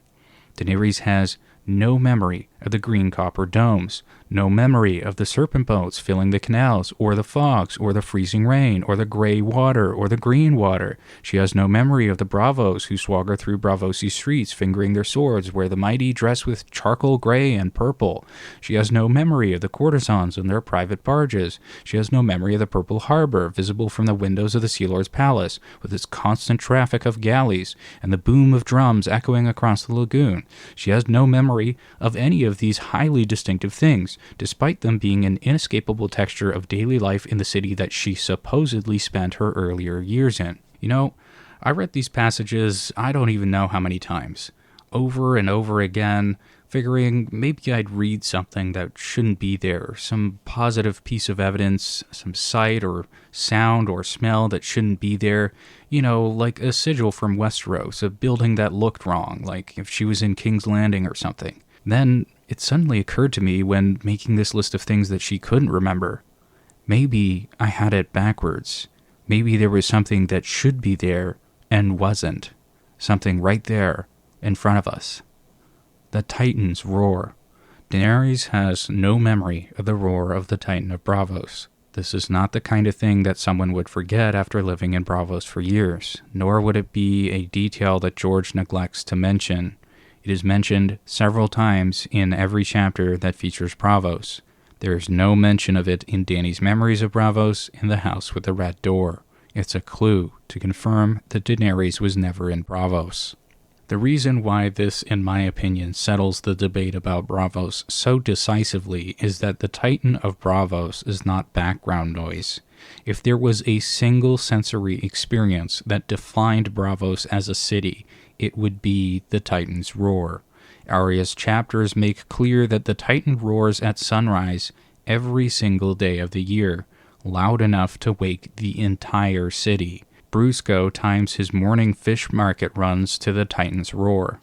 Daenerys has no memory of the green copper domes, no memory of the serpent boats filling the canals, or the fogs, or the freezing rain, or the gray water, or the green water. She has no memory of the Braavos who swagger through Braavosi streets, fingering their swords, where the mighty dress with charcoal gray and purple. She has no memory of the courtesans and their private barges. She has no memory of the Purple Harbor, visible from the windows of the Sea Lord's palace, with its constant traffic of galleys, and the boom of drums echoing across the lagoon. She has no memory of any of these highly distinctive things, despite them being an inescapable texture of daily life in the city that she supposedly spent her earlier years in. You know, I read these passages I don't even know how many times, over and over again, figuring maybe I'd read something that shouldn't be there, some positive piece of evidence, some sight or sound or smell that shouldn't be there, you know, like a sigil from Westeros, a building that looked wrong, like if she was in King's Landing or something. Then it suddenly occurred to me when making this list of things that she couldn't remember. Maybe I had it backwards. Maybe there was something that should be there and wasn't. Something right there in front of us. The Titan's roar. Daenerys has no memory of the roar of the Titan of Braavos. This is not the kind of thing that someone would forget after living in Braavos for years, nor would it be a detail that George neglects to mention. It is mentioned several times in every chapter that features Braavos. There is no mention of it in Dany's memories of Braavos in the house with the red door. It's a clue to confirm that Daenerys was never in Braavos. The reason why this, in my opinion, settles the debate about Braavos so decisively is that the Titan of Braavos is not background noise. If there was a single sensory experience that defined Braavos as a city, it would be the Titan's roar. Arya's chapters make clear that the Titan roars at sunrise every single day of the year, loud enough to wake the entire city. Brusco times his morning fish market runs to the Titan's roar.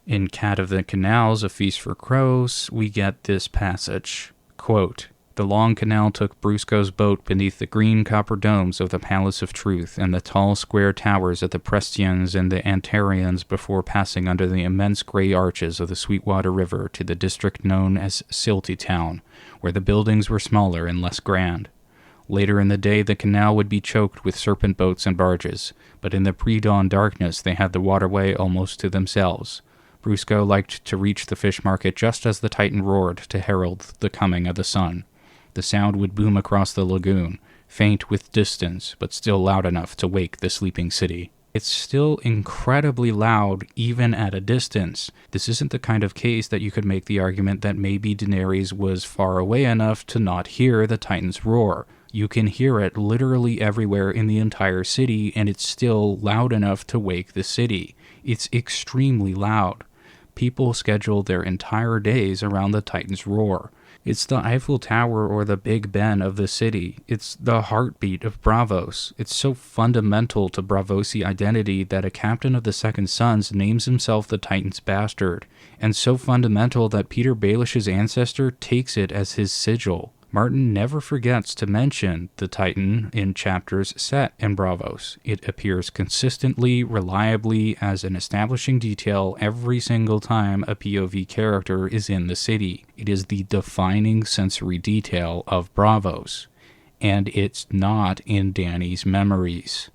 In Cat of the Canals, A Feast for Crows, we get this passage, quote, "The long canal took Brusco's boat beneath the green copper domes of the Palace of Truth and the tall square towers of the Prestians and the Antarians before passing under the immense gray arches of the Sweetwater River to the district known as Silty Town, where the buildings were smaller and less grand. Later in the day, the canal would be choked with serpent boats and barges, but in the pre-dawn darkness they had the waterway almost to themselves. Brusco liked to reach the fish market just as the Titan roared to herald the coming of the sun. The sound would boom across the lagoon, faint with distance, but still loud enough to wake the sleeping city. It's still incredibly loud even at a distance. This isn't the kind of case that you could make the argument that maybe Daenerys was far away enough to not hear the Titan's roar. You can hear it literally everywhere in the entire city, and it's still loud enough to wake the city. It's extremely loud. People schedule their entire days around the Titan's roar. It's the Eiffel Tower or the Big Ben of the city. It's the heartbeat of Braavos. It's so fundamental to Braavosi identity that a captain of the Second Sons names himself the Titan's bastard, and so fundamental that Peter Baelish's ancestor takes it as his sigil. Martin never forgets to mention the Titan in chapters set in Braavos. It appears consistently, reliably as an establishing detail every single time a POV character is in the city. It is the defining sensory detail of Braavos, and it's not in Dany's memories.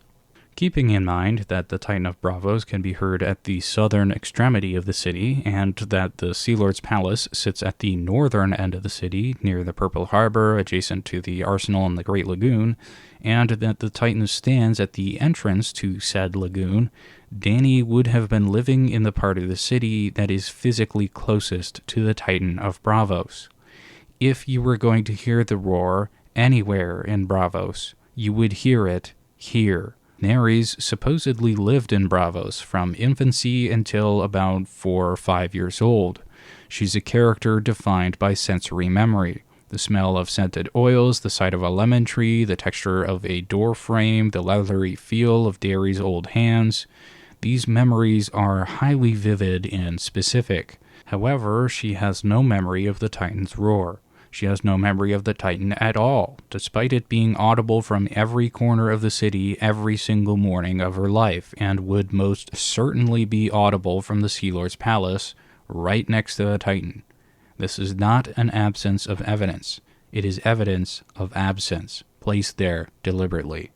Keeping in mind that the Titan of Braavos can be heard at the southern extremity of the city, and that the Sea Lord's Palace sits at the northern end of the city, near the Purple Harbor, adjacent to the Arsenal and the Great Lagoon, and that the Titan stands at the entrance to said lagoon, Dany would have been living in the part of the city that is physically closest to the Titan of Braavos. If you were going to hear the roar anywhere in Braavos, you would hear it here. Daenerys supposedly lived in Braavos from infancy until about 4 or 5 years old. She's a character defined by sensory memory. The smell of scented oils, the sight of a lemon tree, the texture of a door frame, the leathery feel of Darry's old hands. These memories are highly vivid and specific. However, she has no memory of the Titan's roar. She has no memory of the Titan at all, despite it being audible from every corner of the city every single morning of her life, and would most certainly be audible from the Sea Lord's Palace, right next to the Titan. This is not an absence of evidence. It is evidence of absence, placed there deliberately.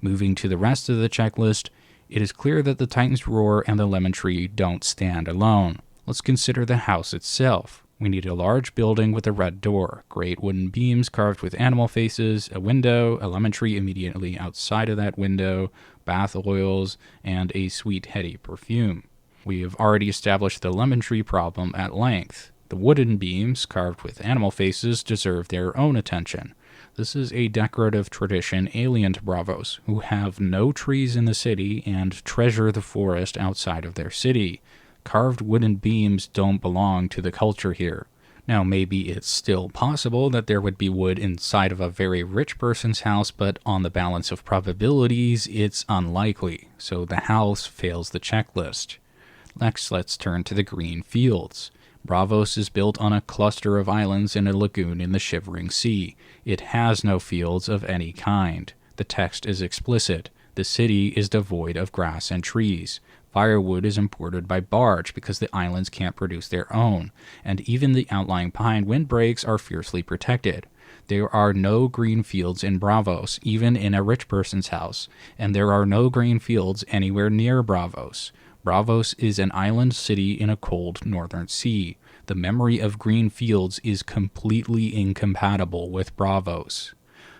Moving to the rest of the checklist, it is clear that the Titan's roar and the lemon tree don't stand alone. Let's consider the house itself. We need a large building with a red door, great wooden beams carved with animal faces, a window, a lemon tree immediately outside of that window, bath oils, and a sweet heady perfume. We have already established the lemon tree problem at length. The wooden beams carved with animal faces deserve their own attention. This is a decorative tradition alien to Braavos, who have no trees in the city and treasure the forest outside of their city. Carved wooden beams don't belong to the culture here. Now, maybe it's still possible that there would be wood inside of a very rich person's house, but on the balance of probabilities, it's unlikely, so the house fails the checklist. Next, let's turn to the green fields. Braavos is built on a cluster of islands in a lagoon in the Shivering Sea. It has no fields of any kind. The text is explicit. The city is devoid of grass and trees. Firewood is imported by barge because the islands can't produce their own, and even the outlying pine windbreaks are fiercely protected. There are no green fields in Braavos, even in a rich person's house, and there are no green fields anywhere near Braavos. Braavos is an island city in a cold northern sea. The memory of green fields is completely incompatible with Braavos.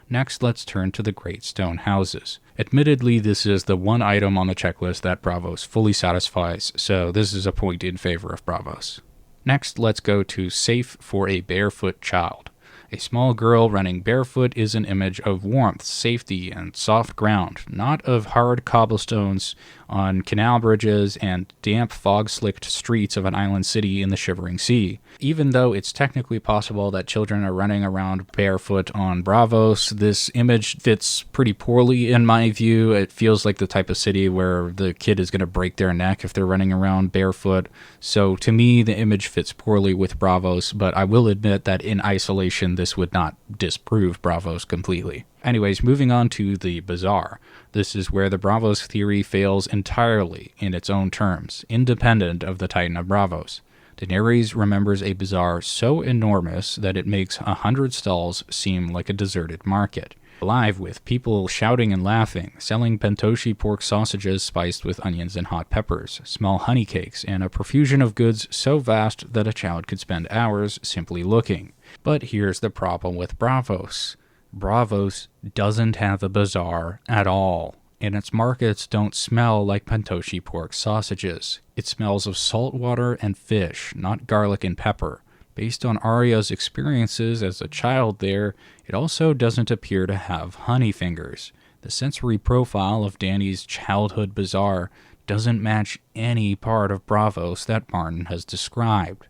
Next, let's turn to the Great Stone Houses. Admittedly, this is the one item on the checklist that Braavos fully satisfies, so this is a point in favor of Braavos. Next, let's go to Safe for a Barefoot Child. A small girl running barefoot is an image of warmth, safety, and soft ground, not of hard cobblestones on canal bridges and damp, fog-slicked streets of an island city in the Shivering Sea. Even though it's technically possible that children are running around barefoot on Braavos, this image fits pretty poorly in my view. It feels like the type of city where the kid is going to break their neck if they're running around barefoot. So to me, the image fits poorly with Braavos, but I will admit that in isolation, this would not disprove Braavos completely. Anyways, moving on to the Bazaar. This is where the Braavos theory fails entirely in its own terms, independent of the Titan of Braavos. Daenerys remembers a bazaar so enormous that it makes 100 stalls seem like a deserted market. Alive with people shouting and laughing, selling Pentos pork sausages spiced with onions and hot peppers, small honey cakes, and a profusion of goods so vast that a child could spend hours simply looking. But here's the problem with Braavos. Braavos doesn't have a bazaar at all, and its markets don't smell like Pentos pork sausages. It smells of salt water and fish, not garlic and pepper. Based on Arya's experiences as a child there, it also doesn't appear to have Honeyfingers. The sensory profile of Dany's childhood bazaar doesn't match any part of Braavos that Martin has described.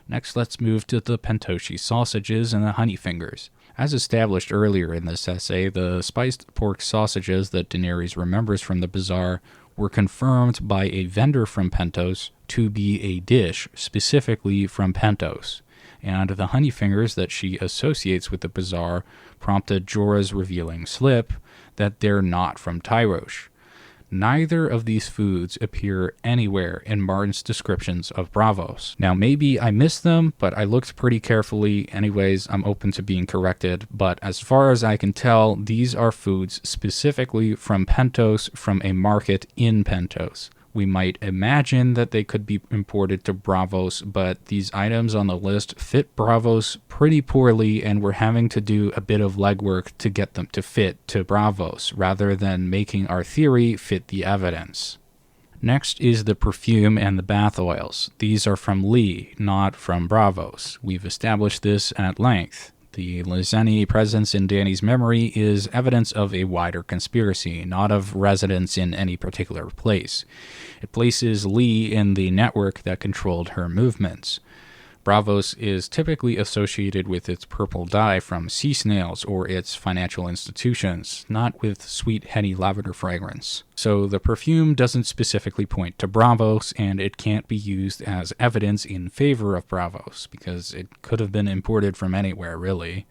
Next, let's move to the Pentos sausages and the Honeyfingers. As established earlier in this essay, the spiced pork sausages that Daenerys remembers from the bazaar were confirmed by a vendor from Pentos to be a dish specifically from Pentos, and the Honeyfingers that she associates with the bazaar prompted Jorah's revealing slip that they're not from Tyrosh. Neither of these foods appear anywhere in Martin's descriptions of Braavos. Now, maybe I missed them, but I looked pretty carefully. Anyways, I'm open to being corrected. But as far as I can tell, these are foods specifically from Pentos, from a market in Pentos. We might imagine that they could be imported to Braavos, but these items on the list fit Braavos pretty poorly, and we're having to do a bit of legwork to get them to fit to Braavos, rather than making our theory fit the evidence. Next is the perfume and the bath oils. These are from Lee, not from Braavos. We've established this at length. The Lizeni presence in Dany's memory is evidence of a wider conspiracy, not of residence in any particular place. It places Lee in the network that controlled her movements. Braavos is typically associated with its purple dye from sea snails or its financial institutions, not with sweet, heady lavender fragrance. So the perfume doesn't specifically point to Braavos, and it can't be used as evidence in favor of Braavos, because it could have been imported from anywhere, really.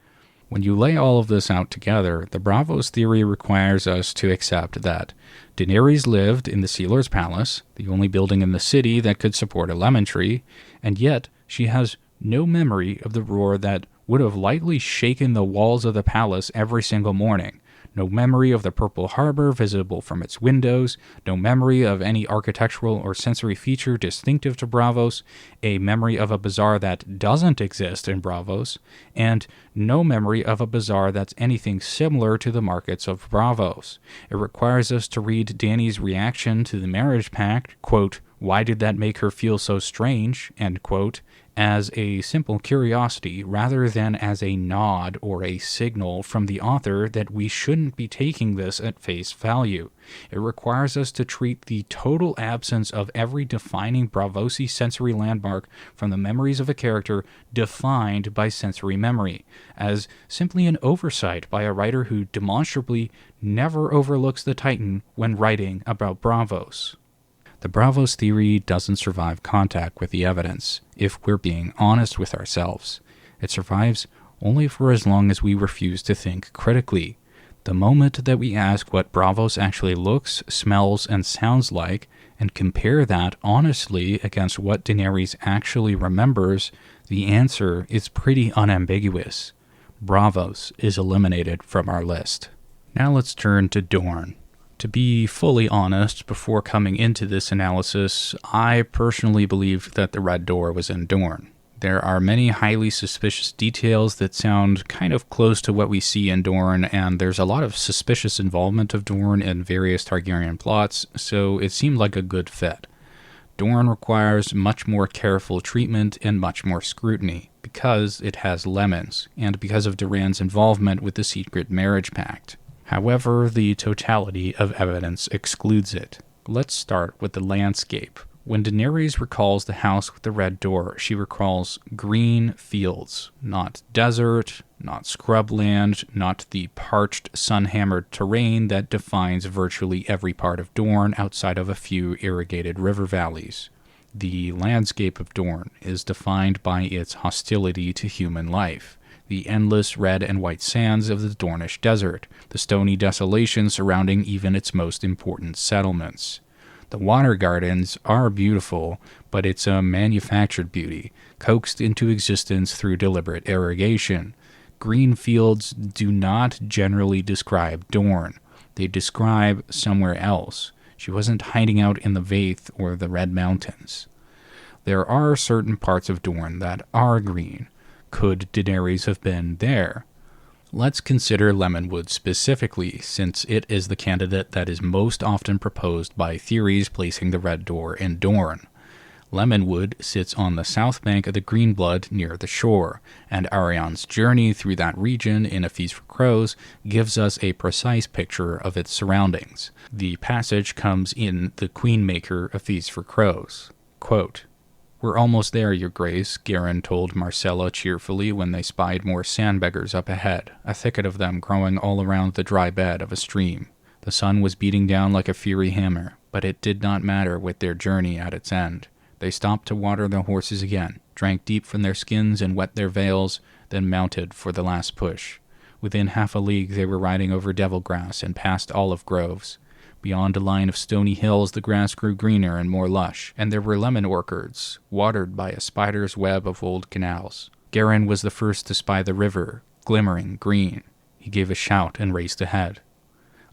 When you lay all of this out together, the Braavos theory requires us to accept that Daenerys lived in the Sealer's Palace, the only building in the city that could support a lemon tree, and yet she has no memory of the roar that would have lightly shaken the walls of the palace every single morning. No memory of the Purple Harbor visible from its windows, no memory of any architectural or sensory feature distinctive to Braavos, a memory of a bazaar that doesn't exist in Braavos, and no memory of a bazaar that's anything similar to the markets of Braavos. It requires us to read Dany's reaction to the marriage pact, quote, "Why did that make her feel so strange?" end quote, as a simple curiosity rather than as a nod or a signal from the author that we shouldn't be taking this at face value. It requires us to treat the total absence of every defining Braavosi sensory landmark from the memories of a character defined by sensory memory as simply an oversight by a writer who demonstrably never overlooks the Titan when writing about Braavos. The Braavos theory doesn't survive contact with the evidence, if we're being honest with ourselves. It survives only for as long as we refuse to think critically. The moment that we ask what Braavos actually looks, smells, and sounds like, and compare that honestly against what Daenerys actually remembers, the answer is pretty unambiguous. Braavos is eliminated from our list. Now let's turn to Dorne. To be fully honest, before coming into this analysis, I personally believed that the Red Door was in Dorne. There are many highly suspicious details that sound kind of close to what we see in Dorne, and there's a lot of suspicious involvement of Dorne in various Targaryen plots, so it seemed like a good fit. Dorne requires much more careful treatment and much more scrutiny, because it has lemons, and because of Doran's involvement with the secret marriage pact. However, the totality of evidence excludes it. Let's start with the landscape. When Daenerys recalls the house with the red door, she recalls green fields, not desert, not scrubland, not the parched, sun-hammered terrain that defines virtually every part of Dorne outside of a few irrigated river valleys. The landscape of Dorne is defined by its hostility to human life. The endless red and white sands of the Dornish desert, the stony desolation surrounding even its most important settlements. The water gardens are beautiful, but it's a manufactured beauty, coaxed into existence through deliberate irrigation. Green fields do not generally describe Dorne. They describe somewhere else. She wasn't hiding out in the Vaith or the Red Mountains. There are certain parts of Dorne that are green. Could Daenerys have been there? Let's consider Lemonwood specifically, since it is the candidate that is most often proposed by theories placing the Red Door in Dorne. Lemonwood sits on the south bank of the Greenblood near the shore, and Arianne's journey through that region in A Feast for Crows gives us a precise picture of its surroundings. The passage comes in the Queenmaker A Feast for Crows. Quote, "We're almost there, Your Grace," Garin told Marcella cheerfully when they spied more sandbeggars up ahead, a thicket of them growing all around the dry bed of a stream. The sun was beating down like a fiery hammer, but it did not matter with their journey at its end. They stopped to water their horses again, drank deep from their skins and wet their veils, then mounted for the last push. Within half a league they were riding over devil grass and past olive groves. Beyond a line of stony hills, the grass grew greener and more lush, and there were lemon orchards, watered by a spider's web of old canals. Garren was the first to spy the river, glimmering green. He gave a shout and raced ahead.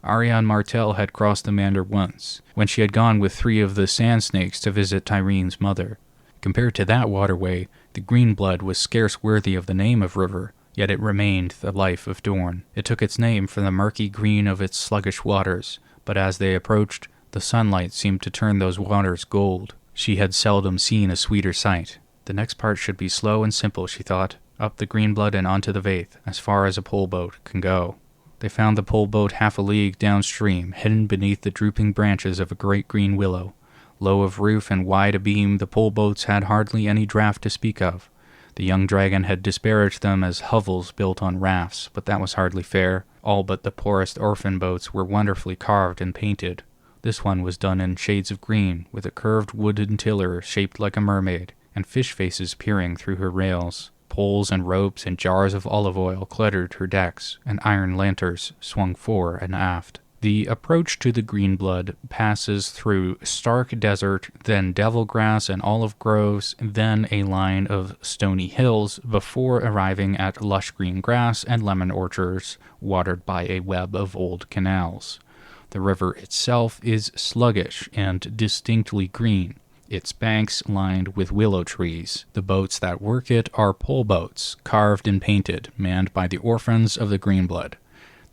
Arya and Martell had crossed the Mander once, when she had gone with 3 of the sand snakes to visit Tyrene's mother. Compared to that waterway, the green blood was scarce worthy of the name of river, yet it remained the life of Dorne. It took its name from the murky green of its sluggish waters, but as they approached, the sunlight seemed to turn those waters gold. She had seldom seen a sweeter sight. The next part should be slow and simple, she thought, up the Greenblood and onto the Vaith, as far as a pole boat can go. They found the pole boat half a league downstream, hidden beneath the drooping branches of a great green willow. Low of roof and wide abeam, the pole boats had hardly any draught to speak of. The young dragon had disparaged them as hovels built on rafts, but that was hardly fair. All but the poorest orphan boats were wonderfully carved and painted. This one was done in shades of green, with a curved wooden tiller shaped like a mermaid, and fish faces peering through her rails. Poles and ropes and jars of olive oil cluttered her decks, and iron lanterns swung fore and aft. The approach to the Greenblood passes through stark desert, then devil grass and olive groves, then a line of stony hills, before arriving at lush green grass and lemon orchards watered by a web of old canals. The river itself is sluggish and distinctly green, its banks lined with willow trees. The boats that work it are pole boats, carved and painted, manned by the orphans of the Greenblood.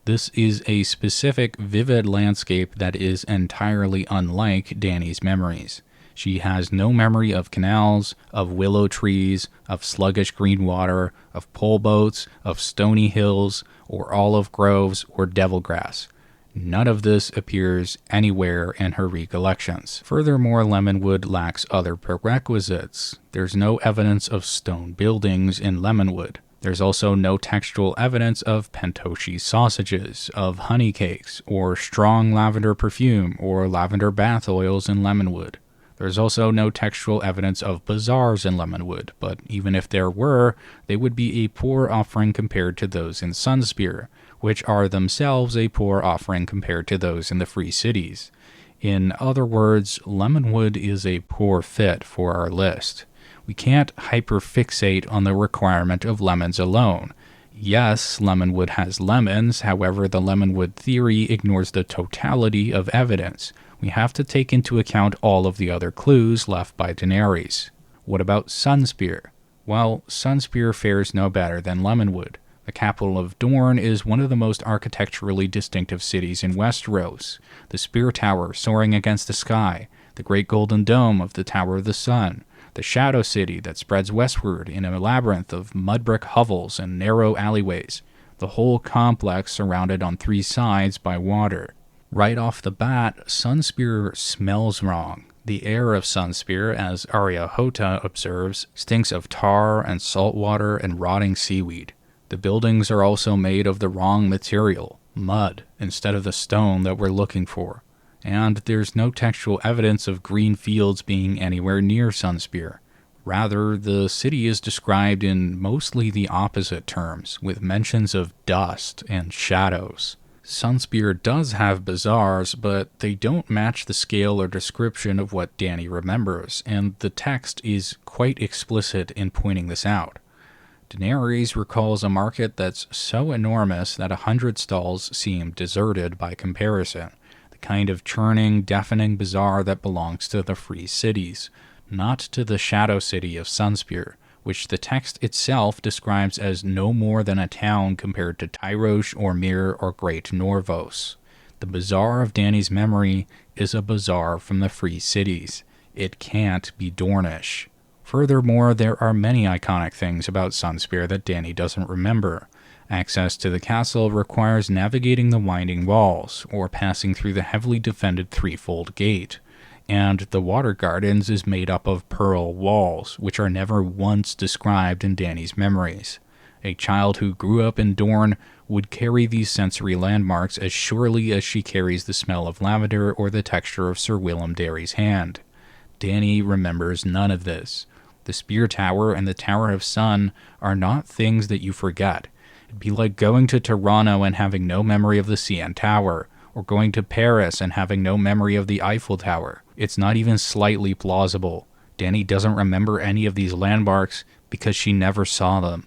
This is a specific, vivid landscape that is entirely unlike Dany's memories. She has no memory of canals, of willow trees, of sluggish green water, of pole boats, of stony hills, or olive groves, or devil grass. None of this appears anywhere in her recollections. Furthermore, Lemonwood lacks other prerequisites. There's no evidence of stone buildings in Lemonwood. There's also no textual evidence of Pentos sausages, of honey cakes, or strong lavender perfume, or lavender bath oils in Lemonwood. There's also no textual evidence of bazaars in Lemonwood, but even if there were, they would be a poor offering compared to those in Sunspear, which are themselves a poor offering compared to those in the free cities. In other words, Lemonwood is a poor fit for our list. We can't hyperfixate on the requirement of lemons alone. Yes, Lemonwood has lemons, however, the Lemonwood theory ignores the totality of evidence. We have to take into account all of the other clues left by Daenerys. What about Sunspear? Well, Sunspear fares no better than Lemonwood. The capital of Dorne is one of the most architecturally distinctive cities in Westeros. The Spear Tower soaring against the sky, the great golden dome of the Tower of the Sun, the Shadow City that spreads westward in a labyrinth of mud-brick hovels and narrow alleyways, the whole complex surrounded on 3 sides by water. Right off the bat, Sunspear smells wrong. The air of Sunspear, as Arya Hota observes, stinks of tar and salt water and rotting seaweed. The buildings are also made of the wrong material, mud, instead of the stone that we're looking for. And there's no textual evidence of green fields being anywhere near Sunspear. Rather, the city is described in mostly the opposite terms, with mentions of dust and shadows. Sunspear does have bazaars, but they don't match the scale or description of what Dany remembers, and the text is quite explicit in pointing this out. Daenerys recalls a market that's so enormous that 100 stalls seem deserted by comparison. Kind of churning, deafening bazaar that belongs to the free cities, not to the shadow city of Sunspear, which the text itself describes as no more than a town compared to Tyrosh or Myr or Great Norvos. The bazaar of Dany's memory is a bazaar from the free cities. It can't be Dornish. Furthermore, there are many iconic things about Sunspear that Dany doesn't remember. Access to the castle requires navigating the winding walls, or passing through the heavily defended threefold gate, and the Water Gardens is made up of pearl walls, which are never once described in Dany's memories. A child who grew up in Dorne would carry these sensory landmarks as surely as she carries the smell of lavender or the texture of Ser Willem Darry's hand. Dany remembers none of this. The Spear Tower and the Tower of Sun are not things that you forget. It'd be like going to Toronto and having no memory of the CN Tower, or going to Paris and having no memory of the Eiffel Tower. It's not even slightly plausible. Dany doesn't remember any of these landmarks because she never saw them.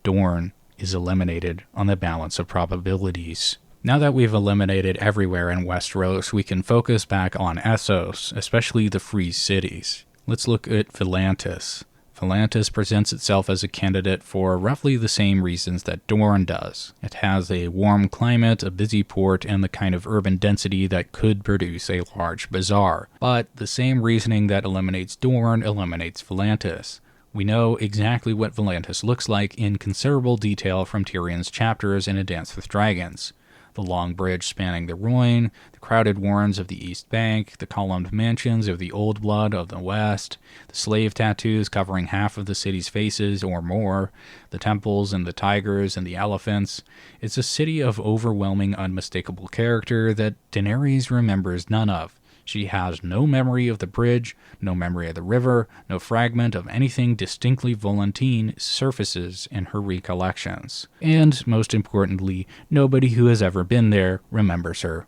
Dorne is eliminated on the balance of probabilities. Now that we've eliminated everywhere in Westeros, we can focus back on Essos, especially the free cities. Let's look at Volantis. Volantis presents itself as a candidate for roughly the same reasons that Dorne does. It has a warm climate, a busy port, and the kind of urban density that could produce a large bazaar. But the same reasoning that eliminates Dorne eliminates Volantis. We know exactly what Volantis looks like in considerable detail from Tyrion's chapters in A Dance with Dragons. The long bridge spanning the Rhoyne, the crowded warrens of the East Bank, the columned mansions of the Old Blood of the West, the slave tattoos covering half of the city's faces or more, the temples and the tigers and the elephants. It's a city of overwhelming, unmistakable character that Daenerys remembers none of. She has no memory of the bridge, no memory of the river, no fragment of anything distinctly Volantine surfaces in her recollections. And, most importantly, nobody who has ever been there remembers her.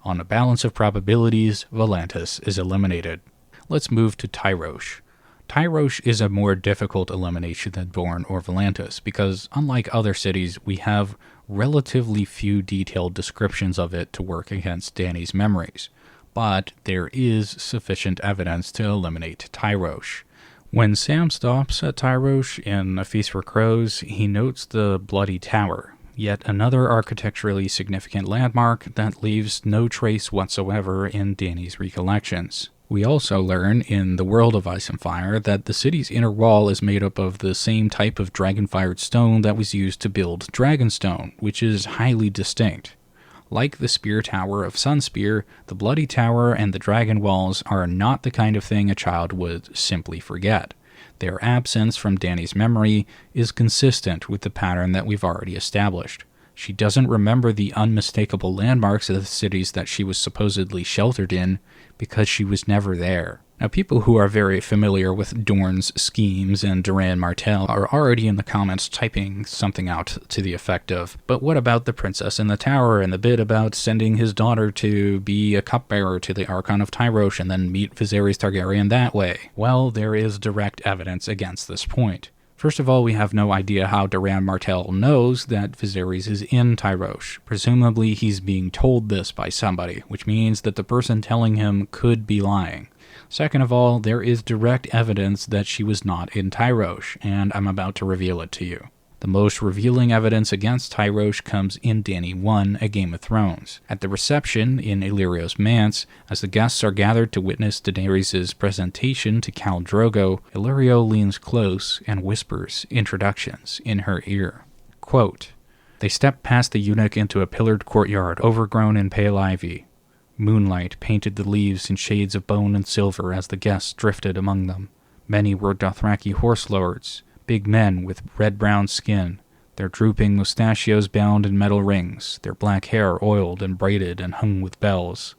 On a balance of probabilities, Volantis is eliminated. Let's move to Tyrosh. Tyrosh is a more difficult elimination than Dorne or Volantis because, unlike other cities, we have relatively few detailed descriptions of it to work against Dany's memories. But there is sufficient evidence to eliminate Tyrosh. When Sam stops at Tyrosh in A Feast for Crows, he notes the Bloody Tower, yet another architecturally significant landmark that leaves no trace whatsoever in Dany's recollections. We also learn in The World of Ice and Fire that the city's inner wall is made up of the same type of dragon-fired stone that was used to build Dragonstone, which is highly distinct. Like the Spear Tower of Sunspear, the Bloody Tower and the Dragon Walls are not the kind of thing a child would simply forget. Their absence from Dany's memory is consistent with the pattern that we've already established. She doesn't remember the unmistakable landmarks of the cities that she was supposedly sheltered in because she was never there. Now, people who are very familiar with Dorne's schemes and Doran Martell are already in the comments typing something out to the effect of, but what about the princess in the tower and the bit about sending his daughter to be a cupbearer to the Archon of Tyrosh and then meet Viserys Targaryen that way? Well, there is direct evidence against this point. First of all, we have no idea how Doran Martell knows that Viserys is in Tyrosh. Presumably, he's being told this by somebody, which means that the person telling him could be lying. Second of all, there is direct evidence that she was not in Tyrosh, and I'm about to reveal it to you. The most revealing evidence against Tyrosh comes in Dany 1, A Game of Thrones. At the reception in Illyrio's manse, as the guests are gathered to witness Daenerys' presentation to Khal Drogo, Illyrio leans close and whispers introductions in her ear. Quote, "They stepped past the eunuch into a pillared courtyard overgrown in pale ivy. Moonlight painted the leaves in shades of bone and silver as the guests drifted among them. Many were Dothraki horse lords, big men with red-brown skin, their drooping mustachios bound in metal rings, their black hair oiled and braided and hung with bells.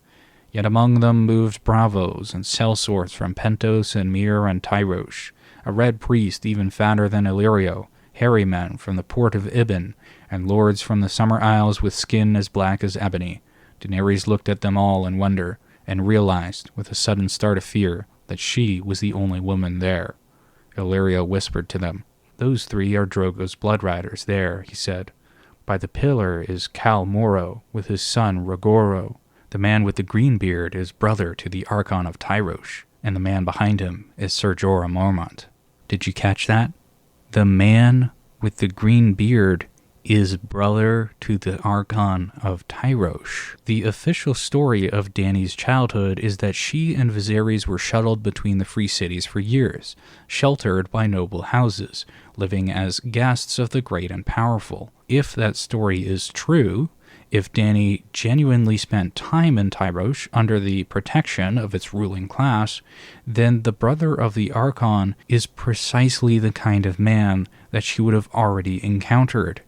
Yet among them moved Braavos and sellswords from Pentos and Myr and Tyrosh, a red priest even fatter than Illyrio, hairy men from the port of Ibn, and lords from the Summer Isles with skin as black as ebony. Daenerys looked at them all in wonder, and realized, with a sudden start of fear, that she was the only woman there. Illyrio whispered to them, 'Those three are Drogo's blood riders there,' he said. 'By the pillar is Khal Moro, with his son Rogoro. The man with the green beard is brother to the Archon of Tyrosh, and the man behind him is Ser Jorah Mormont.'" Did you catch that? The man with the green beard is brother to the Archon of Tyrosh. The official story of Dany's childhood is that she and Viserys were shuttled between the free cities for years, sheltered by noble houses, living as guests of the great and powerful. If that story is true, if Dany genuinely spent time in Tyrosh under the protection of its ruling class, then the brother of the Archon is precisely the kind of man that she would have already encountered.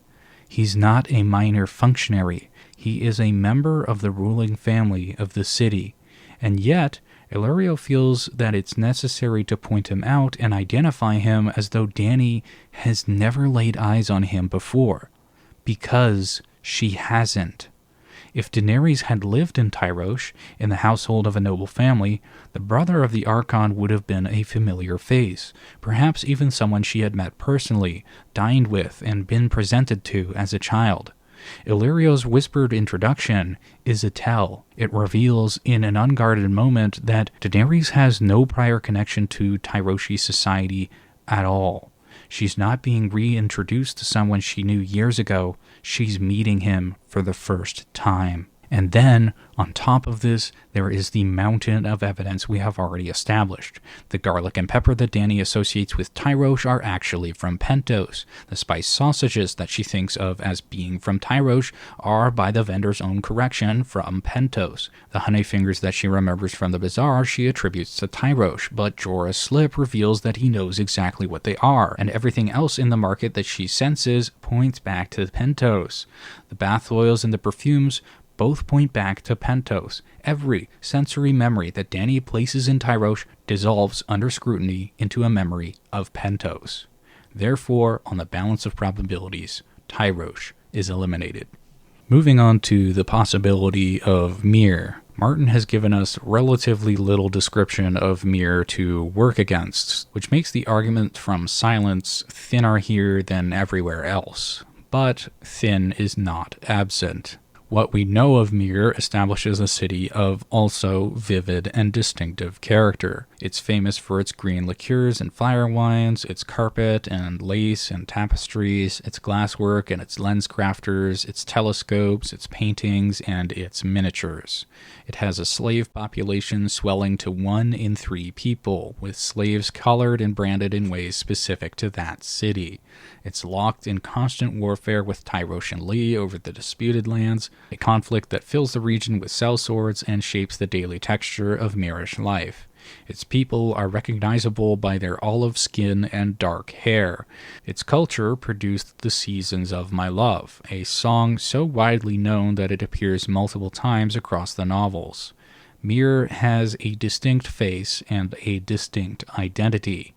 He's not a minor functionary. He is a member of the ruling family of the city. And yet, Illyrio feels that it's necessary to point him out and identify him as though Dany has never laid eyes on him before. Because she hasn't. If Daenerys had lived in Tyrosh, in the household of a noble family, the brother of the Archon would have been a familiar face, perhaps even someone she had met personally, dined with, and been presented to as a child. Illyrio's whispered introduction is a tell. It reveals in an unguarded moment that Daenerys has no prior connection to Tyroshi society at all. She's not being reintroduced to someone she knew years ago. She's meeting him for the first time. And then, on top of this, there is the mountain of evidence we have already established. The garlic and pepper that Dany associates with Tyrosh are actually from Pentos. The spiced sausages that she thinks of as being from Tyrosh are, by the vendor's own correction, from Pentos. The honeyfingers that she remembers from the Bazaar she attributes to Tyrosh, but Jorah's slip reveals that he knows exactly what they are, and everything else in the market that she senses points back to Pentos. The bath oils and the perfumes both point back to Pentos. Every sensory memory that Dany places in Tyrosh dissolves under scrutiny into a memory of Pentos. Therefore, on the balance of probabilities, Tyrosh is eliminated. Moving on to the possibility of Myr. Martin has given us relatively little description of Myr to work against, which makes the argument from silence thinner here than everywhere else. But thin is not absent. What we know of Myr establishes a city of also vivid and distinctive character. It's famous for its green liqueurs and fire wines, its carpet and lace and tapestries, its glasswork and its lens crafters, its telescopes, its paintings, and its miniatures. It has a slave population swelling to 1 in 3 people, with slaves colored and branded in ways specific to that city. It's locked in constant warfare with Tyrosh and Lee over the disputed lands, a conflict that fills the region with sellswords and shapes the daily texture of Myrish life. Its people are recognizable by their olive skin and dark hair. Its culture produced The Seasons of My Love, a song so widely known that it appears multiple times across the novels. Myr has a distinct face and a distinct identity.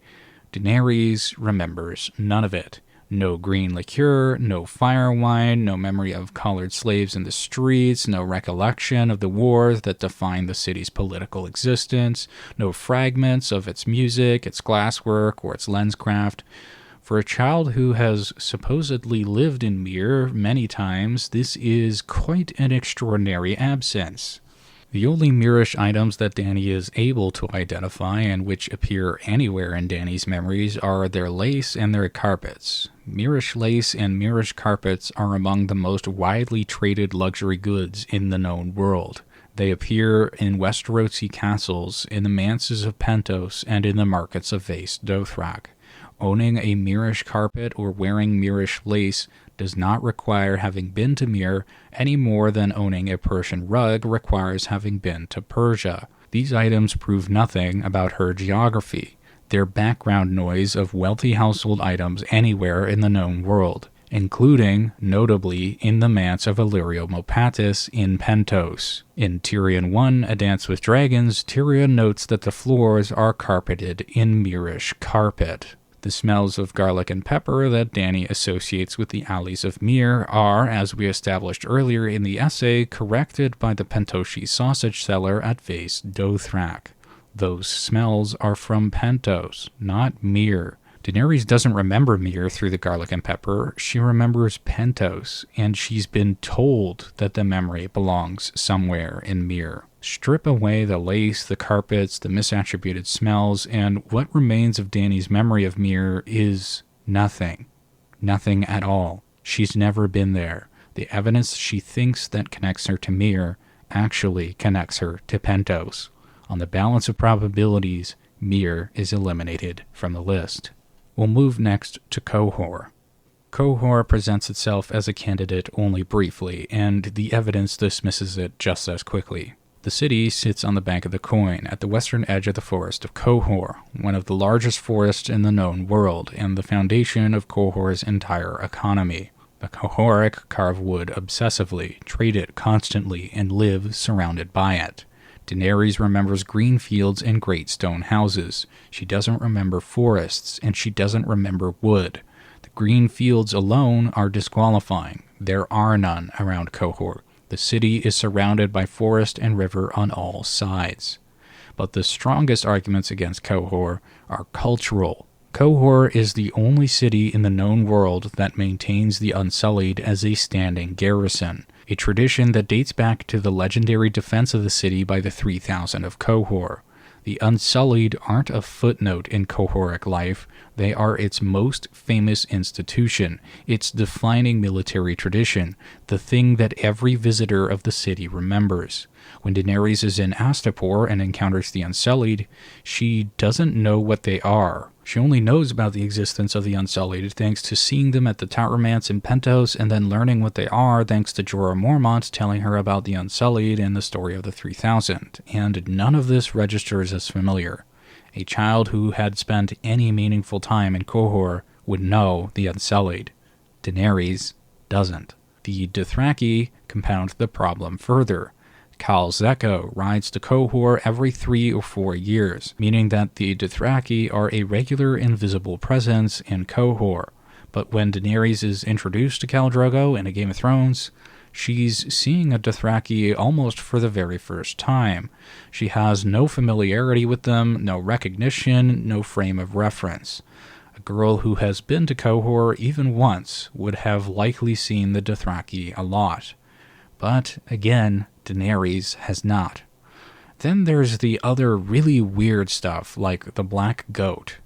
Daenerys remembers none of it. No green liqueur, no fire wine, no memory of collared slaves in the streets, no recollection of the wars that defined the city's political existence, no fragments of its music, its glasswork, or its lenscraft. For a child who has supposedly lived in Myr many times, this is quite an extraordinary absence. The only Myrish items that Dany is able to identify and which appear anywhere in Dany's memories are their lace and their carpets. Myrish lace and Myrish carpets are among the most widely traded luxury goods in the known world. They appear in Westerosi castles, in the manses of Pentos, and in the markets of Vaes Dothrak. Owning a Myrish carpet or wearing Myrish lace does not require having been to Myr any more than owning a Persian rug requires having been to Persia. These items prove nothing about her geography. They're background noise of wealthy household items anywhere in the known world, including, notably, in the manse of Illyrio Mopatis in Pentos. In Tyrion 1, A Dance with Dragons, Tyrion notes that the floors are carpeted in Myrish carpet. The smells of garlic and pepper that Dany associates with the alleys of Myr are, as we established earlier in the essay, corrected by the Pentoshi sausage seller at Vaes Dothrak. Those smells are from Pentos, not Myr. Daenerys doesn't remember Myr through the garlic and pepper, she remembers Pentos, and she's been told that the memory belongs somewhere in Myr. Strip away the lace, the carpets, the misattributed smells, and what remains of Dany's memory of Myr is nothing. Nothing at all. She's never been there. The evidence she thinks that connects her to Myr actually connects her to Pentos. On the balance of probabilities, Myr is eliminated from the list. We'll move next to Qohor. Qohor presents itself as a candidate only briefly, and the evidence dismisses it just as quickly. The city sits on the bank of the Coin, at the western edge of the forest of Qohor, one of the largest forests in the known world, and the foundation of Qohor's entire economy. The Qohoric carve wood obsessively, trade it constantly, and live surrounded by it. Daenerys remembers green fields and great stone houses. She doesn't remember forests, and she doesn't remember wood. The green fields alone are disqualifying. There are none around Qohor. The city is surrounded by forest and river on all sides. But the strongest arguments against Qohor are cultural. Qohor is the only city in the known world that maintains the Unsullied as a standing garrison, a tradition that dates back to the legendary defense of the city by the 3000 of Qohor. The Unsullied aren't a footnote in Qohoric life, they are its most famous institution, its defining military tradition, the thing that every visitor of the city remembers. When Daenerys is in Astapor and encounters the Unsullied, she doesn't know what they are. She only knows about the existence of the Unsullied thanks to seeing them at the Tower Manse in Pentos and then learning what they are thanks to Jorah Mormont telling her about the Unsullied and the story of the 3000, and none of this registers as familiar. A child who had spent any meaningful time in Qohor would know the Unsullied. Daenerys doesn't. The Dothraki compound the problem further. Khal Zeko rides to Qohor every 3 or 4 years, meaning that the Dothraki are a regular invisible presence in Qohor. But when Daenerys is introduced to Khal Drogo in A Game of Thrones, she's seeing a Dothraki almost for the very first time. She has no familiarity with them, no recognition, no frame of reference. A girl who has been to Qohor even once would have likely seen the Dothraki a lot. But, again, Daenerys has not. Then there's the other really weird stuff, like the Black Goat.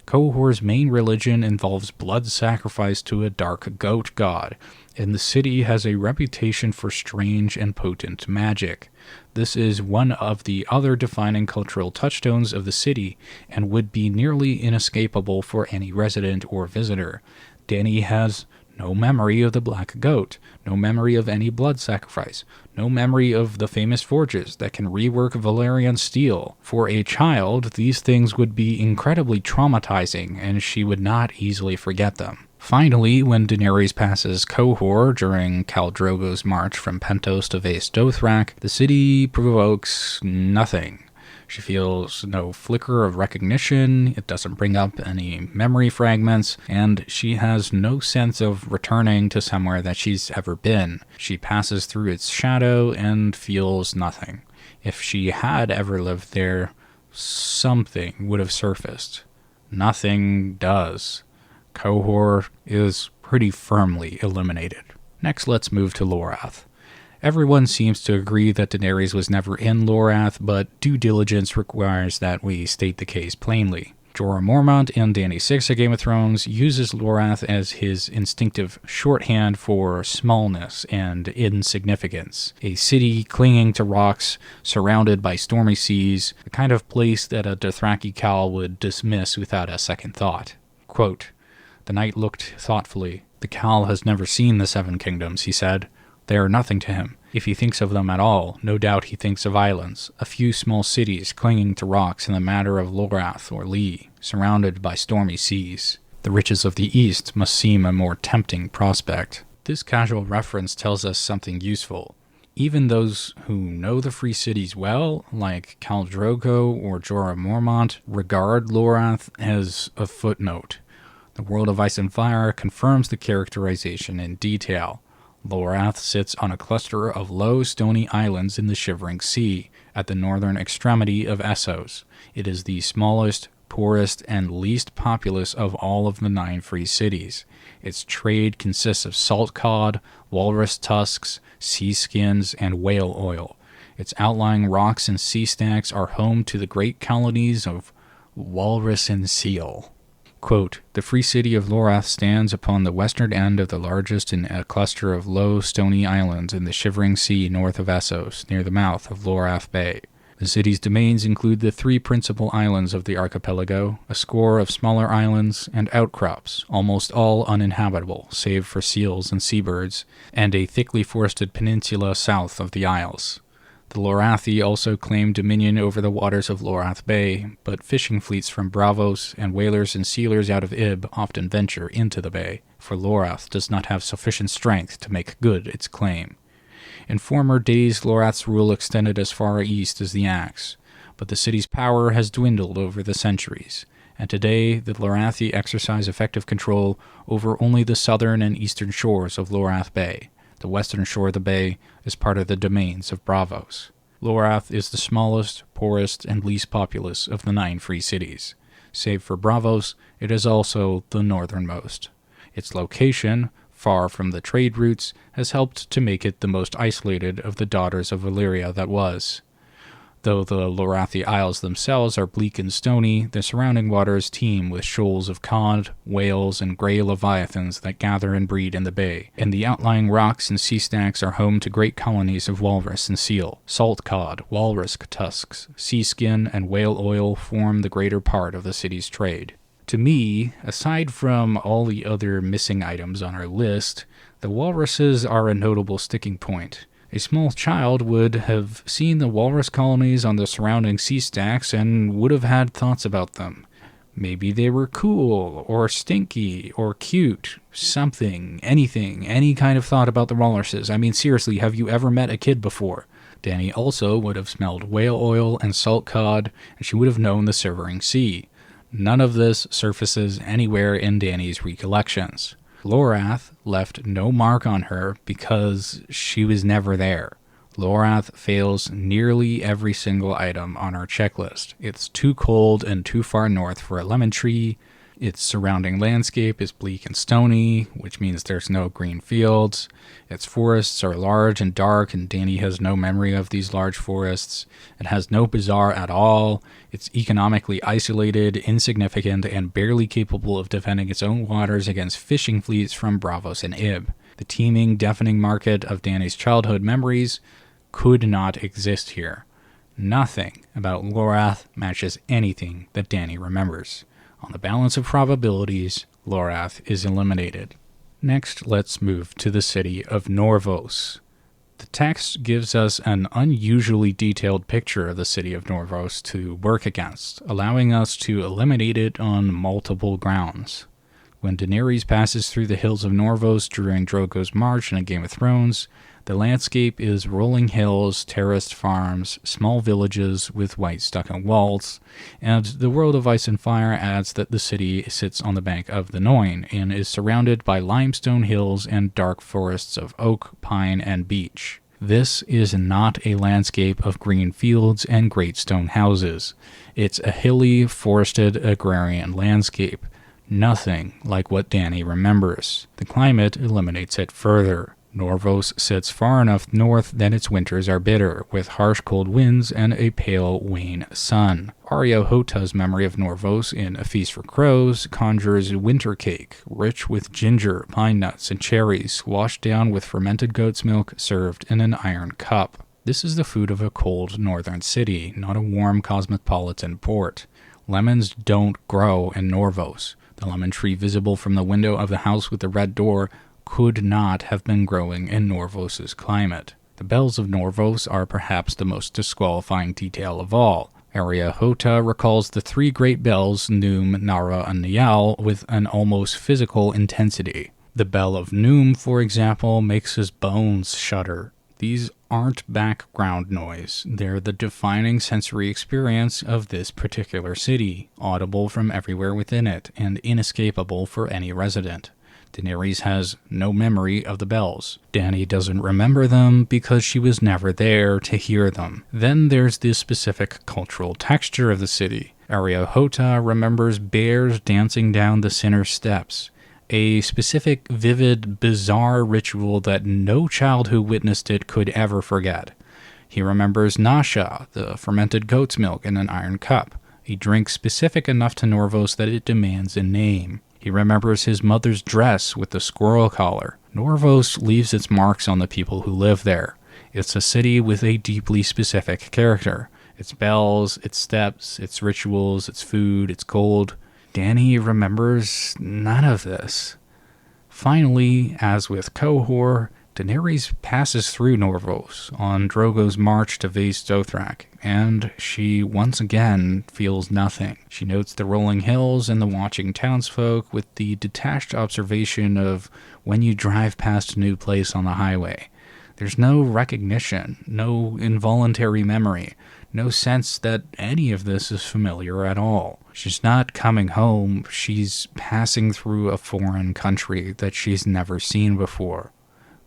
Qohor's main religion involves blood sacrifice to a dark goat god, and the city has a reputation for strange and potent magic. This is one of the other defining cultural touchstones of the city, and would be nearly inescapable for any resident or visitor. Dany has no memory of the Black Goat, no memory of any blood sacrifice, no memory of the famous forges that can rework Valyrian steel. For a child, these things would be incredibly traumatizing, and she would not easily forget them. Finally, when Daenerys passes Qohor during Khal Drogo's march from Pentos to Vaes Dothrak, the city provokes nothing. She feels no flicker of recognition, it doesn't bring up any memory fragments, and she has no sense of returning to somewhere that she's ever been. She passes through its shadow and feels nothing. If she had ever lived there, something would have surfaced. Nothing does. Qohor is pretty firmly eliminated. Next, let's move to Lorath. Everyone seems to agree that Daenerys was never in Lorath, but due diligence requires that we state the case plainly. Jorah Mormont in Dany 6 A Game of Thrones uses Lorath as his instinctive shorthand for smallness and insignificance. A city clinging to rocks, surrounded by stormy seas, the kind of place that a Dothraki Khal would dismiss without a second thought. Quote, "The knight looked thoughtfully. The Khal has never seen the Seven Kingdoms," he said. "They are nothing to him. If he thinks of them at all, no doubt he thinks of islands, a few small cities clinging to rocks in the matter of Lorath or Lee, surrounded by stormy seas. The riches of the East must seem a more tempting prospect." This casual reference tells us something useful. Even those who know the free cities well, like Khal Drogo or Jorah Mormont, regard Lorath as a footnote. The World of Ice and Fire confirms the characterization in detail. Lorath sits on a cluster of low, stony islands in the Shivering Sea, at the northern extremity of Essos. It is the smallest, poorest, and least populous of all of the 9 free cities. Its trade consists of salt cod, walrus tusks, sea skins, and whale oil. Its outlying rocks and sea stacks are home to the great colonies of walrus and seal. Quote, "The free city of Lorath stands upon the western end of the largest in a cluster of low, stony islands in the Shivering Sea north of Essos, near the mouth of Lorath Bay. The city's domains include the 3 principal islands of the archipelago, a score of smaller islands, and outcrops, almost all uninhabitable, save for seals and seabirds, and a thickly forested peninsula south of the isles. The Lorathi also claim dominion over the waters of Lorath Bay, but fishing fleets from Braavos and whalers and sealers out of Ib often venture into the bay, for Lorath does not have sufficient strength to make good its claim. In former days, Lorath's rule extended as far east as the Axe, but the city's power has dwindled over the centuries, and today the Lorathi exercise effective control over only the southern and eastern shores of Lorath Bay. The western shore of the bay is part of the domains of Braavos. Lorath is the smallest, poorest, and least populous of the 9 free cities. Save for Braavos, it is also the northernmost. Its location, far from the trade routes, has helped to make it the most isolated of the daughters of Illyria that was. Though the Lorathi Isles themselves are bleak and stony, the surrounding waters teem with shoals of cod, whales, and grey leviathans that gather and breed in the bay, and the outlying rocks and sea stacks are home to great colonies of walrus and seal. Salt cod, walrus tusks, sea skin, and whale oil form the greater part of the city's trade. To me, aside from all the other missing items on our list, the walruses are a notable sticking point. A small child would have seen the walrus colonies on the surrounding sea stacks and would have had thoughts about them. Maybe they were cool, or stinky, or cute, something, anything, any kind of thought about the walruses. I mean, seriously, have you ever met a kid before? Dany also would have smelled whale oil and salt cod, and she would have known the Silvering Sea. None of this surfaces anywhere in Dany's recollections. Lorath left no mark on her because she was never there. Lorath fails nearly every single item on our checklist. It's too cold and too far north for a lemon tree. Its surrounding landscape is bleak and stony, which means there's no green fields. Its forests are large and dark, and Dany has no memory of these large forests. It has no bazaar at all. It's economically isolated, insignificant, and barely capable of defending its own waters against fishing fleets from Braavos and Ib. The teeming, deafening market of Dany's childhood memories could not exist here. Nothing about Lorath matches anything that Dany remembers. On the balance of probabilities, Lorath is eliminated. Next, let's move to the city of Norvos. The text gives us an unusually detailed picture of the city of Norvos to work against, allowing us to eliminate it on multiple grounds. When Daenerys passes through the hills of Norvos during Drogo's march in A Game of Thrones, the landscape is rolling hills, terraced farms, small villages with white stucco walls, and the world of Ice and Fire adds that the city sits on the bank of the Noin and is surrounded by limestone hills and dark forests of oak, pine, and beech. This is not a landscape of green fields and great stone houses. It's a hilly, forested, agrarian landscape. Nothing like what Dany remembers. The climate eliminates it further. Norvos sits far enough north that its winters are bitter, with harsh cold winds and a pale wane sun. Arya Hota's memory of Norvos in A Feast for Crows conjures winter cake, rich with ginger, pine nuts, and cherries, washed down with fermented goat's milk served in an iron cup. This is the food of a cold northern city, not a warm cosmopolitan port. Lemons don't grow in Norvos. The lemon tree visible from the window of the house with the red door could not have been growing in Norvos's climate. The bells of Norvos are perhaps the most disqualifying detail of all. Arya Hota recalls the 3 great bells, Noom, Nara, and Niall, with an almost physical intensity. The bell of Noom, for example, makes his bones shudder. These aren't background noise. They're the defining sensory experience of this particular city, audible from everywhere within it, and inescapable for any resident. Daenerys has no memory of the bells. Dany doesn't remember them because she was never there to hear them. Then there's the specific cultural texture of the city. Arya Hota remembers bears dancing down the Sinner Steps, a specific, vivid, bizarre ritual that no child who witnessed it could ever forget. He remembers Nasha, the fermented goat's milk in an iron cup, a drink specific enough to Norvos that it demands a name. He remembers his mother's dress with the squirrel collar. Norvos leaves its marks on the people who live there. It's a city with a deeply specific character. Its bells, its steps, its rituals, its food, its cold. Dany remembers none of this. Finally, as with Qohor, Daenerys passes through Norvos on Drogo's march to Vaes Dothrak, and she once again feels nothing. She notes the rolling hills and the watching townsfolk with the detached observation of when you drive past a new place on the highway. There's no recognition, no involuntary memory, no sense that any of this is familiar at all. She's not coming home, she's passing through a foreign country that she's never seen before.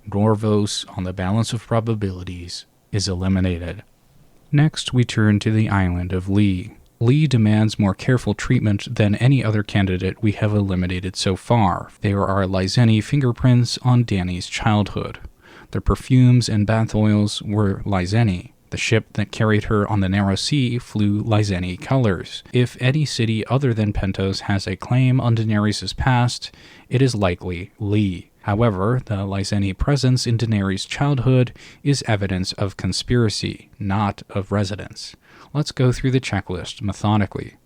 Braavos, on the balance of probabilities, is eliminated. Next, we turn to the island of Lee. Lee demands more careful treatment than any other candidate we have eliminated so far. There are Lyseni fingerprints on Dany's childhood. The perfumes and bath oils were Lyseni. The ship that carried her on the narrow sea flew Lyseni colors. If any city other than Pentos has a claim on Daenerys' past, it is likely Lee. However, the Lyseni presence in Daenerys' childhood is evidence of conspiracy, not of residence. Let's go through the checklist methodically.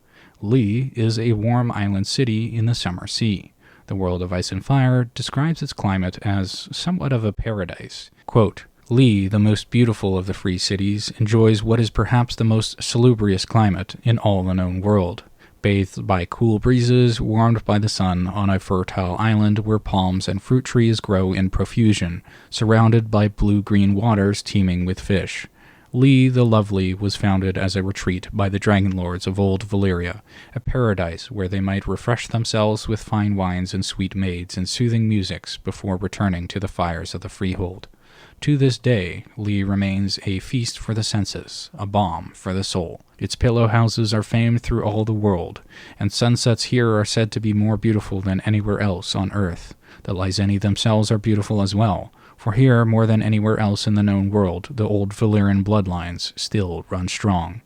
Lee is a warm island city in the summer sea. The world of Ice and Fire describes its climate as somewhat of a paradise. Quote, Lee, the most beautiful of the free cities, enjoys what is perhaps the most salubrious climate in all the known world. Bathed by cool breezes, warmed by the sun on a fertile island where palms and fruit trees grow in profusion, surrounded by blue-green waters teeming with fish. Lee the Lovely was founded as a retreat by the Dragon Lords of old Valyria, a paradise where they might refresh themselves with fine wines and sweet maids and soothing musics before returning to the fires of the freehold. To this day, Lee remains a feast for the senses, a balm for the soul. Its pillow houses are famed through all the world, and sunsets here are said to be more beautiful than anywhere else on earth. The Lyseni themselves are beautiful as well, for here, more than anywhere else in the known world, the old Valyrian bloodlines still run strong.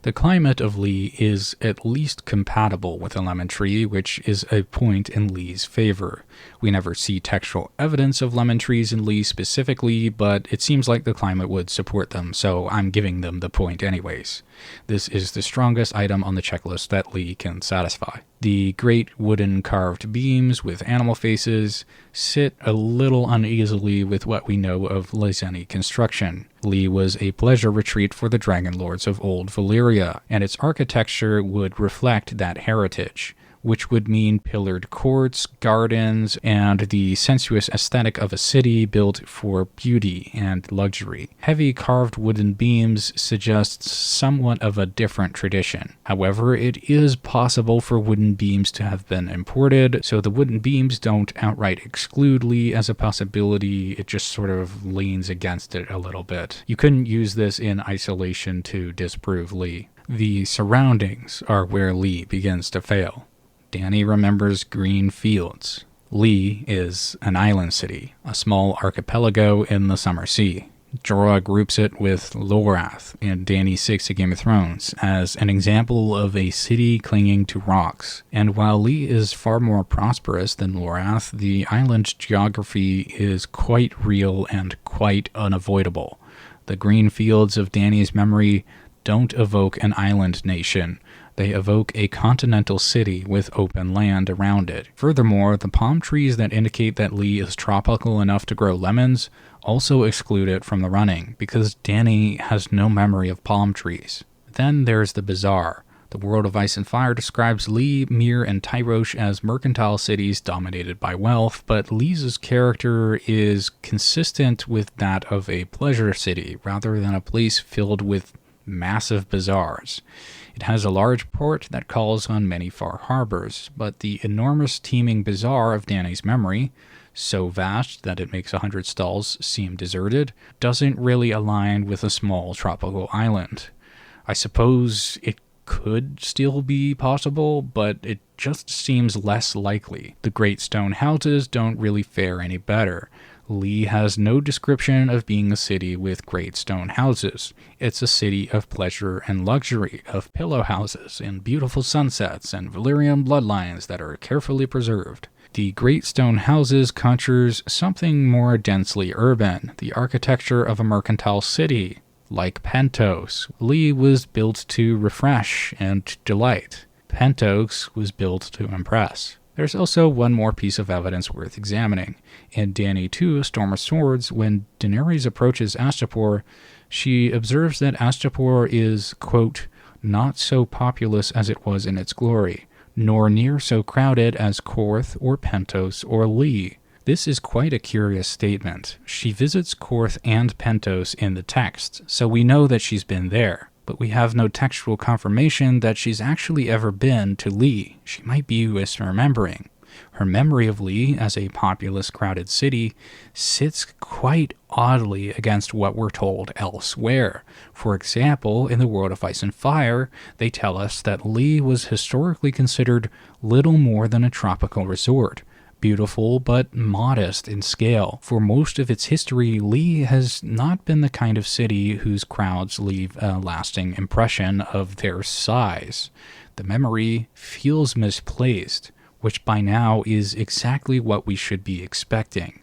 The climate of Lee is at least compatible with a lemon tree, which is a point in Lee's favor. We never see textual evidence of lemon trees in Lee specifically, but it seems like the climate would support them, so I'm giving them the point anyways. This is the strongest item on the checklist that Lee can satisfy. The great wooden carved beams with animal faces sit a little uneasily with what we know of Lyseni construction. Lee was a pleasure retreat for the Dragon Lords of old Valyria, and its architecture would reflect that heritage, which would mean pillared courts, gardens, and the sensuous aesthetic of a city built for beauty and luxury. Heavy carved wooden beams suggests somewhat of a different tradition. However, it is possible for wooden beams to have been imported, so the wooden beams don't outright exclude Lee as a possibility, it just sort of leans against it a little bit. You couldn't use this in isolation to disprove Lee. The surroundings are where Lee begins to fail. Dany remembers green fields. Lee is an island city, a small archipelago in the summer sea. Jorah groups it with Lorath in Dany 6 A Game of Thrones as an example of a city clinging to rocks. And while Lee is far more prosperous than Lorath, the island's geography is quite real and quite unavoidable. The green fields of Dany's memory don't evoke an island nation. They evoke a continental city with open land around it. Furthermore, the palm trees that indicate that Lee is tropical enough to grow lemons also exclude it from the running, because Dany has no memory of palm trees. Then there's the Bazaar. The world of Ice and Fire describes Lee, Myr, and Tyrosh as mercantile cities dominated by wealth, but Lee's character is consistent with that of a pleasure city, rather than a place filled with massive bazaars. It has a large port that calls on many far harbors, but the enormous teeming bazaar of Dany's memory, so vast that it makes 100 stalls seem deserted, doesn't really align with a small tropical island. I suppose it could still be possible, but it just seems less likely. The great stone houses don't really fare any better. Lee has no description of being a city with great stone houses. It's a city of pleasure and luxury, of pillow houses and beautiful sunsets and Valyrian bloodlines that are carefully preserved. The great stone houses conjures something more densely urban, the architecture of a mercantile city. Like Pentos, Lee was built to refresh and delight. Pentos was built to impress. There's also one more piece of evidence worth examining. In Dany 2, A Storm of Swords, when Daenerys approaches Astapor, she observes that Astapor is, quote, not so populous as it was in its glory, nor near so crowded as Qarth or Pentos or Lee. This is quite a curious statement. She visits Qarth and Pentos in the text, so we know that she's been there. But we have no textual confirmation that she's actually ever been to Lee. She might be misremembering. Her memory of Lee as a populous, crowded city sits quite oddly against what we're told elsewhere. For example, in the World of Ice and Fire, they tell us that Lee was historically considered little more than a tropical resort. Beautiful, but modest in scale. For most of its history, Lee has not been the kind of city whose crowds leave a lasting impression of their size. The memory feels misplaced, which by now is exactly what we should be expecting.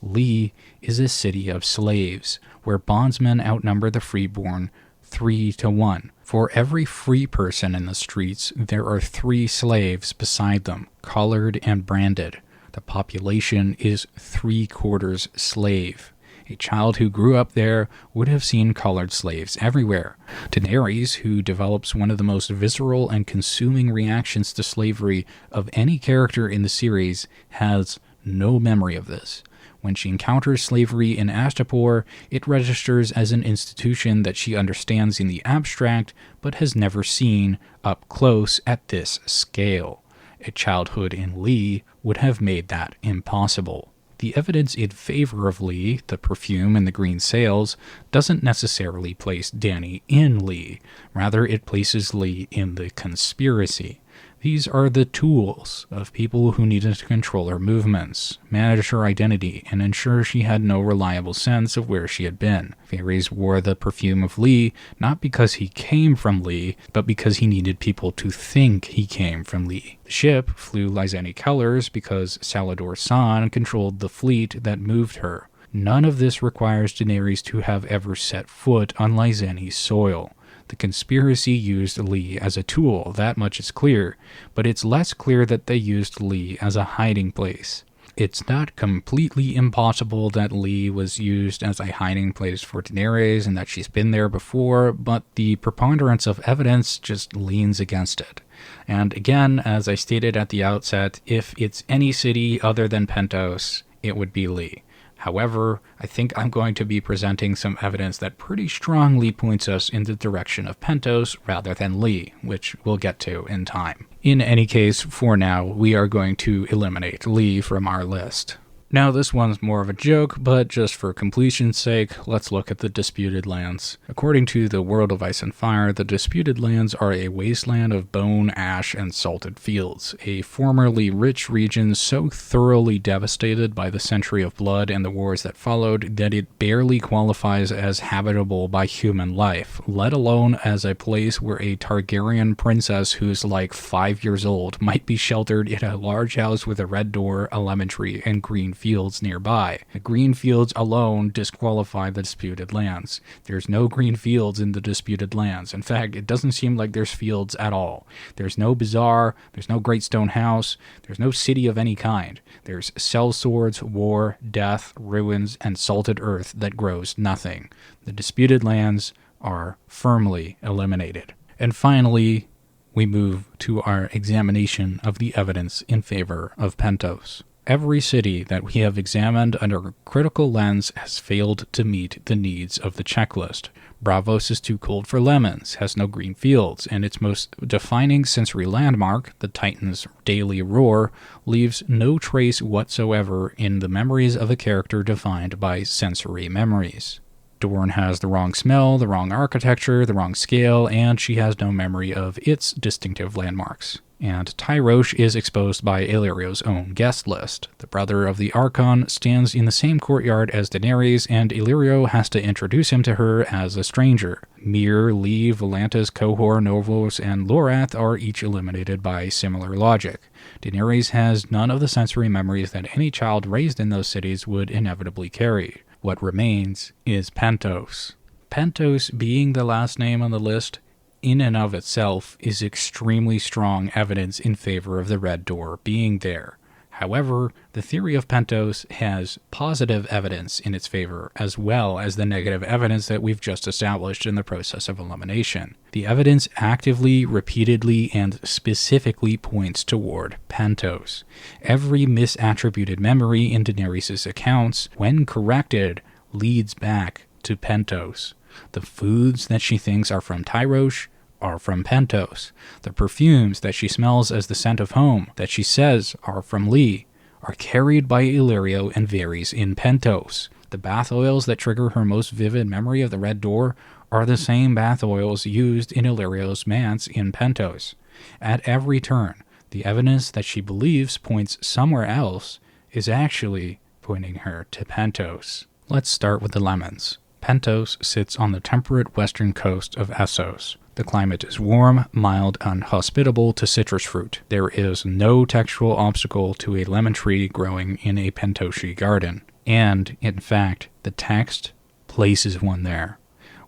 Lee is a city of slaves, where bondsmen outnumber the freeborn 3-1. For every free person in the streets, there are 3 slaves beside them, collared and branded. The population is 3/4 slave. A child who grew up there would have seen collared slaves everywhere. Daenerys, who develops one of the most visceral and consuming reactions to slavery of any character in the series, has no memory of this. When she encounters slavery in Astapor, it registers as an institution that she understands in the abstract, but has never seen up close at this scale. A childhood in Lee would have made that impossible. The evidence in favor of Lee, the perfume and the green sails, doesn't necessarily place Dany in Lee. Rather, it places Lee in the conspiracy. These are the tools of people who needed to control her movements, manage her identity, and ensure she had no reliable sense of where she had been. Varys wore the perfume of Lee, not because he came from Lee, but because he needed people to think he came from Lee. The ship flew Lyseni colors because Salladhor Saan controlled the fleet that moved her. None of this requires Daenerys to have ever set foot on Lyseni's soil. The conspiracy used Lee as a tool, that much is clear, but it's less clear that they used Lee as a hiding place. It's not completely impossible that Lee was used as a hiding place for Daenerys and that she's been there before, but the preponderance of evidence just leans against it. And again, as I stated at the outset, if it's any city other than Pentos, it would be Lee. However, I think I'm going to be presenting some evidence that pretty strongly points us in the direction of Pentos rather than Lee, which we'll get to in time. In any case, for now, we are going to eliminate Lee from our list. Now, this one's more of a joke, but just for completion's sake, let's look at the Disputed Lands. According to the World of Ice and Fire, the Disputed Lands are a wasteland of bone, ash, and salted fields, a formerly rich region so thoroughly devastated by the Century of Blood and the wars that followed that it barely qualifies as habitable by human life, let alone as a place where a Targaryen princess who's like 5 years old might be sheltered in a large house with a red door, a lemon tree, and green fields nearby. The green fields alone disqualify the Disputed Lands. There's no green fields in the Disputed Lands. In fact, it doesn't seem like there's fields at all. There's no bazaar, there's no great stone house, there's no city of any kind. There's sellswords, war, death, ruins, and salted earth that grows nothing. The Disputed Lands are firmly eliminated. And finally, we move to our examination of the evidence in favor of Pentos. Every city that we have examined under a critical lens has failed to meet the needs of the checklist. Braavos is too cold for lemons, has no green fields, and its most defining sensory landmark, the Titan's daily roar, leaves no trace whatsoever in the memories of a character defined by sensory memories. Dorne has the wrong smell, the wrong architecture, the wrong scale, and she has no memory of its distinctive landmarks. And Tyrosh is exposed by Illyrio's own guest list. The brother of the Archon stands in the same courtyard as Daenerys, and Illyrio has to introduce him to her as a stranger. Myr, Lee, Volantis, Qohor, Novos, and Lorath are each eliminated by similar logic. Daenerys has none of the sensory memories that any child raised in those cities would inevitably carry. What remains is Pentos. Pentos, being the last name on the list, in and of itself is extremely strong evidence in favor of the Red Door being there. However, the theory of Pentos has positive evidence in its favor, as well as the negative evidence that we've just established in the process of elimination. The evidence actively, repeatedly, and specifically points toward Pentos. Every misattributed memory in Daenerys' accounts, when corrected, leads back to Pentos. The foods that she thinks are from Tyrosh are from Pentos. The perfumes that she smells as the scent of home, that she says are from Lee, are carried by Illyrio and Varys in Pentos. The bath oils that trigger her most vivid memory of the Red Door are the same bath oils used in Illyrio's manse in Pentos. At every turn, the evidence that she believes points somewhere else is actually pointing her to Pentos. Let's start with the lemons. Pentos sits on the temperate western coast of Essos. The climate is warm, mild, and hospitable to citrus fruit. There is no textual obstacle to a lemon tree growing in a Pentoshi garden. And, in fact, the text places one there.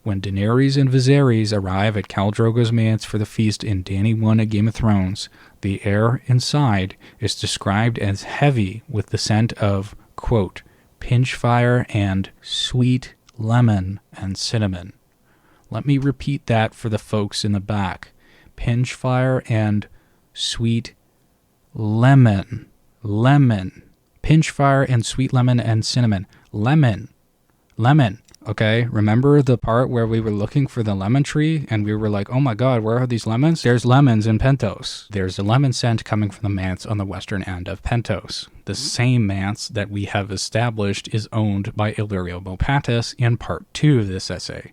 When Daenerys and Viserys arrive at Khal Drogo's manse for the feast in Dany 1 A Game of Thrones, the air inside is described as heavy with the scent of, quote, pinchfire and sweet lemon and cinnamon. Let me repeat that for the folks in the back. Pinchfire and sweet lemon. Pinchfire and sweet lemon and cinnamon. Lemon. Okay, remember the part where we were looking for the lemon tree and we were like, oh my god, where are these lemons? There's lemons in Pentos. There's a lemon scent coming from the manse on the western end of Pentos. The same manse that we have established is owned by Illyrio Mopatis in part 2 of this essay.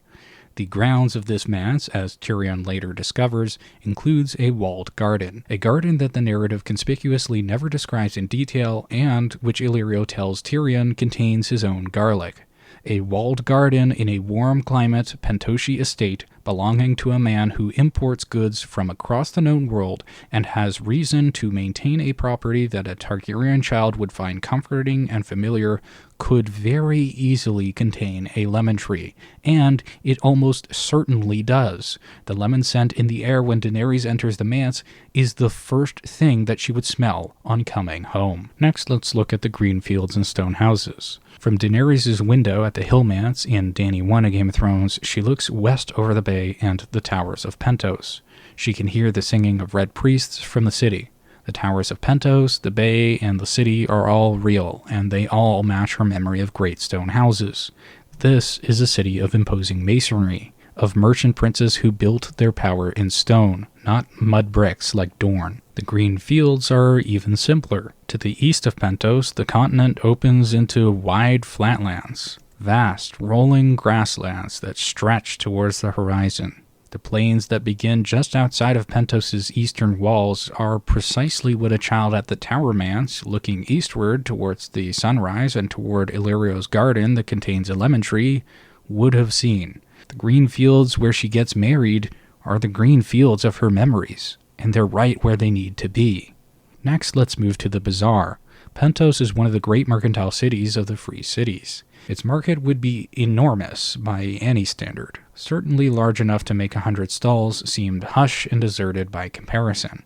The grounds of this manse, as Tyrion later discovers, includes a walled garden. A garden that the narrative conspicuously never describes in detail and which Illyrio tells Tyrion contains his own garlic. A walled garden in a warm climate Pentoshi estate belonging to a man who imports goods from across the known world and has reason to maintain a property that a Targaryen child would find comforting and familiar could very easily contain a lemon tree, and it almost certainly does. The lemon scent in the air when Daenerys enters the manse is the first thing that she would smell on coming home. Next, let's look at the green fields and stone houses. From Daenerys' window at the Hill Manse in Dany 1 A Game of Thrones, she looks west over the bay and the towers of Pentos. She can hear the singing of red priests from the city. The towers of Pentos, the bay, and the city are all real, and they all match her memory of great stone houses. This is a city of imposing masonry, of merchant princes who built their power in stone, not mud bricks like Dorne. The green fields are even simpler. To the east of Pentos, the continent opens into wide flatlands, vast, rolling grasslands that stretch towards the horizon. The plains that begin just outside of Pentos' eastern walls are precisely what a child at the Tower Manse, looking eastward towards the sunrise and toward Illyrio's garden that contains a lemon tree, would have seen. The green fields where she gets married are the green fields of her memories, and they're right where they need to be. Next, let's move to the Bazaar. Pentos is one of the great mercantile cities of the Free Cities. Its market would be enormous by any standard. Certainly large enough to make 100 stalls seemed hush and deserted by comparison.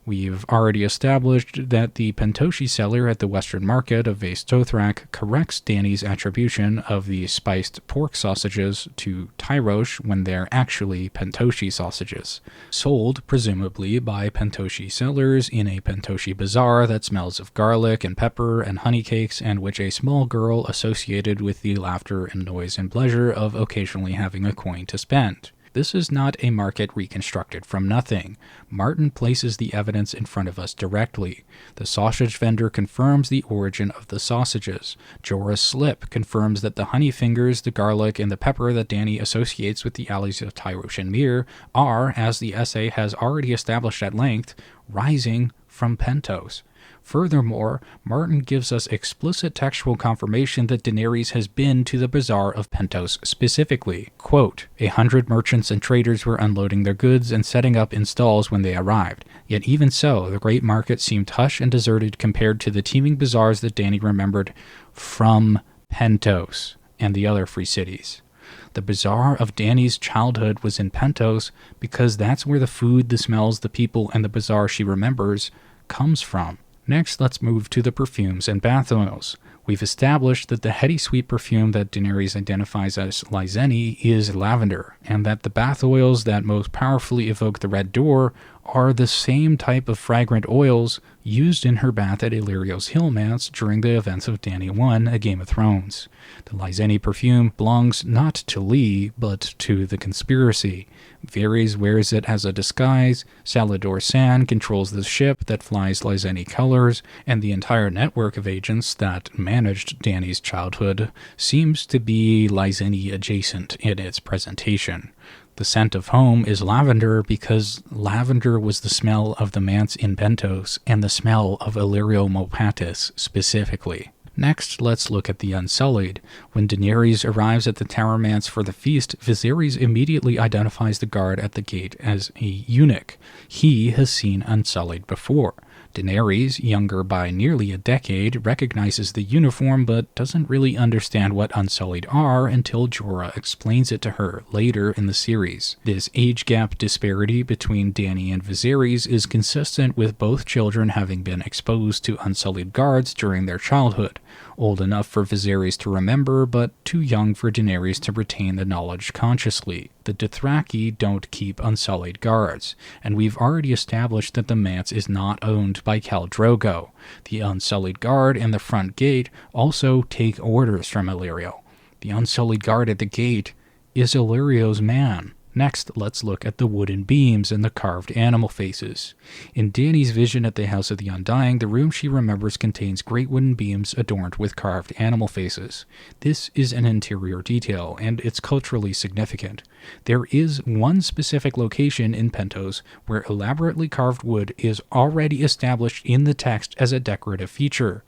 We've already established that the Pentoshi seller at the western market of Vaes Dothrak corrects Dany's attribution of the spiced pork sausages to Tyrosh when they're actually Pentoshi sausages, sold presumably by Pentoshi sellers in a Pentoshi bazaar that smells of garlic and pepper and honey cakes, and which a small girl associated with the laughter and noise and pleasure of occasionally having a coin to spend. This is not a market reconstructed from nothing. Martin places the evidence in front of us directly. The sausage vendor confirms the origin of the sausages. Jorah Slip confirms that the Honeyfingers, the garlic, and the pepper that Dany associates with the alleys of Tyrosh and Myr are, as the essay has already established at length, rising from Pentos. Furthermore, Martin gives us explicit textual confirmation that Daenerys has been to the Bazaar of Pentos specifically. Quote, 100 merchants and traders were unloading their goods and setting up in stalls when they arrived. Yet even so, the great market seemed hushed and deserted compared to the teeming bazaars that Dany remembered from Pentos and the other free cities. The bazaar of Dany's childhood was in Pentos because that's where the food, the smells, the people, and the bazaar she remembers comes from. Next, let's move to the perfumes and bath oils. We've established that the heady sweet perfume that Daenerys identifies as Lyseni is lavender, and that the bath oils that most powerfully evoke the Red Door are the same type of fragrant oils used in her bath at Illyrio's Hill Manse during the events of Dany 1, A Game of Thrones. The Lyseni perfume belongs not to Lee, but to the conspiracy. Varys wears it as a disguise, Salador Saan controls the ship that flies Lyseni colors, and the entire network of agents that managed Dany's childhood seems to be Lyseni adjacent in its presentation. The scent of home is lavender because lavender was the smell of the manse in Pentos and the smell of Illyrio Mopatis specifically. Next, let's look at the Unsullied. When Daenerys arrives at the Tower Manse for the feast, Viserys immediately identifies the guard at the gate as a eunuch. He has seen Unsullied before. Daenerys, younger by nearly a decade, recognizes the uniform but doesn't really understand what Unsullied are until Jorah explains it to her later in the series. This age gap disparity between Dany and Viserys is consistent with both children having been exposed to Unsullied guards during their childhood, old enough for Viserys to remember but too young for Daenerys to retain the knowledge consciously. The Dothraki don't keep Unsullied guards, and we've already established that the manse is not owned by Khal Drogo. The Unsullied guard in the front gate also take orders from Illyrio. The Unsullied guard at the gate is Illyrio's man. Next, let's look at the wooden beams and the carved animal faces. In Dany's vision at the House of the Undying, the room she remembers contains great wooden beams adorned with carved animal faces. This is an interior detail, and it's culturally significant. There is one specific location in Pentos where elaborately carved wood is already established in the text as a decorative feature.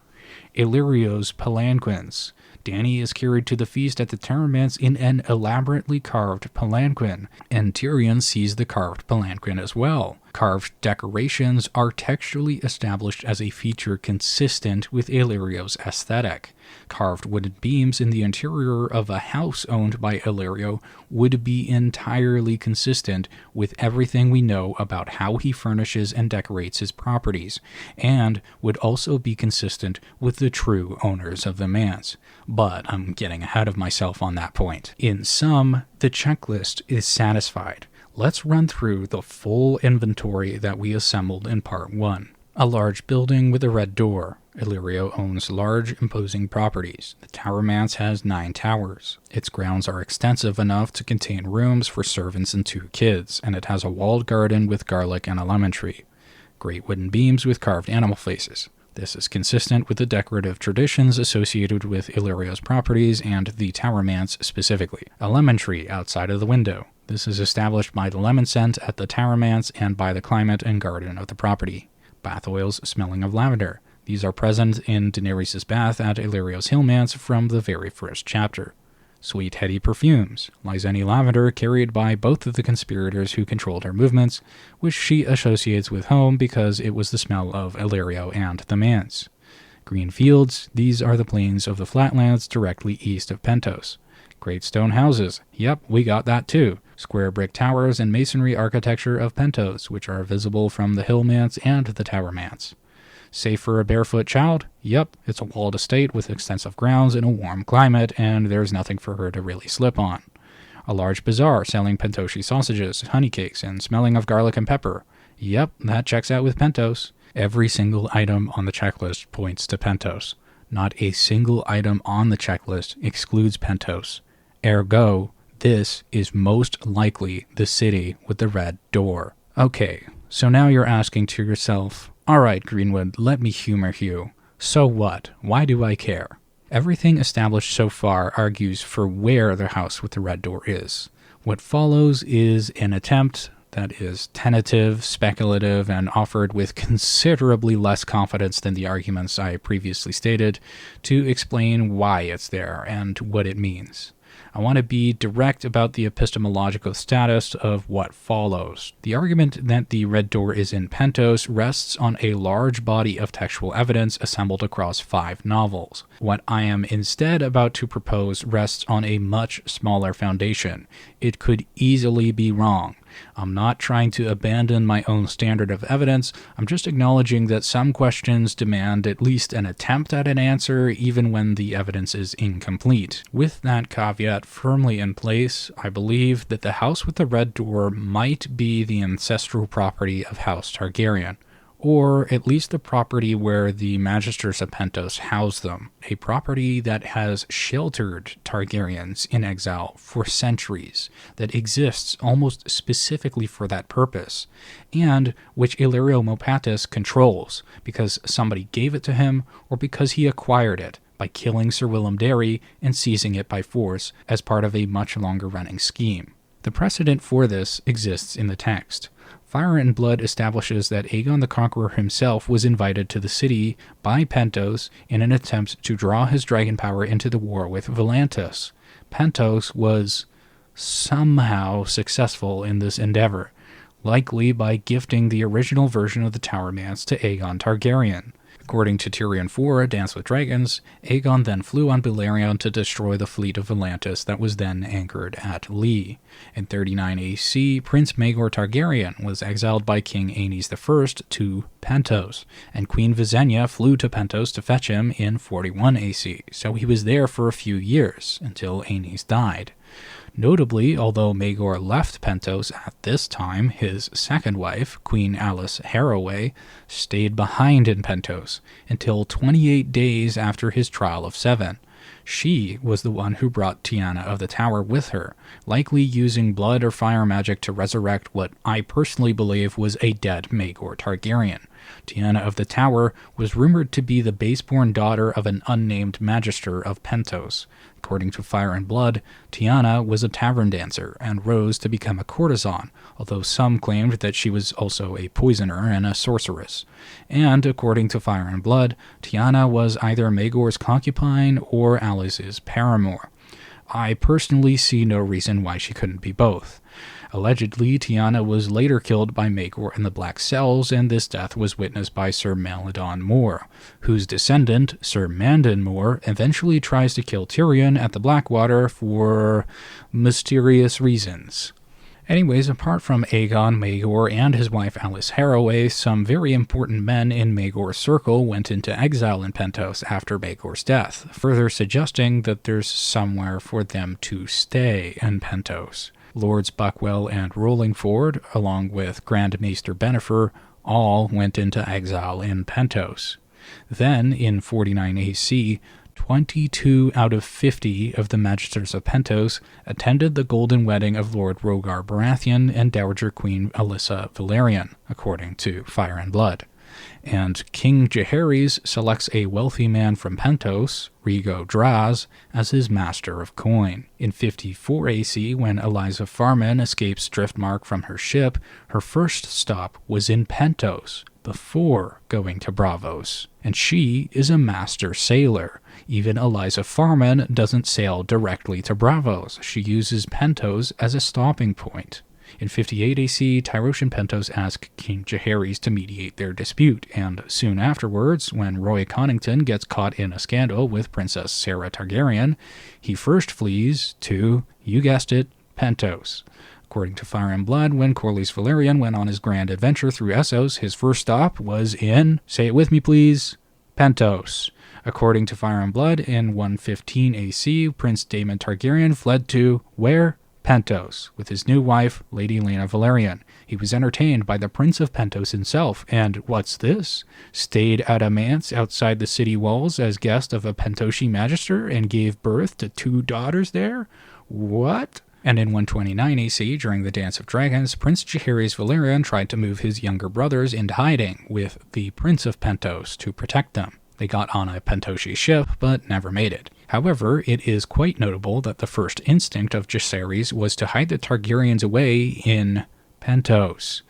Illyrio's palanquins. Dany is carried to the feast at the Tower Manse in an elaborately carved palanquin, and Tyrion sees the carved palanquin as well. Carved decorations are textually established as a feature consistent with Illyrio's aesthetic. Carved wooden beams in the interior of a house owned by Illyrio would be entirely consistent with everything we know about how he furnishes and decorates his properties, and would also be consistent with the true owners of the manse. But I'm getting ahead of myself on that point. In sum, the checklist is satisfied. Let's run through the full inventory that we assembled in Part 1. A large building with a red door. Illyrio owns large, imposing properties. The Tower Manse has 9 towers. Its grounds are extensive enough to contain rooms for servants and 2 kids, and it has a walled garden with garlic and a lemon tree. Great wooden beams with carved animal faces. This is consistent with the decorative traditions associated with Illyrio's properties and the Tower Manse specifically. A lemon tree outside of the window. This is established by the lemon scent at the Tower Manse and by the climate and garden of the property. Bath oils smelling of lavender. These are present in Daenerys' bath at Illyrio's Hill Manse from the very first chapter. Sweet heady perfumes. Lyseni lavender carried by both of the conspirators who controlled her movements, which she associates with home because it was the smell of Illyrio and the manse. Green fields. These are the plains of the flatlands directly east of Pentos. Great stone houses. Yep, we got that too. Square brick towers and masonry architecture of Pentos, which are visible from the Hill Manse and the Tower Manse. Safe for a barefoot child? Yep, it's a walled estate with extensive grounds in a warm climate, and there's nothing for her to really slip on. A large bazaar selling Pentoshi sausages, honey cakes, and smelling of garlic and pepper. Yep, that checks out with Pentos. Every single item on the checklist points to Pentos. Not a single item on the checklist excludes Pentos. Ergo, this is most likely the city with the red door. Okay, so now you're asking to yourself, alright Greenwood, let me humor you. So what? Why do I care? Everything established so far argues for where the house with the red door is. What follows is an attempt that is tentative, speculative, and offered with considerably less confidence than the arguments I previously stated to explain why it's there and what it means. I want to be direct about the epistemological status of what follows. The argument that the red door is in Pentos rests on a large body of textual evidence assembled across 5 novels. What I am instead about to propose rests on a much smaller foundation. It could easily be wrong. I'm not trying to abandon my own standard of evidence. I'm just acknowledging that some questions demand at least an attempt at an answer, even when the evidence is incomplete. With that caveat firmly in place, I believe that the house with the red door might be the ancestral property of House Targaryen, or at least the property where the Magisters of Pentos house them, a property that has sheltered Targaryens in exile for centuries, that exists almost specifically for that purpose, and which Illyrio Mopatis controls because somebody gave it to him or because he acquired it by killing Ser Willem Darry and seizing it by force as part of a much longer-running scheme. The precedent for this exists in the text. Fire and Blood establishes that Aegon the Conqueror himself was invited to the city by Pentos in an attempt to draw his dragon power into the war with Volantis. Pentos was somehow successful in this endeavor, likely by gifting the original version of the Tower Manse to Aegon Targaryen. According to Tyrion IV, A Dance with Dragons, Aegon then flew on Balerion to destroy the fleet of Volantis that was then anchored at Lee. In 39 AC, Prince Maegor Targaryen was exiled by King Aenys I to Pentos, and Queen Visenya flew to Pentos to fetch him in 41 AC, so he was there for a few years, until Aenys died. Notably, although Maegor left Pentos at this time, his second wife, Queen Alice Harroway, stayed behind in Pentos until 28 days after his trial of 7. She was the one who brought Tiana of the Tower with her, likely using blood or fire magic to resurrect what I personally believe was a dead Maegor Targaryen. Tiana of the Tower was rumored to be the baseborn daughter of an unnamed magister of Pentos. According to Fire and Blood, Tiana was a tavern dancer and rose to become a courtesan, although some claimed that she was also a poisoner and a sorceress. And according to Fire and Blood, Tiana was either Maegor's concubine or Alice's paramour. I personally see no reason why she couldn't be both. Allegedly, Tiana was later killed by Maegor in the Black Cells, and this death was witnessed by Sir Maladon Moore, whose descendant, Sir Mandon Moore, eventually tries to kill Tyrion at the Blackwater for mysterious reasons. Anyways, apart from Aegon, Maegor, and his wife Alice Harroway, some very important men in Maegor's circle went into exile in Pentos after Maegor's death, further suggesting that there's somewhere for them to stay in Pentos. Lords Buckwell and Rollingford, along with Grand Maester Bennifer, all went into exile in Pentos. Then, in 49 AC, 22 out of 50 of the Magisters of Pentos attended the golden wedding of Lord Rhaegar Baratheon and Dowager Queen Alyssa Velaryon, according to Fire and Blood. And King Jaehaerys selects a wealthy man from Pentos, Rhaego Draz, as his master of coin. In 54 AC, when Eliza Farman escapes Driftmark from her ship, her first stop was in Pentos, before going to Braavos. And she is a master sailor. Even Eliza Farman doesn't sail directly to Braavos. She uses Pentos as a stopping point. In 58 AC, Tyrosh and Pentos ask King Jaehaerys to mediate their dispute, and soon afterwards, when Roy Connington gets caught in a scandal with Princess Sarah Targaryen, he first flees to, you guessed it, Pentos. According to Fire and Blood, when Corlys Velaryon went on his grand adventure through Essos, his first stop was in, say it with me please, Pentos. According to Fire and Blood, in 115 AC, Prince Daemon Targaryen fled to, where? Pentos, with his new wife, Lady Lena Velaryon. He was entertained by the Prince of Pentos himself, and what's this? Stayed at a manse outside the city walls as guest of a Pentoshi magister and gave birth to 2 daughters there? What? And in 129 AC, during the Dance of Dragons, Prince Jaehaerys Velaryon tried to move his younger brothers into hiding with the Prince of Pentos to protect them. They got on a Pentoshi ship, but never made it. However, it is quite notable that the first instinct of Jaehaerys was to hide the Targaryens away in Pentos.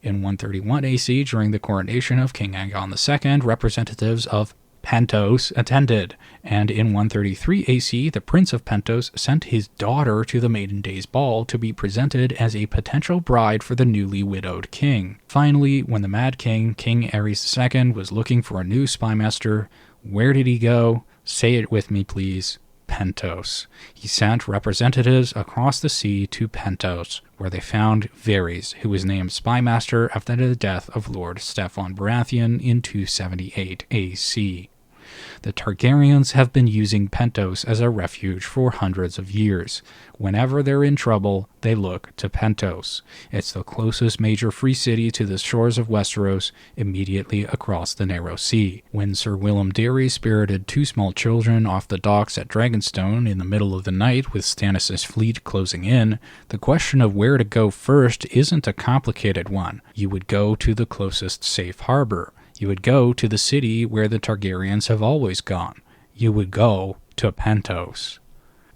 In 131 AC, during the coronation of King Aegon II, representatives of Pentos attended, and in 133 AC, the Prince of Pentos sent his daughter to the Maiden Days Ball to be presented as a potential bride for the newly widowed king. Finally, when the Mad King, King Aerys II, was looking for a new spymaster, where did he go? Say it with me, please. Pentos. He sent representatives across the sea to Pentos, where they found Varys, who was named Spymaster after the death of Lord Steffon Baratheon in 278 AC. The Targaryens have been using Pentos as a refuge for hundreds of years. Whenever they're in trouble, they look to Pentos. It's the closest major free city to the shores of Westeros, immediately across the narrow sea. When Ser Willem Darry spirited 2 small children off the docks at Dragonstone in the middle of the night with Stannis' fleet closing in, the question of where to go first isn't a complicated one. You would go to the closest safe harbor. You would go to the city where the Targaryens have always gone. You would go to Pentos.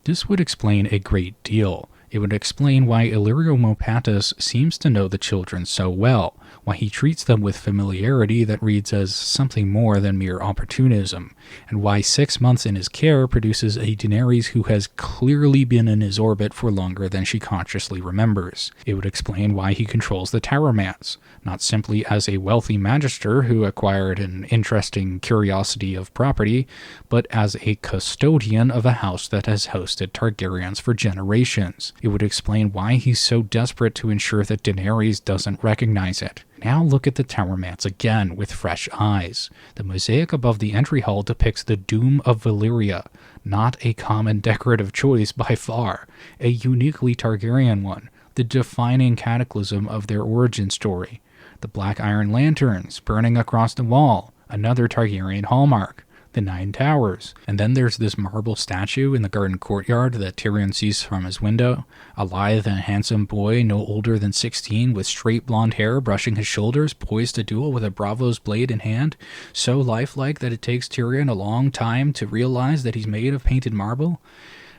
This would explain a great deal. It would explain why Illyrio Mopatis seems to know the children so well, why he treats them with familiarity that reads as something more than mere opportunism, and why 6 months in his care produces a Daenerys who has clearly been in his orbit for longer than she consciously remembers. It would explain why he controls the Tower Manse, not simply as a wealthy magister who acquired an interesting curiosity of property, but as a custodian of a house that has hosted Targaryens for generations. It would explain why he's so desperate to ensure that Daenerys doesn't recognize it. Now look at the Tower Manse again with fresh eyes. The mosaic above the entry hall depicts the doom of Valyria, not a common decorative choice by far, a uniquely Targaryen one, the defining cataclysm of their origin story. The black iron lanterns burning across the wall, another Targaryen hallmark. The 9 Towers. And then there's this marble statue in the garden courtyard that Tyrion sees from his window. A lithe and handsome boy no older than 16 with straight blonde hair brushing his shoulders, poised to duel with a Braavos blade in hand. So lifelike that it takes Tyrion a long time to realize that he's made of painted marble.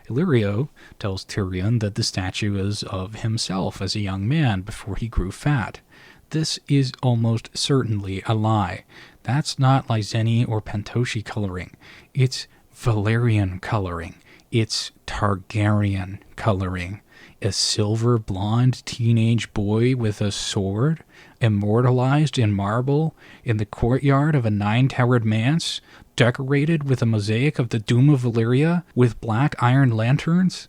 Illyrio tells Tyrion that the statue is of himself as a young man before he grew fat. This is almost certainly a lie. That's not Lyseni or Pentoshi coloring. It's Valyrian coloring. It's Targaryen coloring. A silver blonde teenage boy with a sword, immortalized in marble in the courtyard of a 9-towered manse, decorated with a mosaic of the Doom of Valyria with black iron lanterns.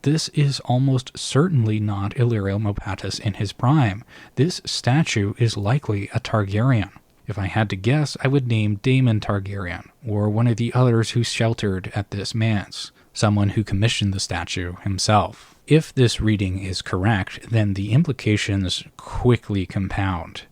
This is almost certainly not Illyrio Mopatis in his prime. This statue is likely a Targaryen. If I had to guess, I would name Daemon Targaryen, or one of the others who sheltered at this manse, someone who commissioned the statue himself. If this reading is correct, then the implications quickly compound.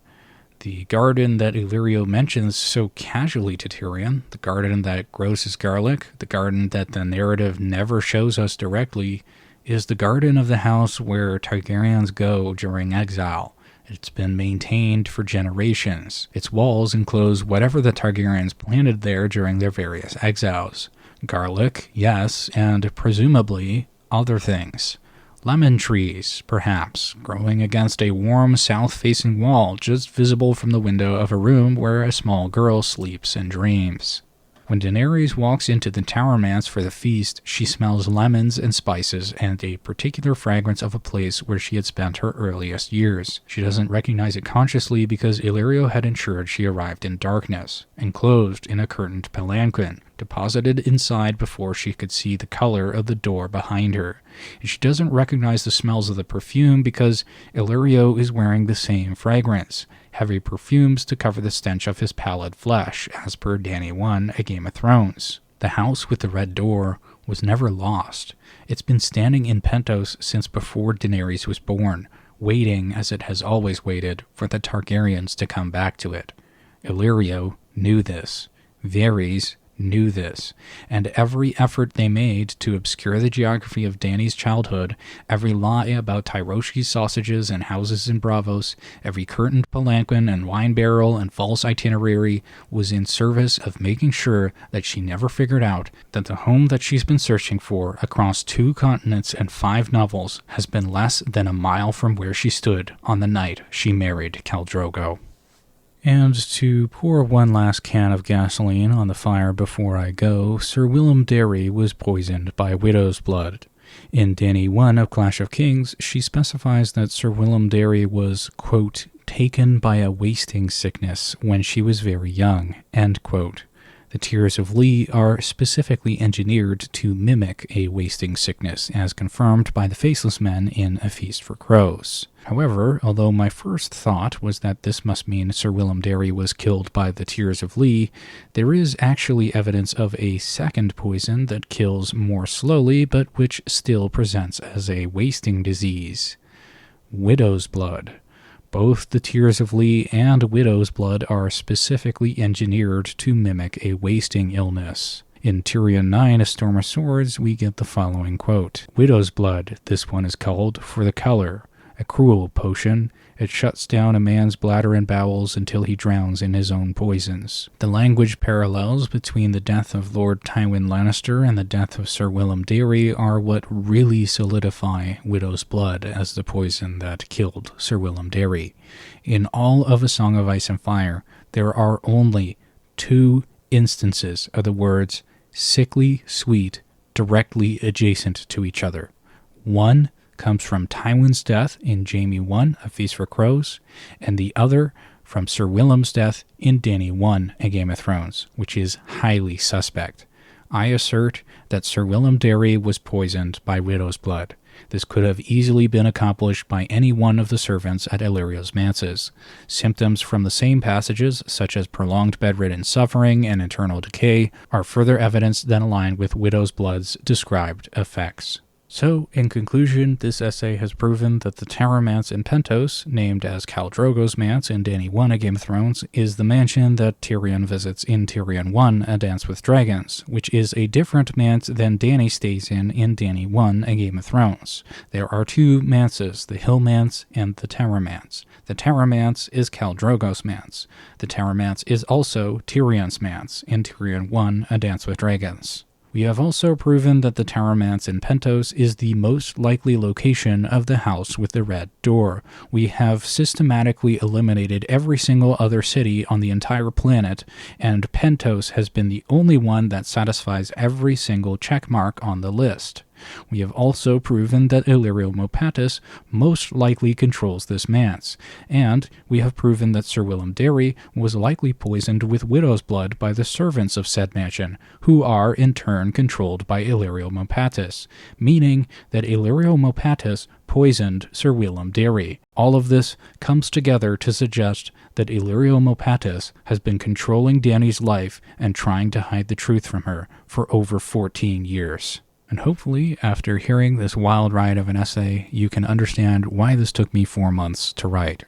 The garden that Illyrio mentions so casually to Tyrion, the garden that grows his garlic, the garden that the narrative never shows us directly, is the garden of the house where Targaryens go during exile. It's been maintained for generations. Its walls enclose whatever the Targaryens planted there during their various exiles. Garlic, yes, and presumably other things. Lemon trees, perhaps, growing against a warm south-facing wall just visible from the window of a room where a small girl sleeps and dreams. When Daenerys walks into the Tower Manse for the feast, she smells lemons and spices and a particular fragrance of a place where she had spent her earliest years. She doesn't recognize it consciously because Illyrio had ensured she arrived in darkness, enclosed in a curtained palanquin, deposited inside before she could see the color of the door behind her. And she doesn't recognize the smells of the perfume because Illyrio is wearing the same fragrance, heavy perfumes to cover the stench of his pallid flesh, as per Dany 1, A Game of Thrones. The house with the red door was never lost. It's been standing in Pentos since before Daenerys was born, waiting, as it has always waited, for the Targaryens to come back to it. Illyrio knew this. Varys knew this, and every effort they made to obscure the geography of Dany's childhood, every lie about Tyrosh's sausages and houses in Braavos, every curtained palanquin and wine barrel and false itinerary was in service of making sure that she never figured out that the home that she's been searching for across 2 continents and 5 novels has been less than a mile from where she stood on the night she married Khal Drogo. And to pour one last can of gasoline on the fire before I go, Ser Willem Darry was poisoned by widow's blood. In Dany 1 of Clash of Kings, she specifies that Ser Willem Darry was, quote, taken by a wasting sickness when she was very young, end quote. The tears of Lee are specifically engineered to mimic a wasting sickness, as confirmed by the Faceless Men in A Feast for Crows. However, although my first thought was that this must mean Ser Willem Darry was killed by the tears of Lee, there is actually evidence of a second poison that kills more slowly, but which still presents as a wasting disease. Widow's blood. Both the tears of Lee and widow's blood are specifically engineered to mimic a wasting illness. In Tyrion 9, A Storm of Swords, we get the following quote, "Widow's blood, this one is called, for the color. A cruel potion. It shuts down a man's bladder and bowels until he drowns in his own poisons." The language parallels between the death of Lord Tywin Lannister and the death of Ser Willem Darry are what really solidify widow's blood as the poison that killed Ser Willem Darry. In all of A Song of Ice and Fire, there are only 2 instances of the words sickly sweet directly adjacent to each other. One comes from Tywin's death in Jaime 1, A Feast for Crows, and the other from Ser Willem's death in Dany 1, A Game of Thrones, which is highly suspect. I assert that Ser Willem Darry was poisoned by widow's blood. This could have easily been accomplished by any one of the servants at Illyrio's manses. Symptoms from the same passages, such as prolonged bedridden suffering and internal decay, are further evidence that align with widow's blood's described effects. So, in conclusion, this essay has proven that the Tower Manse in Pentos, named as Khal Drogo's manse in Dany 1, A Game of Thrones, is the mansion that Tyrion visits in Tyrion 1, A Dance with Dragons, which is a different manse than Dany stays in Dany 1, A Game of Thrones. There are 2 manses, the Hill Manse and the Tower Manse. The Tower Manse is Khal Drogo's manse. The Tower Manse is also Tyrion's manse in Tyrion 1, A Dance with Dragons. We have also proven that the Tower Manse in Pentos is the most likely location of the house with the red door. We have systematically eliminated every single other city on the entire planet, and Pentos has been the only one that satisfies every single checkmark on the list. We have also proven that Illyrio Mopatis most likely controls this manse, and we have proven that Ser Willem Darry was likely poisoned with widow's blood by the servants of said mansion, who are in turn controlled by Illyrio Mopatis, meaning that Illyrio Mopatis poisoned Ser Willem Darry. All of this comes together to suggest that Illyrio Mopatis has been controlling Dany's life and trying to hide the truth from her for over 14 years. And hopefully, after hearing this wild ride of an essay, you can understand why this took me 4 months to write.